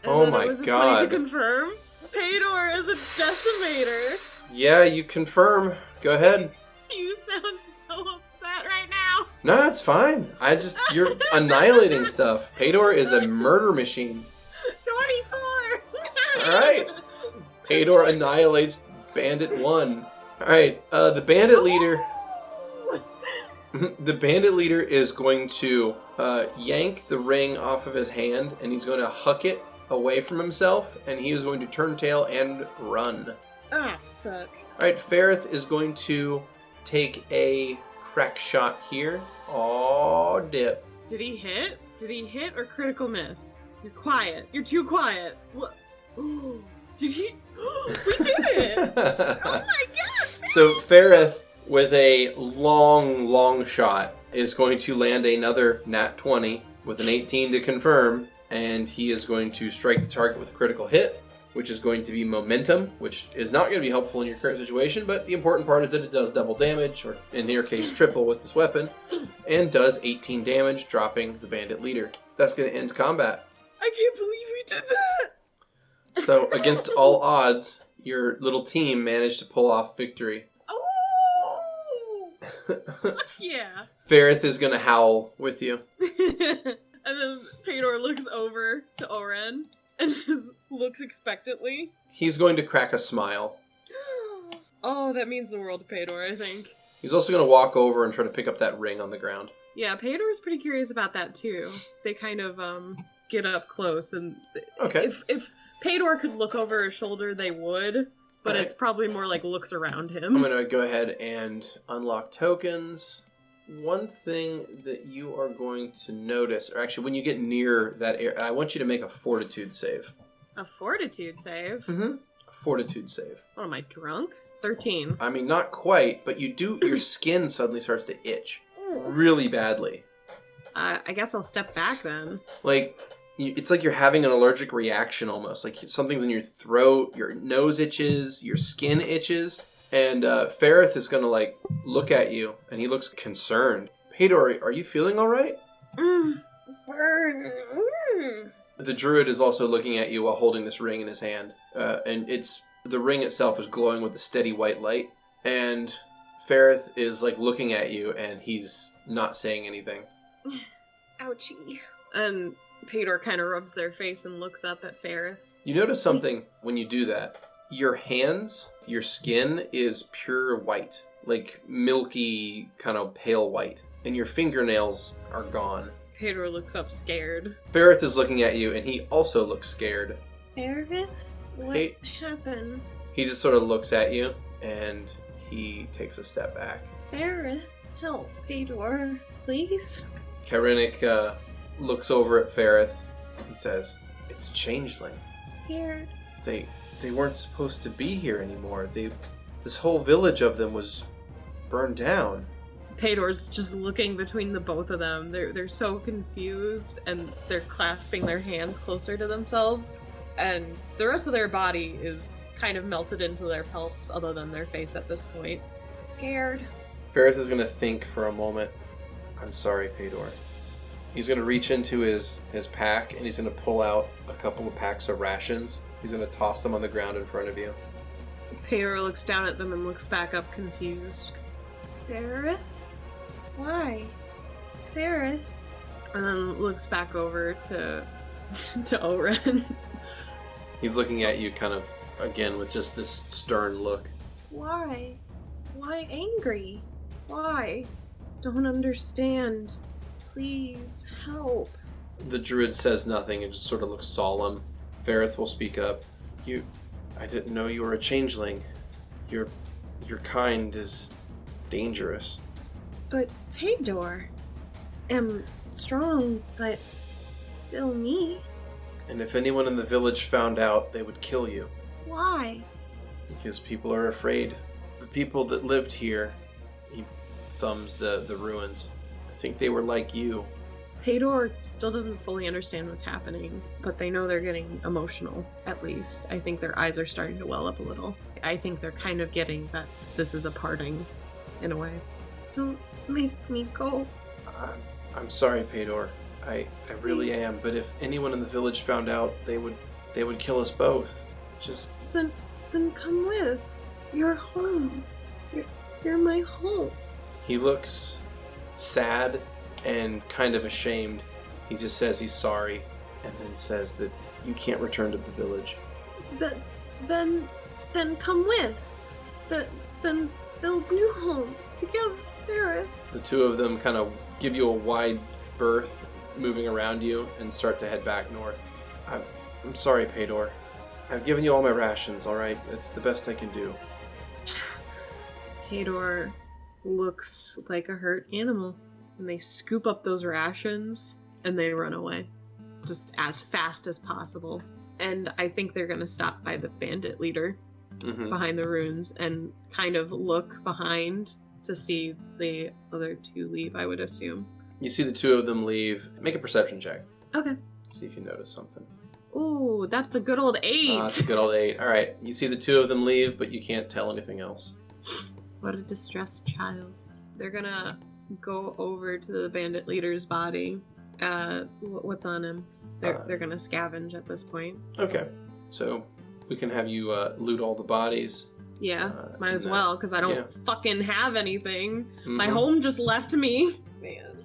Oh my god. 20 to confirm. Pae'dor is a decimator. Yeah, you confirm. Go ahead. You sound so upset right now. No, it's fine. You're annihilating stuff. Pae'dor is a murder machine. 24! Alright. Pae'dor annihilates Bandit 1. Alright, the bandit leader... The bandit leader is going to yank the ring off of his hand, and he's going to huck it away from himself, and he is going to turn tail and run. Ah, fuck. Alright, Ferrith is going to take a crack shot here. Aw, dip. Did he hit? Did he hit or critical miss? You're quiet. You're too quiet. What? Ooh. Did he? We did it! Oh my god! So Ferrith, with a long shot, is going to land another nat 20 with an 18 to confirm, and he is going to strike the target with a critical hit, which is going to be momentum, which is not going to be helpful in your current situation, but the important part is that it does double damage, or in your case triple with this weapon, and does 18 damage, dropping the bandit leader. That's going to end combat. I can't believe we did that! So, against all odds, your little team managed to pull off victory. Oh! Yeah. Ferrith is going to howl with you. And then Pae'dor looks over to Oren and just looks expectantly. He's going to crack a smile. Oh, that means the world to Pae'dor, I think. He's also going to walk over and try to pick up that ring on the ground. Yeah, Pae'dor is pretty curious about that too. They kind of get up close, and okay. If Pae'dor could look over his shoulder, they would, but it's probably more like looks around him. I'm going to go ahead and unlock tokens. One thing that you are going to notice, or actually when you get near that area, I want you to make a fortitude save. A fortitude save? Mm-hmm. A fortitude save. What, am I drunk? 13. I mean, not quite, but your skin suddenly starts to itch really badly. I guess I'll step back then. Like, it's like you're having an allergic reaction almost. Like something's in your throat, your nose itches, your skin itches. And Ferrith is going to, look at you, and he looks concerned. Pae'dor, are you feeling all right? Burn. The druid is also looking at you while holding this ring in his hand. And the ring itself is glowing with a steady white light. And Ferrith is, looking at you, and he's not saying anything. Ouchie. And Pae'dor kind of rubs their face and looks up at Ferrith. You notice something when you do that. Your hands, your skin is pure white. Like milky, kind of pale white. And your fingernails are gone. Pae'dor looks up scared. Ferrith is looking at you, and he also looks scared. Ferrith? What happened? He just sort of looks at you, and he takes a step back. Ferrith, help Pae'dor, please. Kerinik looks over at Ferrith and says, "It's changeling. Scared. They weren't supposed to be here anymore. This whole village of them was burned down." Pae'dor's just looking between the both of them. They're so confused, and they're clasping their hands closer to themselves. And the rest of their body is kind of melted into their pelts, other than their face at this point. Scared. Ferrith is going to think for a moment. "I'm sorry, Pae'dor." He's going to reach into his pack, and he's going to pull out a couple of packs of rations. He's going to toss them on the ground in front of you. Pae'dor looks down at them and looks back up confused. Ferrith? Why? Ferrith? And then looks back over to Oren. He's looking at you kind of, again, with just this stern look. Why? Why angry? Why? Don't understand. Please, help. The druid says nothing and just sort of looks solemn. Ferrith will speak up. I didn't know you were a changeling. Your kind is dangerous. But Pae'dor, am strong, but still me. And if anyone in the village found out, they would kill you. Why? Because people are afraid. The people that lived here, he thumbs the ruins. I think they were like you. Pae'dor still doesn't fully understand what's happening, but they know they're getting emotional, at least. I think their eyes are starting to well up a little. I think they're kind of getting that this is a parting, in a way. Don't make me go. I'm sorry, Pae'dor. I really am, but if anyone in the village found out, they would kill us both. Just... Then come with. You're home. You're my home. He looks sad and kind of ashamed. He just says he's sorry, and then says that you can't return to the village. Then come with. Then build new home together. The two of them kind of give you a wide berth, moving around you, and start to head back north. I'm sorry, Pae'dor. I've given you all my rations, alright? It's the best I can do. Pae'dor looks like a hurt animal. And they scoop up those rations and they run away. Just as fast as possible. And I think they're going to stop by the bandit leader behind the ruins and kind of look behind to see the other two leave, I would assume. You see the two of them leave. Make a perception check. Okay. See if you notice something. Ooh, that's a good old 8. That's a good old 8. Alright, you see the two of them leave, but you can't tell anything else. What a distressed child. They're gonna go over to the bandit leader's body. What's on him? They're gonna scavenge at this point. Okay, so we can have you loot all the bodies. Yeah, might as well, because I don't fucking have anything. My home just left me. Man.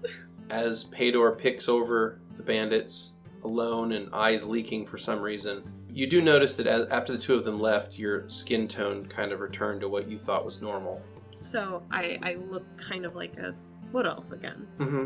As Pae'dor picks over the bandits, alone and eyes leaking for some reason, you do notice that after the two of them left, your skin tone kind of returned to what you thought was normal. So I look kind of like a wood elf again. Mm-hmm.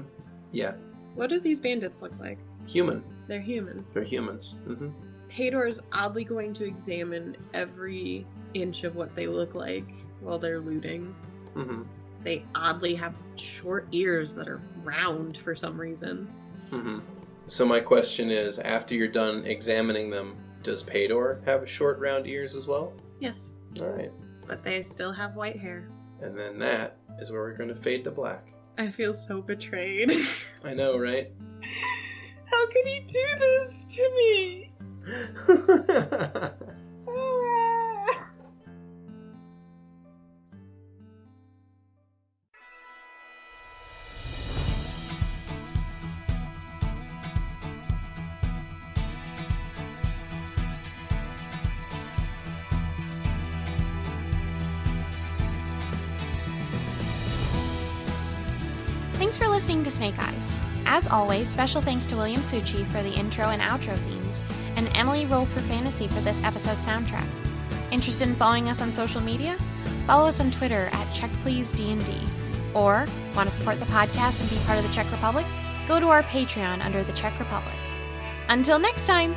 Yeah. What do these bandits look like? Human. They're human. They're humans. Mm-hmm. Pae'dor's oddly going to examine every inch of what they look like while they're looting. Mm-hmm. They oddly have short ears that are round for some reason. Mm-hmm. So my question is, after you're done examining them, does Pae'dor have short, round ears as well? Yes. All right. But they still have white hair. And then that is where we're going to fade to black. I feel so betrayed. I know, right? How can he do this to me? Thanks for listening to Snake Eyes. As always, special thanks to William Succi for the intro and outro themes, and Emily Roll for Fantasy for this episode soundtrack. Interested in following us on social media? Follow us on Twitter at CheckPleaseDND. Or, want to support the podcast and be part of the Czech Republic? Go to our Patreon under the Czech Republic. Until next time!